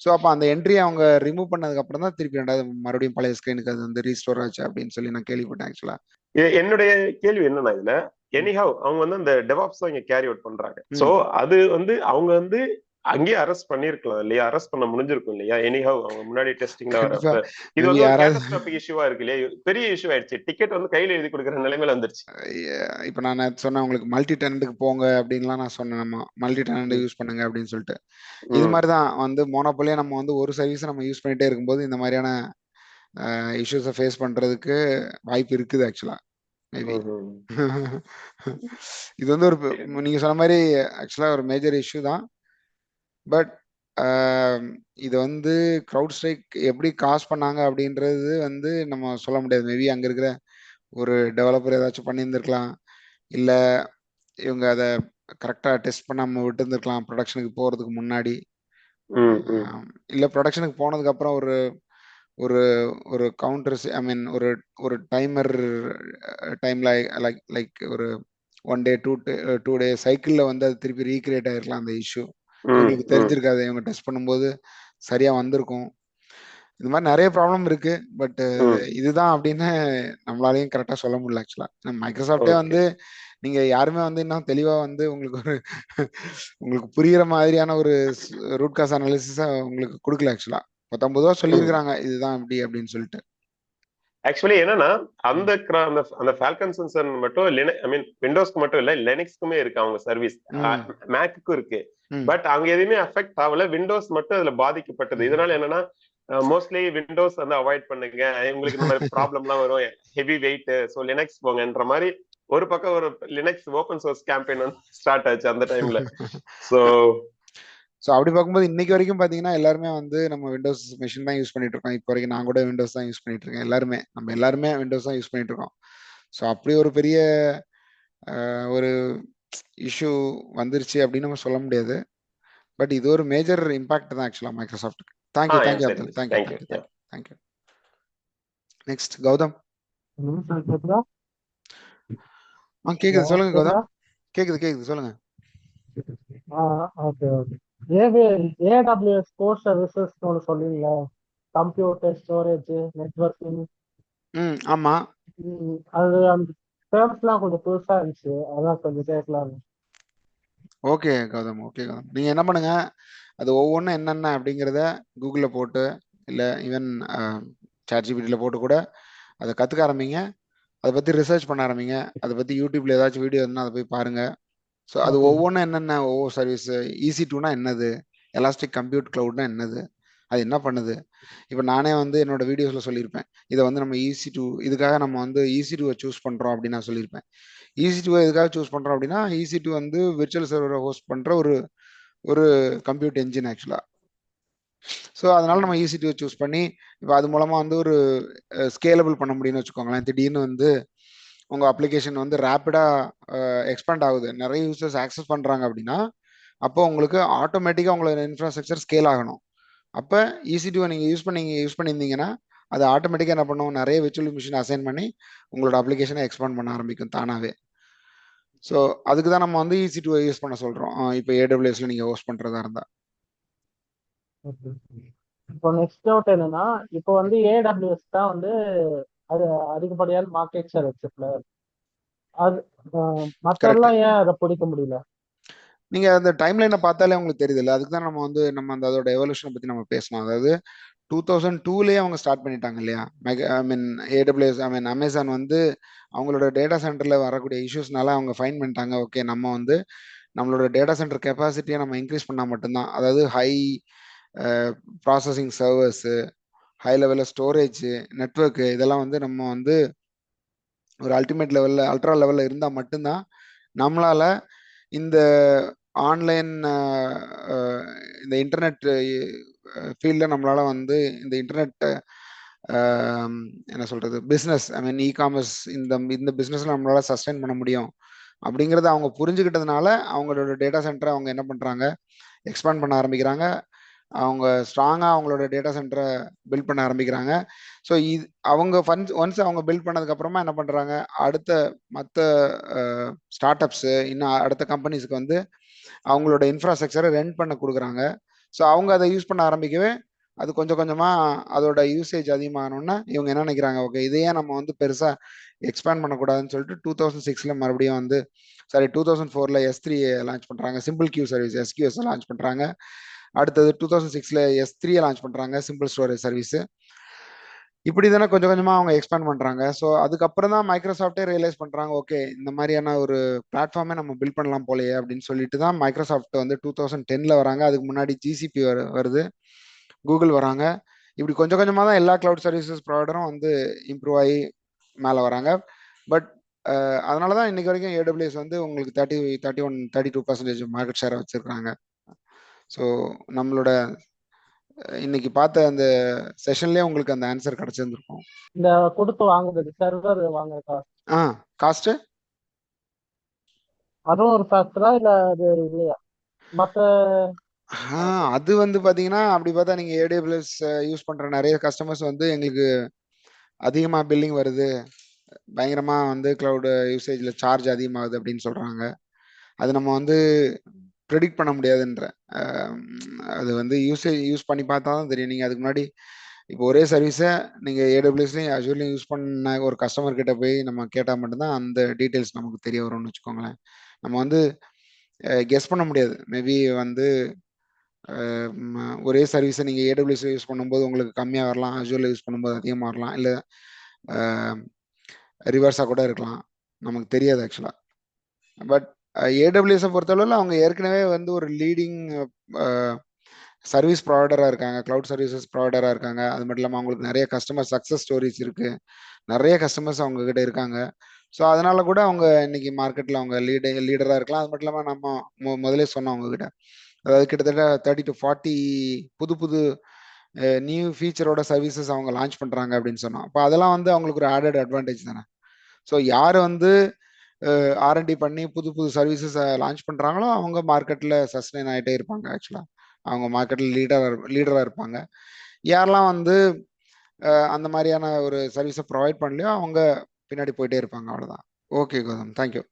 ஸோ அப்போ அந்த என்ட்ரி அவங்க ரிமூவ் பண்ணதுக்கு அப்புறம் தான் திருப்பி ரெண்டாவது மறுபடியும் பழைய ஸ்கிரீனுக்கு அது வந்து ரீஸ்டோர் ஆச்சு அப்படின்னு சொல்லி நான் கேள்விப்பட்டேன் ஆக்சுவலா. என்னுடைய கேள்வி என்னன்னா இதுல எனிஹவ் அவங்க வந்து அந்த டெவாப்ஸ் இங்க கேரி அவுட் பண்றாங்க. சோ ம். அது வந்து அவங்க வந்து அங்கேயே அரெஸ்ட் பண்ணிருக்கலாம் இல்லையா? அரெஸ்ட் பண்ண முடிஞ்சிருக்கும் இல்லையா? எனிஹவ் அவங்க முன்னாடி டெஸ்டிங்ல கண்டிப்பா வரப்ப இது மேபி வந்து ஒரு யாராவது கேட்டஸ்ட்ராபிக் இஷ்யூவா இருக்கு இல்லையா? பெரிய இஷ்யூ ஆயிடுச்சு. டிக்கெட் வந்து கையில எழுதி கொடுக்குற நிலைமையில வந்துருச்சு. இப்ப நான் நேத்து சொன்னேன் உங்களுக்கு மல்டி டெனண்ட்டுக்கு போங்க அப்படின்லாம் நான் சொன்னேன். நம்ம மல்டி டெனண்ட் ம். யூஸ் பண்ணுங்க அப்படின்னு சொல்லிட்டு. இது ம். மாதிரி தான் வந்து மோனோபோலியா நம்ம வந்து ஒரு சர்வீஸ் நம்ம யூஸ் பண்ணிட்டே இருக்கும்போது இந்த மாதிரியான இஷ்யூஸை ஃபேஸ் பண்றதுக்கு வாய்ப்பு இருக்குது ஆக்சுவலா மேபி. ம்ஹும். இது வந்து ஒரு நீங்க சொன்ன மாதிரி ஆக்சுவலா ஒரு மேஜர் இஷ்யூ தான். பட் இது வந்து க்ரௌட் ஸ்ட்ரைக் எப்படி காஸ் பண்ணாங்க அப்படின்றது வந்து நம்ம சொல்ல முடியாது. மேபி அங்க இருக்கிற ஒரு டெவலப்பர் ஏதாச்சும் பண்ணியிருந்திருக்கலாம். இல்ல இவங்க அதை கரெக்டா டெஸ்ட் பண்ணாம விட்டு இருந்திருக்கலாம் ப்ரொடக்ஷனுக்கு போறதுக்கு முன்னாடி. ம். ம். இல்ல ப்ரொடக்ஷனுக்கு போனதுக்கு அப்புறம் ஒரு ஒரு ஒரு கவுண்டர் ஐ மீன் ஒரு ஒரு டைமர் டைம்ல லைக் லைக் ஒரு 1 டே 2 டே சைக்கிள்ல வந்து அது திருப்பி ரீக்ரியேட் ஆயிருக்கலாம் அந்த இஷ்யூ. ம். இவங்களுக்கு ம். தெரிஞ்சிருக்காது. இவங்க டெஸ்ட் பண்ணும்போது சரியா வந்திருக்கும். இந்த மாதிரி நிறைய ப்ராப்ளம் இருக்கு. பட் ம். இதுதான் அப்படின்னு நம்மளாலையும் கரெக்டா சொல்ல முடியல ஆக்சுவலா. மைக்ரோசாஃப்டே ஓகே. வந்து நீங்க யாருமே வந்து இன்னும் தெளிவா வந்து உங்களுக்கு ஒரு உங்களுக்கு புரியுற மாதிரியான ஒரு ரூட் காஸ் அனாலிசிஸ உங்களுக்கு கொடுக்கல ஆக்சுவலா. 19 ம். சொல்லியிருக்கிறாங்க இதுதான் இப்படி அப்படின்னு சொல்லிட்டு. ஆக்சுவலி என்னன்னா ம். அந்த ஃபால்கன் சென்சர் மட்டும் ஐ மீன் விண்டோஸ்க்கு மட்டும் இல்ல லினக்ஸ்க்குமே இருக்கு அவங்க சர்வீஸ். ம். மேக்குக்கும் இருக்கு. ம். பட் அங்க எதுவுமே அஃபெக்ட் ஆகல. விண்டோஸ் மட்டும் அதுல பாதிக்கப்பட்டது. ம். இதனால என்னன்னா மோஸ்ட்லி விண்டோஸ் வந்து அவாய்ட் பண்ணுங்க. உங்களுக்கு இந்த மாதிரி ப்ராப்ளம்லாம் வரும். Heavy weight. ஸோ லினக்ஸ் போங்கன்ற மாதிரி ஒரு பக்கம் ஒரு லினக்ஸ் ஓபன் சோர்ஸ் கேம்பெயின் வந்து ஸ்டார்ட் ஆச்சு அந்த டைம்ல. ஸோ ஸோ அப்படி பார்க்கும்போது இன்னைக்கு வரைக்கும் பார்த்தீங்கன்னா எல்லாருமே வந்து நம்ம விண்டோஸ் மிஷின் தான் யூஸ் பண்ணிட்டு இருக்கோம். இப்போ வரைக்கும் நான் கூட விண்டோஸ் தான் யூஸ் பண்ணிட்டு இருக்கேன். நம்ம எல்லாருமே விண்டோஸ் தான் யூஸ் பண்ணிட்டு இருக்கோம். ஸோ அப்படி ஒரு பெரிய ஒரு இஷ்யூ வந்துருச்சு அப்படின்னு நம்ம சொல்ல முடியாது. பட் இது ஒரு மேஜர் இம்பாக்ட் தான் ஆக்சுவலா மைக்ரோசாஃப்ட்டுக்கு. தேங்க்யூ சரி Abdul. Thank you thank you. Thank you thank you thank you. Next Gautham. கேக்குதா? கேக்குது சொல்லுங்க கேக்குதா? கௌதம். கேக்குது சொல்லுங்க. Okay okay. AWS core services ஒன்று சொல்லுவீங்க. Computer storage networking. ஆமா. அது அந்த டேர்ம்ஸ்லாம் கொஞ்சம் புதுசா இருந்துச்சு. அதான் கொஞ்சம் கேட்கலாம். ஓகே கௌதம். நீங்க என்ன பண்ணுங்க, அது ஒவ்வொன்றும் என்னென்ன அப்படிங்கிறத கூகுள்ல போட்டு இல்ல ஈவன் சாட்ஜிபிடியில் போட்டு கூட அதை கத்துக்க ஆரம்பிங்க. அதை பத்தி ரிசர்ச் பண்ண ஆரம்பிங்க. அதை பத்தி யூடியூப்ல ஏதாச்சும் வீடியோ இருந்தால் அதை போய் பாருங்க. ஸோ அது ஒவ்வொன்றும் என்னென்ன ஒவ்வொரு சர்வீஸ் EC2னா என்னது, எலாஸ்டிக் கம்ப்யூட் கிளவுட்னா என்னது, அது என்ன பண்ணுது. இப்போ நானே வந்து என்னோட வீடியோஸ்ல சொல்லியிருப்பேன். இதை வந்து நம்ம EC2 இதுக்காக நம்ம வந்து EC2வை சூஸ் பண்றோம் அப்படின்னு நான் சொல்லியிருப்பேன். EC2வை எதுக்காக சூஸ் பண்றோம் அப்படின்னா EC2 வந்து விர்ச்சுவல் சர்வரை ஹோஸ்ட் பண்ற ஒரு ஒரு கம்ப்யூட் என்ஜின் ஆக்சுவலா. ஸோ அதனால நம்ம EC2வை சூஸ் பண்ணி இப்போ அது மூலமா வந்து ஒரு ஸ்கேலபிள் பண்ண முடியும்னு வச்சுக்கோங்களேன். திடீர்னு வந்து உங்க அப்ளிகேஷன் வந்து ரேப்பிடா எக்ஸ்பேண்ட் ஆகுது, நிறைய யூசர்ஸ் ஆக்சஸ் பண்றாங்க அப்படின்னா அப்போ உங்களுக்கு ஆட்டோமேட்டிக்கா உங்களோட இன்ஃப்ராஸ்ட்ரக்சர் ஸ்கேல் ஆகணும். அப்போ EC2வை நீங்க யூஸ் பண்ணியிருந்தீங்கன்னா அது ஆட்டோமேட்டிக்கா என்ன பண்ணும், நிறைய விர்ச்சுவல் மிஷின் அசைன் பண்ணி உங்களோட அப்ளிகேஷனை எக்ஸ்பேண்ட் பண்ண ஆரம்பிக்கும் தானாவே. ஸோ அதுக்கு தான் நம்ம வந்து EC2வை யூஸ் பண்ண சொல்றோம். இப்போ AWSல நீங்க ஹோஸ்ட் பண்றதா இருந்தா. இப்போ நெக்ஸ்ட் டவுட் என்னன்னா, இப்போ வந்து ஏடபிள்யூஎஸ் தான் வந்து அது அதிகப்படியான மார்க்கெட் ஷேர் வச்சிருக்கல. அது கரெக்ட். மற்றெல்லாம் ஏன் அதை பிடிக்க முடியல? நீங்க அந்த டைம்லைனை பார்த்தாலே உங்களுக்கு தெரியுதுல்ல. அதுக்கு தான் நம்ம அந்த அதோட எவல்யூஷனை பத்தி நம்ம பேசணும். அதாவது 2002லயே அவங்க ஸ்டார்ட் பண்ணிட்டாங்க இல்லையா. ஐ மீன் AWS ஐ மீன் அமேசான் வந்து அவங்களோட டேட்டா சென்டர்ல வரக்கூடிய இஷ்யூஸ்னால அவங்க ஃபைன் பண்ணிட்டாங்க. ஓகே, நம்ம வந்து நம்மளோட டேட்டா சென்டர் கெப்பாசிட்டியை நம்ம இன்க்ரீஸ் பண்ணால் மட்டும்தான், அதாவது ஹை ப்ராசஸிங் சர்வர்ஸு, ஹை லெவலில் ஸ்டோரேஜ், நெட்ஒர்க்கு இதெல்லாம் வந்து நம்ம வந்து ஒரு அல்டிமேட் லெவலில் அல்ட்ரா லெவலில் இருந்தால் மட்டும்தான் நம்மளால் இந்த ஆன்லைன் இந்த இன்டர்நெட் ஃபீல்டில் நம்மளால் வந்து இந்த இன்டர்நெட் என்ன சொல்கிறது பிஸ்னஸ் ஐ மீன் இ-காமர்ஸ் இந்த பிஸ்னஸில் நம்மளால் சஸ்டைன் பண்ண முடியும் அப்படிங்கிறத அவங்க புரிஞ்சுக்கிட்டதுனால அவங்களோட டேட்டா சென்டரை அவங்க என்ன பண்ணுறாங்க, எக்ஸ்பேண்ட் பண்ண ஆரம்பிக்கிறாங்க. அவங்க ஸ்ட்ராங்காக அவங்களோட டேட்டா சென்டரை பில்ட் பண்ண ஆரம்பிக்கிறாங்க. ஸோ இது அவங்க ஒன்ஸ் அவங்க பில்ட் பண்ணதுக்கப்புறமா என்ன பண்ணுறாங்க, அடுத்த மற்ற ஸ்டார்ட் அப்ஸு இன்னும் அடுத்த கம்பெனிஸ்க்கு வந்து அவங்களோட இன்ஃப்ராஸ்ட்ரக்சரை ரெண்ட் பண்ண கொடுக்குறாங்க. ஸோ அவங்க அதை யூஸ் பண்ண ஆரம்பிக்கவே அது கொஞ்சம் கொஞ்சமாக அதோட யூசேஜ் அதிகமாகணுன்னா இவங்க என்ன நினைக்கிறாங்க, ஓகே இதையே நம்ம வந்து பெருசாக எக்ஸ்பேண்ட் பண்ணக்கூடாதுன்னு சொல்லிட்டு 2006 மறுபடியும் வந்து 2004 S3 லான்ச் பண்ணுறாங்க, simple queue service SQS launch பண்ணுறாங்க. அடுத்தது 2006 S3 லான்ச் பண்ணுறாங்க, சிம்பிள் ஸ்டோரேஜ் சர்வீஸு. இப்படி தானே கொஞ்சம் கொஞ்சமாக அவங்க எக்ஸ்பேண்ட் பண்ணுறாங்க. ஸோ அதுக்கப்புறம் தான் மைக்ரோசாஃப்டே ரியலைஸ் பண்ணுறாங்க, ஓகே இந்த மாதிரியான ஒரு பிளாட்ஃபார்மே நம்ம பில்ட் பண்ணலாம் போலையே அப்படின்னு சொல்லிட்டு தான் மைக்ரோசாஃப்ட் வந்து 2010 வராங்க. அதுக்கு முன்னாடி GCP வருது, கூகுள் வராங்க. இப்படி கொஞ்சம் கொஞ்சமாக தான் எல்லா கிளவுட் சர்வீசஸ் ப்ரொவைடரும் வந்து இம்ப்ரூவ் ஆகி மேலே வராங்க. பட் அதனால தான் இன்னைக்கு வரைக்கும் AWS வந்து உங்களுக்கு 32% மார்க்கெட் ஷேரை வச்சிருக்காங்க. ஸோ நம்மளோட இன்னைக்கு பார்த்த அந்த செஷன்லயே உங்களுக்கு அந்த ஆன்சர் கிடைச்சிருந்திருக்கும். இந்த கொடுத்து வாங்குறது சர்வர் வாங்குறதா காஸ்ட் அதுவும் ஒரு ஃபேக்டரா இல்ல அது இல்லையா? மற்ற அது வந்து பாத்தீங்கன்னா அப்படி பார்த்தா நீங்க AWS யூஸ் பண்ற நிறைய கஸ்டமர்ஸ் வந்து எங்களுக்கு அதிகமா பில்லிங் வருது, பயங்கரமா வந்து கிளவுட் யூசேஜ்ல சார்ஜ் அதிகமாகுது அப்படின்னு சொல்றாங்க. அது நம்ம வந்து ப்ரெடிக்ட் பண்ண முடியாதுன்ற அது வந்து யூஸ் பண்ணி பார்த்தா தான் தெரியும். நீங்கள் அதுக்கு முன்னாடி இப்போ ஒரே சர்வீஸை நீங்கள் AWSலையும் Azureலையும் யூஸ் பண்ண ஒரு கஸ்டமர் கிட்ட போய் நம்ம கேட்டால் மட்டும்தான் அந்த டீட்டெயில்ஸ் நமக்கு தெரிய வரும்னு வச்சுக்கோங்களேன். நம்ம வந்து கெஸ் பண்ண முடியாது. மேபி வந்து ஒரே சர்வீஸை நீங்கள் AWS யூஸ் பண்ணும்போது உங்களுக்கு கம்மியாக வரலாம், Azureல யூஸ் பண்ணும்போது அதிகமாக வரலாம், இல்லை ரிவர்ஸாக கூட இருக்கலாம், நமக்கு தெரியாது ஆக்சுவலாக. பட் AWS பொறுத்தளவில் அவங்க ஏற்கனவே வந்து ஒரு லீடிங் சர்வீஸ் ப்ரொவைடராக இருக்காங்க, கிளவுட் சர்வீசஸ் ப்ரொவைடராக இருக்காங்க. அது மட்டும் இல்லாமல் அவங்களுக்கு நிறைய கஸ்டமர் சக்ஸஸ் ஸ்டோரிஸ் இருக்குது, நிறைய கஸ்டமர்ஸ் அவங்க கிட்ட இருக்காங்க. ஸோ அதனால கூட அவங்க இன்னைக்கு மார்க்கெட்டில் அவங்க லீடராக இருக்கலாம். அது மட்டும் இல்லாமல் நம்ம முதலே சொன்னோம் அவங்ககிட்ட, அதாவது கிட்டத்தட்ட 30 to 40 புது நியூ ஃபீச்சரோட சர்வீசஸ் அவங்க லான்ச் பண்ணுறாங்க அப்படின்னு சொன்னோம். அப்போ அதெல்லாம் வந்து அவங்களுக்கு ஒரு ஆடட் அட்வான்டேஜ் தானே. ஸோ யார் வந்து R&D பண்ணி புது சர்வீசஸ் லான்ச் பண்ணுறாங்களோ அவங்க மார்க்கெட்டில் சஸ்டெயின் ஆகிட்டே இருப்பாங்க. ஆக்சுவலாக அவங்க மார்க்கெட்டில் லீடராக இருப்பாங்க. யாரெல்லாம் வந்து அந்த மாதிரியான ஒரு சர்வீஸை ப்ரொவைட் பண்ணலையோ அவங்க பின்னாடி போயிட்டே இருப்பாங்க. அவ்வளோதான். Okay Gautam, thank you.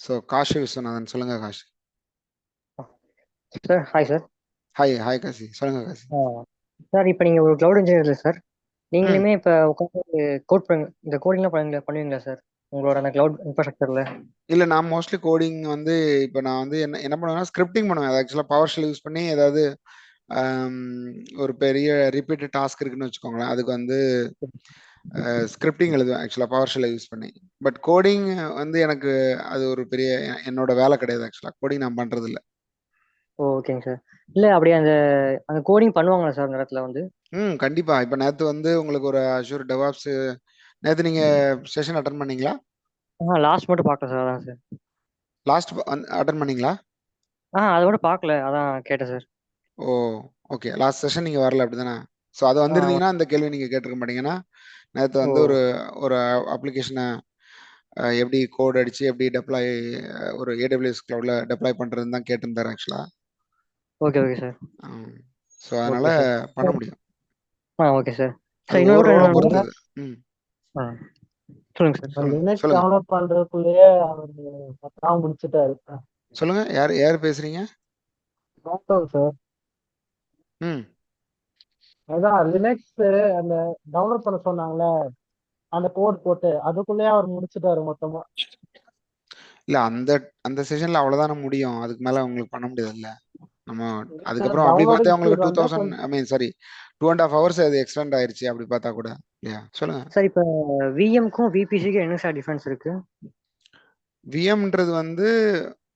So Kashi Viswanathan, சொல்லுங்க Kashi. Sir hi sir. Hi Kashi, சொல்லுங்க காசி. சார் இப்போ நீங்கள் ஒரு கிளவுட் இன்ஜினியர் சார், நீங்களுமே இப்போ உட்காந்து இந்த கோடிங்லாம் பண்ணுவீங்களா சார் உங்களோட அந்த கிளவுட் இன்ஃப்ராஸ்ட்ரக்சர்ல? இல்லை, நான் மோஸ்ட்லி கோடிங் வந்து இப்போ நான் வந்து என்ன பண்ணுவேன்னா ஸ்கிரிப்டிங் பண்ணுவேன். அது ஆக்சுவலாக பவர் ஷெல் யூஸ் பண்ணி ஏதாவது ஒரு பெரிய ரிப்பீட்டட் டாஸ்க் இருக்குன்னு வச்சுக்கோங்களேன், அதுக்கு வந்து ஸ்கிரிப்டிங் எழுதுவேன் ஆக்சுவலாக பவர் ஷெல்லை யூஸ் பண்ணி. பட் கோடிங் வந்து எனக்கு அது ஒரு பெரிய என்னோட வேலை கிடையாது. ஆக்சுவலாக கோடிங் நான் பண்ணுறது இல்லை. ஓகேங்க சார். இல்லை அப்படியே அந்த கோடிங் பண்ணுவாங்களா சார் அந்த இடத்துல வந்து? கண்டிப்பா. இப்போ நேற்று வந்து உங்களுக்கு ஒரு Azure DevOps நேற்று நீங்க செஷன் அட்டன் பண்ணீங்களா? லாஸ்ட் மட்டும் பார்க்கல சார், அதான் சார். லாஸ்ட் அட்டன் பண்ணீங்களா? அதை கூட பார்க்கல, அதான் கேட்டேன் சார். ஓ ஓகே, லாஸ்ட் செஷன் நீங்க வரல அப்படிதானே? ஸோ அது வந்திருந்தீங்கன்னா இந்த கேள்வி நீங்க கேட்டிருக்க மாட்டீங்கன்னா, நேற்று வந்து ஒரு அப்ளிகேஷனை எப்படி கோட் அடிச்சு எப்படி டெப்ளாய் ஒரு AWS கிளவுட்ல டெப்ளாய் பண்றதுன்னு தான் கேட்டிருந்தாரு ஆக்சுவலா. Okay sir. ஸோ அதனால பண்ண முடியும். Okay sir. ஓவரோட பொறுத்தது. சொல்லுங்க சார். லினக்ஸ் டவுன்லோட் பண்றதுக்குள்ளேயே அவர் முடிச்சிட்டாரு. சொல்லுங்க, யார் பேசுறீங்க? சார் அதான் லினக்ஸ் அந்த டவுன்லோட் பண்ண சொன்னாங்களே அந்த கோட் போட்டு அதுக்குள்ளேயே அவர் முடிச்சிட்டாரு மொத்தமா. இல்ல அந்த செஷன்ல அவ்வளவுதானே முடியும், அதுக்கு மேல உங்களுக்கு பண்ண முடியாது இல்ல. நம்ம அதுக்கப்புறம் அப்படி பார்த்தா உங்களுக்கு 2.5 hours அது எக்ஸ்டெண்ட் ஆயிருச்சு அப்படி பார்த்தா கூட இல்லையா? சொல்லுங்க சார். இப்போ விஎம்க்கும் விபிசிக்கும் என்ன சார் டிஃபரன்ஸ் இருக்கு? விஎம்ன்றது வந்து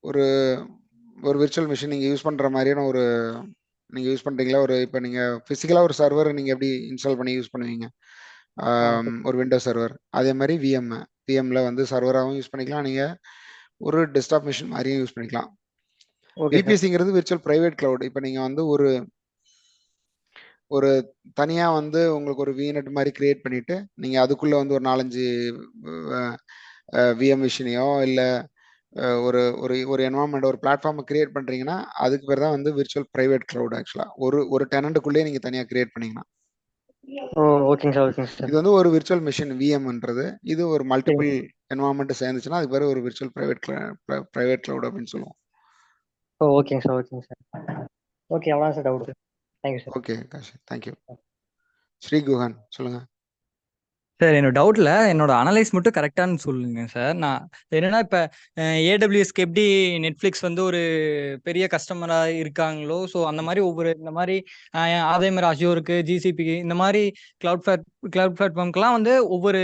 ஒரு விர்ச்சுவல் மிஷின் நீங்க யூஸ் பண்ற மாதிரியான நீங்க யூஸ் பண்றீங்களா, இப்போ நீங்க பிசிக்கலா ஒரு சர்வர் நீங்க எப்படி இன்ஸ்டால் பண்ணி யூஸ் பண்ணுவீங்க, ஒரு விண்டோஸ் சர்வர், அதே மாதிரி விஎம் பிஎம்ல வந்து சர்வராகவும் யூஸ் பண்ணிக்கலாம், நீங்க ஒரு டெஸ்க்டாப் மிஷின் மாதிரியும் யூஸ் பண்ணிக்கலாம். Okay sir. விபிசிங்கிறது விர்ச்சுவல் பிரைவேட் கிளவுட். இப்போ நீங்க வந்து ஒரு தனியா வந்து உங்களுக்கு ஒரு விநெட் மாதிரி கிரியேட் பண்ணிட்டு நீங்க அதுக்குள்ள வந்து ஒரு 4-5 விஎம் மிஷினையோ இல்லை ஒரு ஒரு ஒரு என்வாரன்மெண்ட் ஒரு பிளாட்ஃபார்மை கிரியேட் பண்றீங்கன்னா அதுக்கு பேர் தான் வந்து விர்ச்சுவல் பிரைவேட் கிளவுட். ஆக்சுவலா ஒரு டெனண்ட்டுக்குள்ளேயே நீங்க தனியா கிரியேட் பண்ணீங்கன்னா ஓ ஓகேங்க சார், ஓகேங்க சார். இது வந்து ஒரு விர்ச்சுவல் மிஷின் விஎம்ன்றது. இது ஒரு மல்டிபிள் என்வாரன்மெண்ட் சேர்ந்துச்சுன்னா அதுக்கு பேர் ஒரு விர்ச்சுவல் பிரைவேட் கிளவுட் அப்படின்னு சொல்லுவோம். ஓ ஓகேங்க சார், ஓகேங்க சார். ஓகே, அவ்வளோதான் sir doubt. Thank you sir. Okay Kash, thank you. Sri Guhan சொல்லுங்க. சார் என்னோட டவுட்ல என்னோட அனலைஸ் மட்டும் கரெக்டானு சொல்லுங்க சார். நான் என்னன்னா இப்ப ஏடபிள்யூஎஸ்க்கு எப்படி நெட்ஃபிளிக்ஸ் வந்து ஒரு பெரிய கஸ்டமரா இருக்காங்களோ, ஸோ அந்த மாதிரி இந்த மாதிரி அதே மாதிரி அஷூருக்கு, ஜிசிபிக்கு இந்த மாதிரி கிளவுட் பிளாட்ஃபார்ம்க்குலாம் வந்து ஒவ்வொரு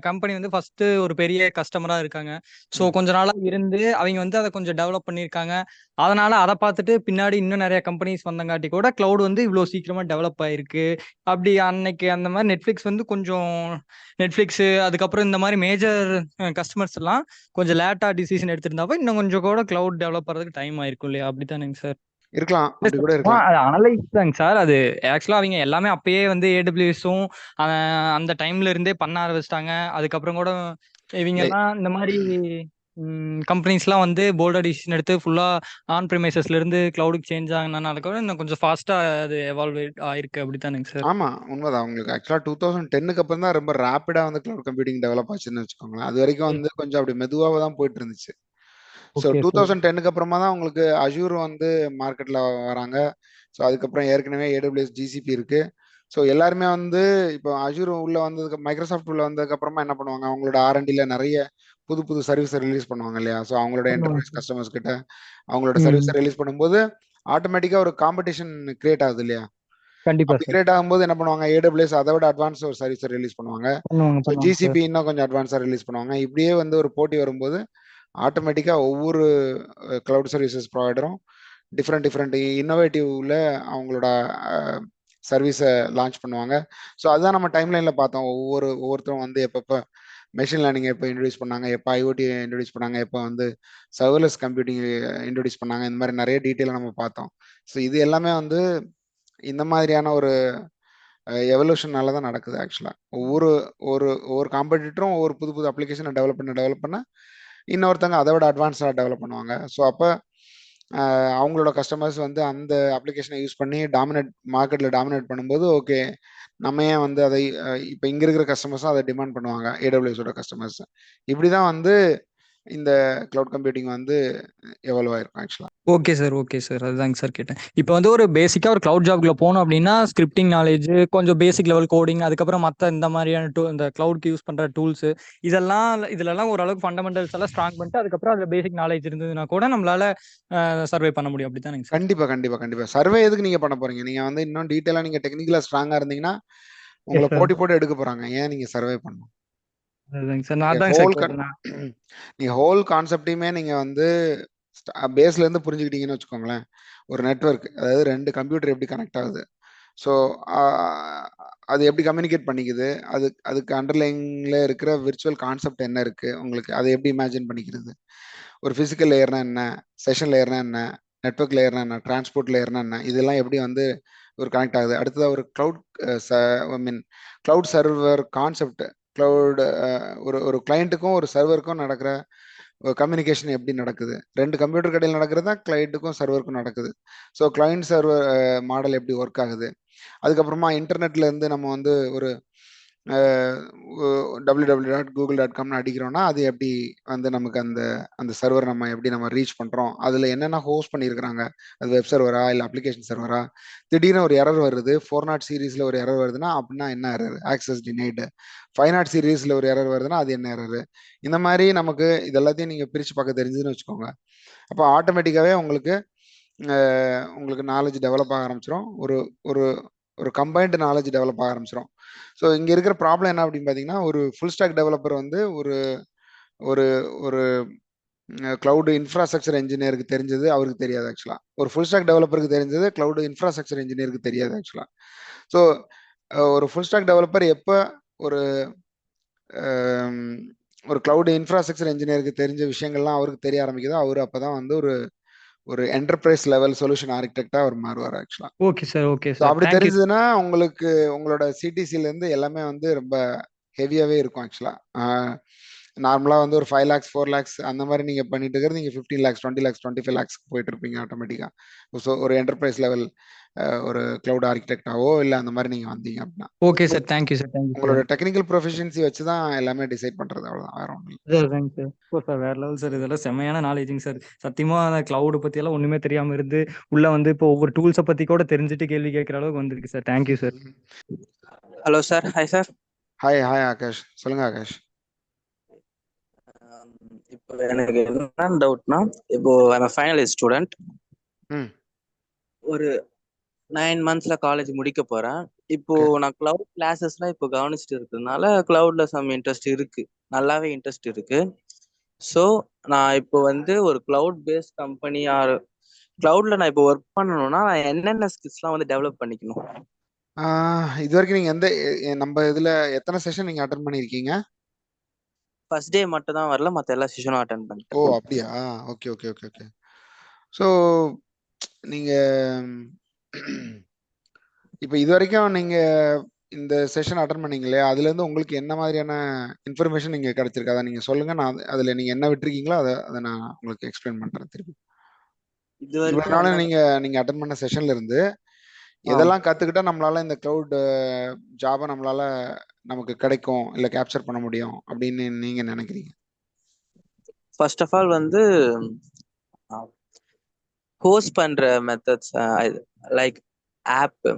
கம்பெனி வந்து ஃபர்ஸ்ட் ஒரு பெரிய கஸ்டமரா இருக்காங்க. ஸோ கொஞ்ச நாளா இருந்து அவங்க வந்து அதை கொஞ்சம் டெவலப் பண்ணியிருக்காங்க. அதனால அதை பார்த்துட்டு பின்னாடி இன்னும் நிறைய கம்பெனிஸ் வந்தங்காட்டி கூட கிளவுட் வந்து இவ்வளோ சீக்கிரமா டெவலப் ஆயிருக்கு. அப்படி அன்னைக்கு அந்த மாதிரி நெட்ஃபிளிக்ஸ் வந்து கொஞ்சம் நெட்ஃபிளிக்ஸ் அதுக்கப்புறம் இந்த மாதிரி மேஜர் கஸ்டமர்ஸ் எல்லாம் கொஞ்சம் லேட்டா டிசிஷன் எடுத்திருந்தாப்ப இன்னும் கொஞ்சம் கூட கிளவுட் டெவலப் பண்றதுக்கு டைம் ஆயிருக்கும் இல்லையா? அப்படித்தானேங்க சார்? இருக்கலாம், அப்படி கூட இருக்கலாம். அது அனலைஸ் தாங்க சார். அது ஆக்சுவலா அவங்க எல்லாமே அப்பயே வந்து ஏடபிள்யூஎஸும் அந்த டைம்ல இருந்தே பண்ண ஆரம்பிச்சிட்டாங்க. அதுக்கப்புறம் கூட இவங்க எல்லாம் இந்த மாதிரி கம்பெனிஸ்லாம் வந்து போல்டா டிசிஷன் எடுத்து ஃபுல்லா ஆன் ப்ரிமைசஸ்ல இருந்து கிளவுடுக்கு சேஞ்ச் ஆகினால கூட இன்னும் கொஞ்சம் ஃபாஸ்டா அது எவால்வ் ஆயிருக்கு. அப்படித்தானுங்க சார்? ஆமா, உண்மைதான். உங்களுக்கு ஆக்சுவலா 2010க்கு அப்புறம் தான் ரொம்ப ரேப்பிடா வந்து கிளவுட் கம்ப்யூட்டிங் டெவலப் ஆச்சுன்னு வச்சுக்கோங்களேன். அது வரைக்கும் வந்து கொஞ்சம் அப்படி மெதுவாக தான் போயிட்டு இருந்துச்சு. ஸோ 2010க்கு அப்புறமா தான் உங்களுக்கு அஷூர் வந்து மார்க்கெட்ல வராங்க. ஸோ அதுக்கப்புறம் ஏற்கனவே ஏடபிள்யூஎஸ் ஜிசிபி இருக்கு. ஸோ எல்லாருமே வந்து இப்போ அஷூர் உள்ள வந்ததுக்கு மைக்ரோசாஃப்ட் உள்ள வந்ததுக்கு அப்புறமா என்ன பண்ணுவாங்க, அவங்களோட ஆர்என்டில நிறைய புது புது சர்வீஸை ரிலீஸ் பண்ணுவாங்க இல்லையா? ஸோ அவங்களோட என்டர்பிரைஸ் கஸ்டமர்ஸ் கிட்ட அவங்களோட சர்வீஸை ரிலீஸ் பண்ணும்போது ஆட்டோமேட்டிக்கா ஒரு காம்படிஷன் கிரியேட் ஆகுது இல்லையா? கண்டிப்பா அப்படி சார். கிரியேட் ஆகும்போது என்ன பண்ணுவாங்க, ஏடபிள்யூஎஸ் அதை விட அட்வான்ஸ் ஒரு சர்வீஸை ரிலீஸ் பண்ணுவாங்க. ஸோ ஜிசிபி இன்னும் கொஞ்சம் அட்வான்ஸா ரிலீஸ் பண்ணுவாங்க. இப்படியே வந்து ஒரு போட்டி வரும்போது ஆட்டோமேட்டிக்கா ஒவ்வொரு கிளவுட் சர்வீசஸ் ப்ரொவைடரும் டிஃப்ரெண்ட் இன்னோவேட்டிவ்ல அவங்களோட சர்வீஸை லான்ச் பண்ணுவாங்க. ஸோ அதுதான் நம்ம டைம்லைனில் பார்த்தோம். ஒவ்வொருத்தரும் வந்து எப்பப்போ மெஷின் லேர்னிங் எப்போ இன்ட்ரடியூஸ் பண்ணாங்க, எப்போ ஐஓடி இன்ட்ரடியூஸ் பண்ணாங்க, எப்போ வந்து சர்வர்லெஸ் கம்ப்யூட்டிங் இன்ட்ரடியூஸ் பண்ணாங்க, இந்த மாதிரி நிறைய டீட்டெயிலாக நம்ம பார்த்தோம். ஸோ இது எல்லாமே வந்து இந்த மாதிரியான ஒரு எவல்யூஷனால தான் நடக்குது. ஆக்சுவலாக ஒவ்வொரு காம்படிட்டரும் ஒவ்வொரு புது புது அப்ளிகேஷனை டெவலப் பண்ண இன்னொருத்தவங்க அதை விட அட்வான்ஸாக டெவலப் பண்ணுவாங்க. ஸோ அப்போ அவங்களோட கஸ்டமர்ஸ் வந்து அந்த அப்ளிகேஷனை யூஸ் பண்ணி மார்க்கெட்டில் டாமினேட் பண்ணும்போது ஓகே நம்ம ஏன் வந்து அதை இப்போ இங்கே இருக்கிற கஸ்டமர்ஸும் அதை டிமாண்ட் பண்ணுவாங்க, ஏடபிள்யூஎஸோட கஸ்டமர்ஸ். இப்படி தான் வந்து இந்த கிளவுட் கம்ப்யூட்டிங் வந்து எவால்வ் ஆயிருக்கும் ஆக்சுவலாக. Okay sir, okay sir. அதுதாங்க சார் கேட்டேன். இப்போ வந்து ஒரு பேசிக்கா ஒரு கிளவுட் ஜாப்ல போனோம் அப்படின்னா ஸ்கிரிப்டிங் நாலேஜ், கொஞ்சம் பேசிக் லெவல் கோடிங், அதுக்கப்புறம் மற்ற இந்த மாதிரியான இந்த கிளவுட்க்கு யூஸ் பண்ற டூல்ஸ் இதுலலாம் ஓரளவுக்கு ஃபண்டமெண்டல்ஸ் எல்லாம் ஸ்ட்ராங் பண்ணிட்டு அதுக்கப்புறம் அதுல பேசிக் நாலேஜ் இருந்ததுன்னா கூட நம்மளால சர்வே பண்ண முடியும். அப்படித்தானேங்க சார்? கண்டிப்பா. சர்வே எதுக்கு நீங்க பண்ண போறீங்க? நீங்க வந்து இன்னும் டீட்டெயிலா நீங்க டெக்னிக்கலா ஸ்ட்ராங்கா இருந்தீங்கன்னா உங்களை போட்டி போட்டு எடுக்க போறாங்க. ஏன் நீங்க சர்வே பண்ணணும்? அதுதாங்க சார். நான் அதாங்க சார் கேட்டேன். நீங்க ஹோல் கான்செப்டையுமே நீங்க வந்து பேஸ்ல இருந்து புரிஞ்சுக்கிட்டீங்கன்னு வச்சுக்கோங்களேன். ஒரு நெட்வொர்க், அதாவது 2 கம்ப்யூட்டர் எப்படி கனெக்ட் ஆகுது, ஸோ அது எப்படி கம்யூனிகேட் பண்ணிக்குது, அதுக்கு அண்டர்லைன்ல இருக்கிற விர்ச்சுவல் கான்செப்ட் என்ன இருக்கு உங்களுக்கு, அதை எப்படி இமேஜின் பண்ணிக்கிறது, ஒரு ஃபிசிக்கல் லேயர்னா என்ன, செஷன் லேயர்னா என்ன, நெட்வொர்க் லேயர்னா என்ன, டிரான்ஸ்போர்ட் லேயர்னா என்ன, இதெல்லாம் எப்படி வந்து ஒரு கனெக்ட் ஆகுது. அடுத்ததாக ஒரு கிளவுட் சர்வர் கான்செப்ட், கிளவுட் ஒரு கிளைண்ட்டுக்கும் ஒரு சர்வருக்கும் நடக்கிற கம்யூனிகேஷன் எப்படி நடக்குது, 2 கம்ப்யூட்டர் கடையில் நடக்கிறது தான் கிளைண்ட்டுக்கும் சர்வருக்கும் நடக்குது. ஸோ கிளைண்ட் சர்வர் மாடல் எப்படி ஒர்க் ஆகுது. அதுக்கப்புறமா இன்டர்நெட்ல இருந்து நம்ம வந்து ஒரு www.google.com அடிக்கிறோம்னா அது எப்படி வந்து நமக்கு அந்த சர்வர் நம்ம ரீச் பண்றோம், அதுல என்னென்ன ஹோஸ்ட் பண்ணியிருக்கிறாங்க, அது வெப் சர்வரா இல்லை அப்ளிகேஷன் சர்வரா, திடீர்னு ஒரு எரர் வருது, 4.0 சீரீஸ்ல ஒரு எரர் வருதுன்னா அப்படின்னா என்ன எரர், ஆக்சஸ் டினைடு. 5.0 சீரீஸ்ல ஒரு எரர் வருதுன்னா அது என்ன எரர். இந்த மாதிரி நமக்கு இது எல்லாத்தையும் நீங்க பிரிச்சு பார்க்க தெரிஞ்சுன்னு வச்சுக்கோங்க. அப்போ ஆட்டோமேட்டிக்காவே உங்களுக்கு நாலேஜ் டெவலப் ஆக ஆரம்பிச்சிடும். ஒரு கம்பைன்டு நாலேஜ் டெவலப் ஆக ஆரம்பிச்சிடும். ஸோ இங்கே இருக்கிற ப்ராப்ளம் என்ன அப்படின்னு பார்த்தீங்கன்னா, ஒரு ஃபுல் ஸ்டாக் டெவலப்பர் வந்து ஒரு ஒரு கிளவுட் இன்ஃப்ராஸ்ட்ரக்சர் இன்ஜினியருக்கு தெரிஞ்சது அவருக்கு தெரியாது ஆக்சுவலாக. ஒரு ஃபுல் ஸ்டாக் டெவலப்பருக்கு தெரிஞ்சது கிளவுட் இன்ஃப்ராஸ்ட்ரக்சர் இன்ஜினியருக்கு தெரியாது ஆக்சுவலாக. ஸோ ஒரு ஃபுல் ஸ்டாக் டெவலப்பர் எப்போ ஒரு ஒரு கிளவுட் இன்ஃப்ராஸ்ட்ரக்சர் இன்ஜினியருக்கு தெரிஞ்ச விஷயங்கள்லாம் அவருக்கு தெரிய ஆரம்பிக்குதோ அவர் அப்பதான் வந்து ஒரு ஒரு என்டர்பிரைஸ் லெவல் சொல்யூஷன் ஆர்கிடெக்டா அவர் மாறுவார் ஆக்சுவலா. Okay so sir. அப்படி தேங்க்யூ. தெரிஞ்சதுன்னா உங்களுக்கு உங்களோட சிடிசில இருந்து எல்லாமே வந்து ரொம்ப ஹெவியாவே இருக்கும் ஆக்சுவலா. நார்மலா வந்து ஒரு 5 lakhs 4 lakhs அந்த மாதிரி நீங்க பண்ணிட்டு இருக்கிறது நீங்க 15 lakhs 20 lakhs 25 lakhs போயிட்டு இருப்பீங்க ஆட்டோமேட்டிக்கா. ஸோ ஒரு என்டர்பிரைஸ் லெவல் ஒரு கிளவுட் ஆர்கிடெக்டாவோ இல்லை அந்த மாதிரி நீங்க வந்தீங்க அப்படின்னா ஓகே சார். Thank you sir. உங்களோட டெக்னிக்கல் ப்ரொஃபிஷியன்சி வச்சு தான் எல்லாமே டிசைட் பண்றது, அவ்வளவுதான், வேற ஒன்றும் இல்லை. Sir thanks sir. Oh sir வேற லெவல் சார். இதெல்லாம் செம்மையான நாலேஜிங் சார். சத்தியமா அந்த கிளவுட் பத்தி எல்லாம் ஒண்ணுமே தெரியாம இருந்து உள்ள வந்து இப்போ ஒவ்வொரு டூல்ஸை பத்தி கூட தெரிஞ்சுட்டு கேள்வி கேட்கற அளவுக்கு வந்திருக்கு sir. Thank you sir. Hello sir. Hi sir. Hi hi Akash, சொல்லுங்க ஆகாஷ். இப்போ எனக்கு என்ன டவுட்னா, இப்போ ஃபைனல் இயர் ஸ்டூடெண்ட், ஒரு 9 monthsல காலேஜ் முடிக்க போறேன். இப்போ நான் கிளவுட் கிளாஸஸ்லாம் இப்போ கவனிச்சுட்டு இருக்கிறதுனால கிளவுட்ல சம் இன்ட்ரெஸ்ட் இருக்கு, நல்லாவே இன்ட்ரெஸ்ட் இருக்கு. ஸோ நான் இப்போ வந்து ஒரு கிளவுட் பேஸ்ட் கம்பெனி ஆர் கிளவுட்ல நான் இப்போ ஒர்க் பண்ணணும்னா நான் என்னென்ன ஸ்கில்ஸ்லாம் வந்து டெவலப் பண்ணிக்கணும்? இது வரைக்கும் நீங்க நம்ம இதுல எத்தனை செஷன் நீங்க அட்டன் பண்ணிருக்கீங்க? ஃபர்ஸ்ட் டே மட்டும் தான் வரல, மற்ற எல்லா செஷனும் அட்டன் பண்ணிட்டேன். ஓ அப்படியா? Okay okay okay okay. So நீங்க இப்போ இது வரைக்கும் நீங்க இந்த செஷன் அட்டன் பண்ணீங்க இல்லையா, அதுல இருந்து உங்களுக்கு என்ன மாதிரியான இன்ஃபர்மேஷன் நீங்க கிடைச்சிருக்கு அதை நீங்க சொல்லுங்க. நான் அதுல நீங்க என்ன விட்டுருக்கீங்களோ அதை நான் உங்களுக்கு எக்ஸ்பிளைன் பண்றேன் திருப்பி. இவ்வளவு நாள் நீங்க அட்டன் பண்ண செஷன்ல இருந்து எதெல்லாம் கத்துக்கிட்டா நம்மளால இந்த கிளவுட் ஜாபை நம்மளால நமக்கு கிடைக்கும் இல்ல கேப்சர் பண்ண முடியும் அப்படின்னு நீங்க நினைக்கிறீங்க? ஃபர்ஸ்ட் ஆஃப் ஆல் வந்து ஹோஸ்ட் பண்ற மெத்தட்ஸ், லைக் ஆப்,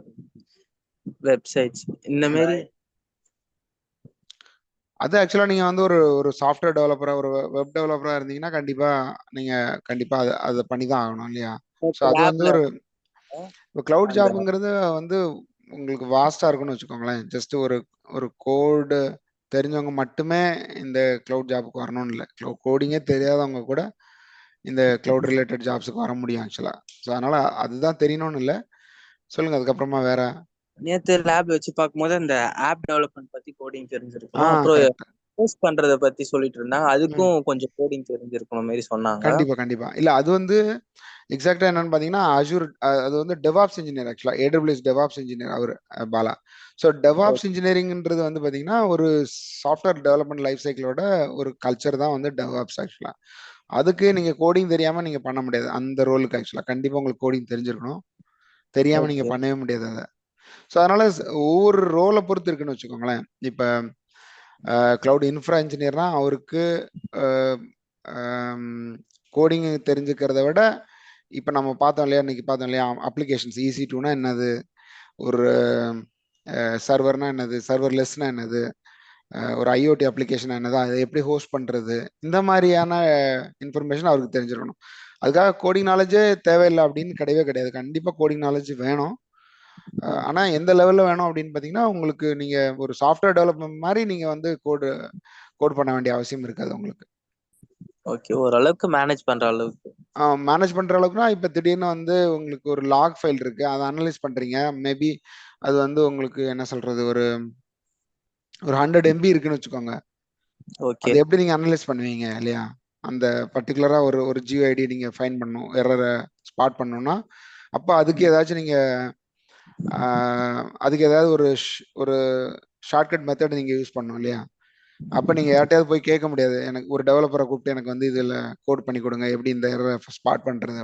வெப்சைட்ஸ், இந்த மாதிரி. அது ஆக்சுவலா நீங்க வந்து ஒரு ஒரு சாஃப்ட்வேர் டெவலப்பரா ஒரு வெப் டெவலப்பரா இருந்தீங்கன்னா கண்டிப்பா அதை பண்ணி தான் ஆகணும் இல்லையா? ஸோ அது வந்து ஒரு இப்போ கிளவுட் ஜாப்ங்கிறது வந்து உங்களுக்கு வாஸ்டா இருக்குன்னு வச்சுக்கோங்களேன். ஜஸ்ட் ஒரு ஒரு கோடு தெரிஞ்சவங்க மட்டுமே இந்த கிளவுட் ஜாபுக்கு வரணும்னு இல்லை, கோடிங்கே தெரியாதவங்க கூட இந்த கிளவுட் ரிலேட்டட் ஜாப்ஸுக்கு வர முடியும் ஆக்சுவலா. ஸோ அதனால அதுதான் தெரியணும்னு இல்லை. சொல்லுங்க அதுக்கப்புறமா வேற. நேத்து லேப் வச்சு பார்க்கும்போது அந்த ஆப் டெவலப்மெண்ட் பத்தி கோடிங் தெரிஞ்சிருக்கணும், அப்புறம் போஸ்ட் பண்றத பத்தி சொல்லிட்டு இருந்தாங்க, அதுக்கும் கொஞ்சம் கோடிங் தெரிஞ்சிருக்கணும் மாதிரி சொன்னாங்க. கண்டிப்பா இல்ல அது வந்து எக்ஸாக்டா என்னன்னு பாத்தீங்கன்னா அஜூர், அது வந்து டெவாப்ஸ் இன்ஜினியர் ஆக்சுவலா, ஏடபிள்யூஎஸ் டெவாப்ஸ் இன்ஜினியர் அவர் பாலா. ஸோ டெவாப்ஸ் இன்ஜினியரிங்ன்றது வந்து பாத்தீங்கன்னா ஒரு சாஃப்ட்வேர் டெவலப்மெண்ட் லைஃப் சைக்கிளோட ஒரு கல்ச்சர் தான் வந்து டெவாப்ஸ் ஆக்சுவலா. அதுக்கு நீங்க கோடிங் தெரியாம நீங்க பண்ண முடியாது அந்த ரோலுக்கு. ஆக்சுவலா கண்டிப்பா உங்களுக்கு கோடிங் தெரிஞ்சிருக்கணும், தெரியாம நீங்க பண்ணவே முடியாது அதை. ஸோ அதனால ஒவ்வொரு ரோலை பொறுத்து இருக்குன்னு வச்சுக்கோங்களேன். இப்ப கிளவுட் இன்ஃப்ரா இன்ஜினியர்னா அவருக்கு கோடிங் தெரிஞ்சுக்கிறத விட இப்போ நம்ம பார்த்தோம் இல்லையா, இன்னைக்கு பார்த்தோம் இல்லையா அப்ளிகேஷன்ஸ் EC2னா என்னது, ஒரு சர்வர்னா என்னது, சர்வர்லெஸ்னா என்னது, ஒரு IoT அப்ளிகேஷன் என்னது, அதை எப்படி ஹோஸ்ட் பண்றது, இந்த மாதிரியான இன்ஃபர்மேஷன் அவருக்கு தெரிஞ்சிருக்கணும். அதுக்காக கோடிங் நாலேஜே தேவையில்லை அப்படின்னு கிடையவே கிடையாது. கண்டிப்பா கோடிங் நாலேஜ் வேணும். ஆனா எந்த லெவல்ல வேணும் அப்படின்னு பாத்தீங்கன்னா, உங்களுக்கு நீங்க ஒரு சாஃப்ட்வேர் டெவலப்மெண்ட் மாதிரி நீங்க வந்து கோட் பண்ண வேண்டிய அவசியம் இருக்காது உங்களுக்கு. ஓகே, ஓரளவுக்கு மேனேஜ் பண்ற அளவுக்கு. மேனேஜ் பண்ற அளவுக்குனா இப்ப திடீர்னு வந்து உங்களுக்கு ஒரு லாக் ஃபைல் இருக்கு, அதை அனலைஸ் பண்றீங்க. மேபி அது வந்து உங்களுக்கு என்ன சொல்றது, ஒரு 100 MB இருக்குன்னு வச்சுக்கோங்க. அது எப்படி நீங்க அனலைஸ் பண்ணுவீங்க இல்லையா? அந்த பர்டிகுலரா ஒரு GUID நீங்க ஃபைண்ட் பண்ணணும், எரரை ஸ்பாட் பண்ணணும்னா அப்ப அதுக்கு ஏதாச்சும் நீங்க அதுக்கு ஏதாவது ஒரு ஷார்ட்கட் மெத்தட் நீங்க யூஸ் பண்ணணும் இல்லையா? அப்ப நீங்க யார்ட்டையாவது போய் கேட்க முடியாது, எனக்கு ஒரு டெவலப்பரை கூப்பிட்டு எனக்கு வந்து இதுல கோட் பண்ணி கொடுங்க, எப்படி இந்த எரரை ஸ்பாட் பண்றது.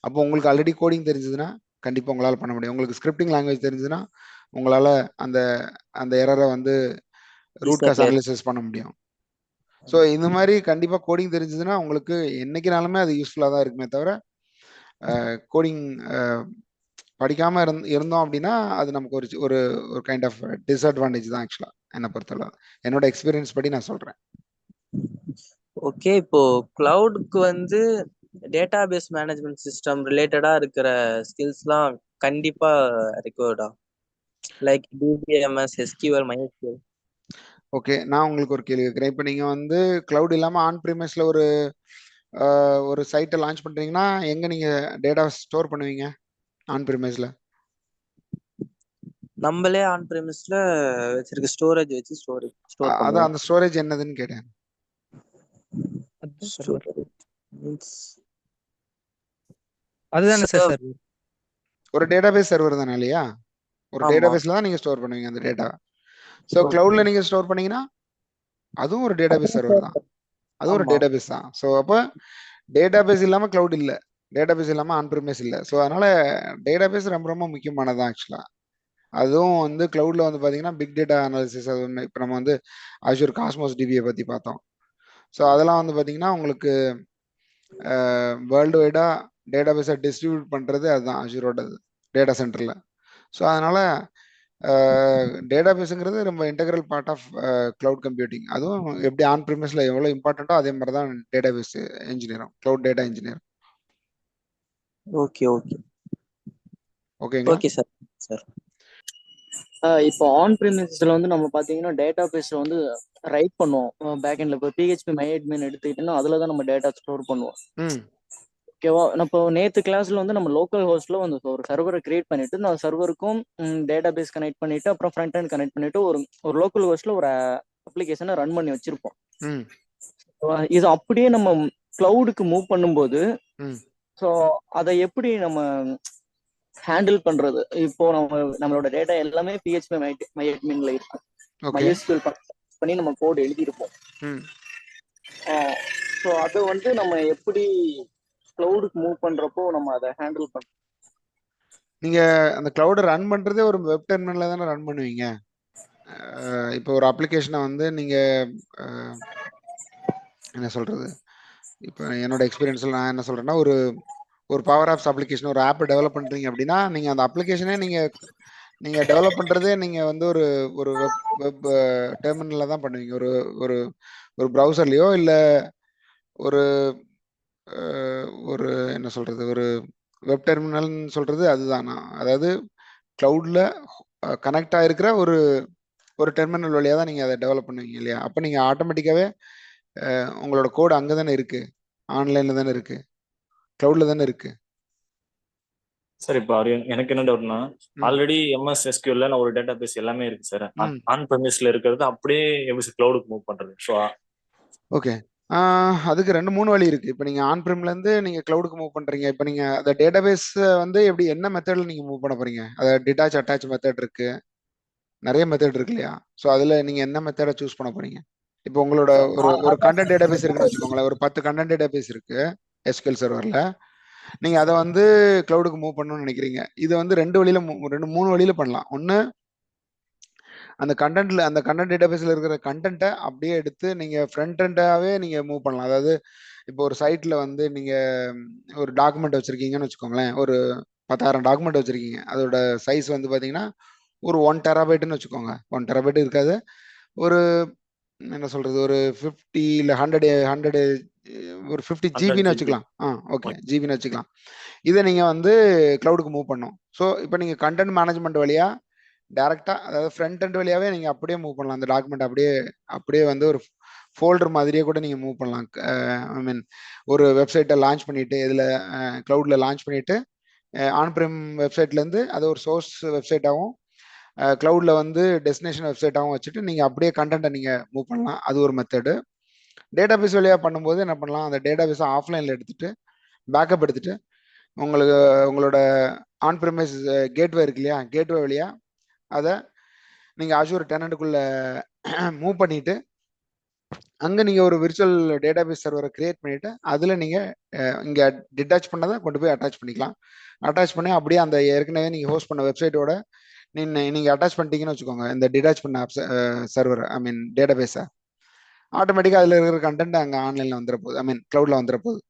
அப்போ உங்களுக்கு ஆல்ரெடி கோடிங் தெரிஞ்சதுன்னா கண்டிப்பா உங்களால பண்ண முடியும். உங்களுக்கு ஸ்கிரிப்டிங் லாங்குவேஜ் தெரிஞ்சதுன்னா உங்களால அந்த அந்த எரரை வந்து ரூட் காஸ் அனாலிசிஸ் பண்ண முடியும். ஸோ இந்த மாதிரி கண்டிப்பா கோடிங் தெரிஞ்சதுன்னா உங்களுக்கு என்னைக்குனாலுமே அது யூஸ்ஃபுல்லா தான் இருக்குமே தவிர, கோடிங் படிக்காம இருந்தோம் அப்படின்னா அது நமக்கு ஒரு ஒரு ஒரு கைண்ட் ஆஃப் டிஸ்அட்வான்டேஜ் தான் ஆக்சுவலா என்னை பொறுத்தவரை. என்னோட எக்ஸ்பீரியன்ஸ் படி நான் சொல்றேன். ஓகே, இப்போ கிளவுடுக்கு வந்து டேட்டாபேஸ் மேனேஜ்மெண்ட் சிஸ்டம் ரிலேட்டடா இருக்கிற ஸ்கில்ஸ்லாம் கண்டிப்பா ரெக்வயர்டா, like DBMS, SQL, MySQL. Okay, நான் உங்களுக்கு ஒரு கேள்வி கேட்குறேன். இப்போ நீங்க வந்து கிளவுட் இல்லாம ஆன் ப்ரீமியஸ்ல ஒரு சைட்டை லான்ச் பண்றீங்கன்னா எங்க நீங்க டேட்டா ஸ்டோர் பண்ணுவீங்க ஆன் ப்ரீமியஸ்ல? நம்மளே ஆன் ப்ரீமியஸ்ல வச்சிருக்க ஸ்டோரேஜ் வச்சு ஸ்டோர் அதான் அந்த ஸ்டோரேஜ் என்னதுன்னு கேட்டேன். சர்வர் means அதுதானே சார் server. சர்வர்? ஒரு டேட்டாபேஸ் சர்வர் தானே இல்லையா? ஒரு ஆமா. டேட்டாபேஸ்ல தான் நீங்க ஸ்டோர் பண்ணுவீங்க அந்த டேட்டா. So Okay. கிளவுட்ல நீங்க ஸ்டோர் பண்ணீங்கன்னா அதுவும் ஒரு டேட்டாபேஸ் சர்வர் தான். அதுவும் ஒரு ஆமா. டேட்டாபேஸ் தான். ஸோ அப்போ டேட்டாபேஸ் இல்லாம கிளவுட் இல்ல, டேட்டாபேஸ் இல்லாம ஆன்பிரமிஸ் இல்ல. ஸோ அதனால டேட்டாபேஸ் ரொம்ப ரொம்ப முக்கியமானதான் ஆக்சுவலா. அதுவும் வந்து கிளவுட்ல வந்து பாத்தீங்கன்னா பிக் டேட்டா அனாலிசிஸ் அது ஒன்று. இப்போ நம்ம வந்து அஷூர் காஸ்மோஸ் டிபியை பத்தி பார்த்தோம். ஸோ அதெல்லாம் வந்து பாத்தீங்கன்னா உங்களுக்கு வேர்ல்டு வைடா டேட்டாபேஸை டிஸ்ட்ரிபியூட் பண்றது அதுதான் அஷூரோட டேட்டா சென்டர்ல. ஸோ அதனால டேட்டாபேஸுங்கிறது ரொம்ப integral part of cloud computing. அதுவும் எப்படி ஆன் ப்ரிமிஸ்ல எவ்வளோ இம்பார்ட்டண்ட்டோ அதே மாதிரி தான் டேட்டாபேஸ் இன்ஜினியரும் cloud data engineer. Okay, okay. ஓகேங்களா? Okay, sir. Sir. இப்போ ஆன் ப்ரீமிசஸ்ல வந்து நம்ம பாத்தீங்கன்னா டேட்டா பேஸ்ல வந்து ரைட் பண்ணுவோம் பேக் எண்ட்ல. இப்போ பிஹெச்பி மைஅட்மின் எடுத்துக்கிட்டோம்னா அதுல தான் நம்ம டேட்டா ஸ்டோர் பண்ணுவோம். ம் ஓகேவா? இப்போ நேத்து கிளாஸ்ல வந்து நம்ம லோக்கல் ஹோஸ்ட்ல வந்து ஒரு சர்வரை கிரியேட் பண்ணிட்டு நான் சர்வருக்கும் டேட்டா பேஸ் கனெக்ட் பண்ணிட்டு அப்புறம் ஃப்ரண்ட் எண்ட் கனெக்ட் பண்ணிட்டு ஒரு லோக்கல் ஹோஸ்ட்ல ஒரு அப்ளிகேஷனை ரன் பண்ணி வச்சிருப்போம். ம் இது அப்படியே நம்ம கிளவுடுக்கு மூவ் பண்ணும்போது ம் ஸோ அதை எப்படி நம்ம ஹேண்டில் பண்றது? இப்போ நம்மளோட டேட்டா எல்லாமே பிஹெச்பி மைஅட்மின்ல இருக்கும். ஓகே. MySQL பண்ணி நம்ம கோட் எழுதியிருப்போம். ம் ஸோ அதை வந்து நம்ம எப்படி கிளவுடுக்கு மூவ் பண்றப்போ நம்ம அதை ஹேண்டில் பண்றோம்? நீங்க அந்த கிளவுடை ரன் பண்றதே ஒரு வெப் டெர்மினல்ல தானே ரன் பண்ணுவீங்க. இப்போ ஒரு அப்ளிகேஷனை வந்து நீங்க என்ன சொல்றது, இப்போ என்னோட எக்ஸ்பீரியன்ஸ்ல நான் என்ன சொல்றேன்னா, ஒரு பவர் ஆப்ஸ் அப்ளிகேஷன் ஒரு ஆப் டெவலப் பண்றீங்க அப்படின்னா நீங்க அந்த அப்ளிகேஷனே நீங்க டெவலப் பண்றதே நீங்க வந்து ஒரு வெப் டெர்மினல்ல தான் பண்ணுவீங்க. ஒரு ஒரு ஒரு ப்ரௌசர்லயோ இல்ல ஒரு ஒரு என்ன சொல்றது, ஒரு வெப் டெர்மினல்னு சொல்றது அதுதானா? அதாவது கிளவுட்ல கனெக்ட் ஆயிருக்கிற ஒரு டெர்மினல் வழியா தான் நீங்க அதை டெவலப் பண்ணுவீங்க இல்லையா? அப்போ நீங்க ஆட்டோமேட்டிக்காவே உங்களோட கோடு அங்கே தானே இருக்கு, ஆன்லைன்ல தானே இருக்கு, கிளவுட்ல தானே இருக்கு. சார் இப்போ எனக்கு என்ன டவுட்னா, ஆல்ரெடி MS SQL ஒரு டேட்டா பேஸ் எல்லாமே இருக்கு சார். ஆன் ப்ரெமிஸ்ல இருக்கிறது அப்படியே எப்படி கிளவுடுக்கு மூவ் பண்றது? ஸோ ஓகே, அதுக்கு 2-3 வழி இருக்கு. இப்போ நீங்க ஆன் ப்ரிம்ல இருந்து நீங்க கிளவுடுக்கு மூவ் பண்றீங்க. இப்போ நீங்க அந்த டேட்டாபேஸ் வந்து எப்படி என்ன மெத்தட்ல நீங்க மூவ் பண்ண போறீங்க? அதை டிட்டாச் அட்டாச் மெத்தட் இருக்கு, நிறைய மெத்தட் இருக்கு இல்லையா? ஸோ அதுல நீங்க என்ன மெத்தடை சூஸ் பண்ண போறீங்க? இப்போ உங்களோட ஒரு கண்டென்ட் டேட்டாபேஸ் இருக்குன்னு வச்சுக்கோங்களேன். ஒரு 10 கண்டென்ட் டேட்டாபேஸ் இருக்கு SQL சர்வர்ல. நீங்க அதை வந்து கிளவுடுக்கு மூவ் பண்ணணும்னு நினைக்கிறீங்க. இது வந்து 3 வழியில பண்ணலாம். ஒன்னு அந்த கண்டென்ட் டேட்டாபேஸ்ல இருக்கிற கண்டென்ட்டை அப்படியே எடுத்து நீங்க ஃப்ரண்ட் எண்டாவே நீங்க மூவ் பண்ணலாம். அதாவது இப்போ ஒரு சைட்ல வந்து நீங்க ஒரு டாக்குமெண்ட் வச்சிருக்கீங்கன்னு வச்சுக்கோங்களேன். ஒரு 10,000 டாக்குமெண்ட் வச்சிருக்கீங்க. அதோட சைஸ் வந்து பாத்தீங்கன்னா ஒரு 1 டெராபைட்னு வச்சுக்கோங்க. 1 டெராபைட் இருக்காது, ஒரு என்ன சொல்றது, ஒரு 50 இல்ல 100 ஒரு 50 ஜிபின்னு வச்சுக்கலாம். ஓகே, ஜிபின்னு வச்சுக்கலாம். இதை நீங்க வந்து கிளவுடுக்கு மூவ் பண்ணும். ஸோ இப்போ நீங்க கண்டென்ட் மேனேஜ்மெண்ட் வழியா டைரக்டா, அதாவது ஃப்ரண்ட் எண்ட் வழியாவே நீங்க அப்படியே மூவ் பண்ணலாம். அந்த டாக்குமெண்ட் அப்படியே வந்து ஒரு ஃபோல்டர் மாதிரியே கூட நீங்க மூவ் பண்ணலாம். ஐ மீன் ஒரு வெப்சைட்டை லான்ச் பண்ணிட்டு இதுல கிளவுட்ல லான்ச் பண்ணிட்டு ஆன் பிரிம் வெப்சைட்ல இருந்து அதை ஒரு சோர்ஸ் வெப்சைட்டாகவும் கிளவுட்ல வந்து டெஸ்டினேஷன் வெப்சைட்டாகவும் வச்சுட்டு நீங்க அப்படியே கண்டென்ட்டை நீங்க மூவ் பண்ணலாம். அது ஒரு மெத்தடு. டேட்டாபேஸ் வழியா பண்ணும்போது என்ன பண்ணலாம், அந்த டேட்டாபேஸை ஆஃப்லைன்ல எடுத்துட்டு பேக்கப் எடுத்துட்டு உங்களோட ஆன் பிரிமைஸ் கேட்வே இருக்கு இல்லையா, கேட்வே வழியா அதை நீங்க அஷூர் டெனண்ட்டுக்குள்ள மூவ் பண்ணிட்டு அங்க நீங்க ஒரு விர்ச்சுவல் டேட்டாபேஸ் சர்வரை கிரியேட் பண்ணிட்டு அதுல நீங்க இங்க டிட்டாச் பண்ணதை கொண்டு போய் அட்டாச் பண்ணிக்கலாம். அட்டாச் பண்ணி அப்படியே அந்த ஏற்கனவே நீங்க ஹோஸ்ட் பண்ண வெப்சைட்டோட நீங்க அட்டாச் பண்ணிட்டீங்கன்னு வச்சுக்கோங்க. இந்த டிட்டாச் பண்ண சர்வர் ஐ மீன் டேட்டாபேஸை ஆட்டோமேட்டிக்கா அதுல இருக்கிற கண்டென்ட் அங்க ஆன்லைன்ல வந்துட போகுது, ஐ மீன் கிளவுட்ல வந்துட போகுது.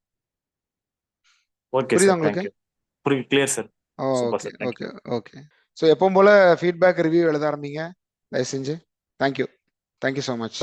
ஓகே புரியுதா சார், உங்களுக்கு? புரியுது, clear sir. Okay okay okay. So எப்பவும் போல ஃபீட்பேக் ரிவ்யூ எழுத ஆரம்பிங்க தயவு செஞ்சு. Thank you so much.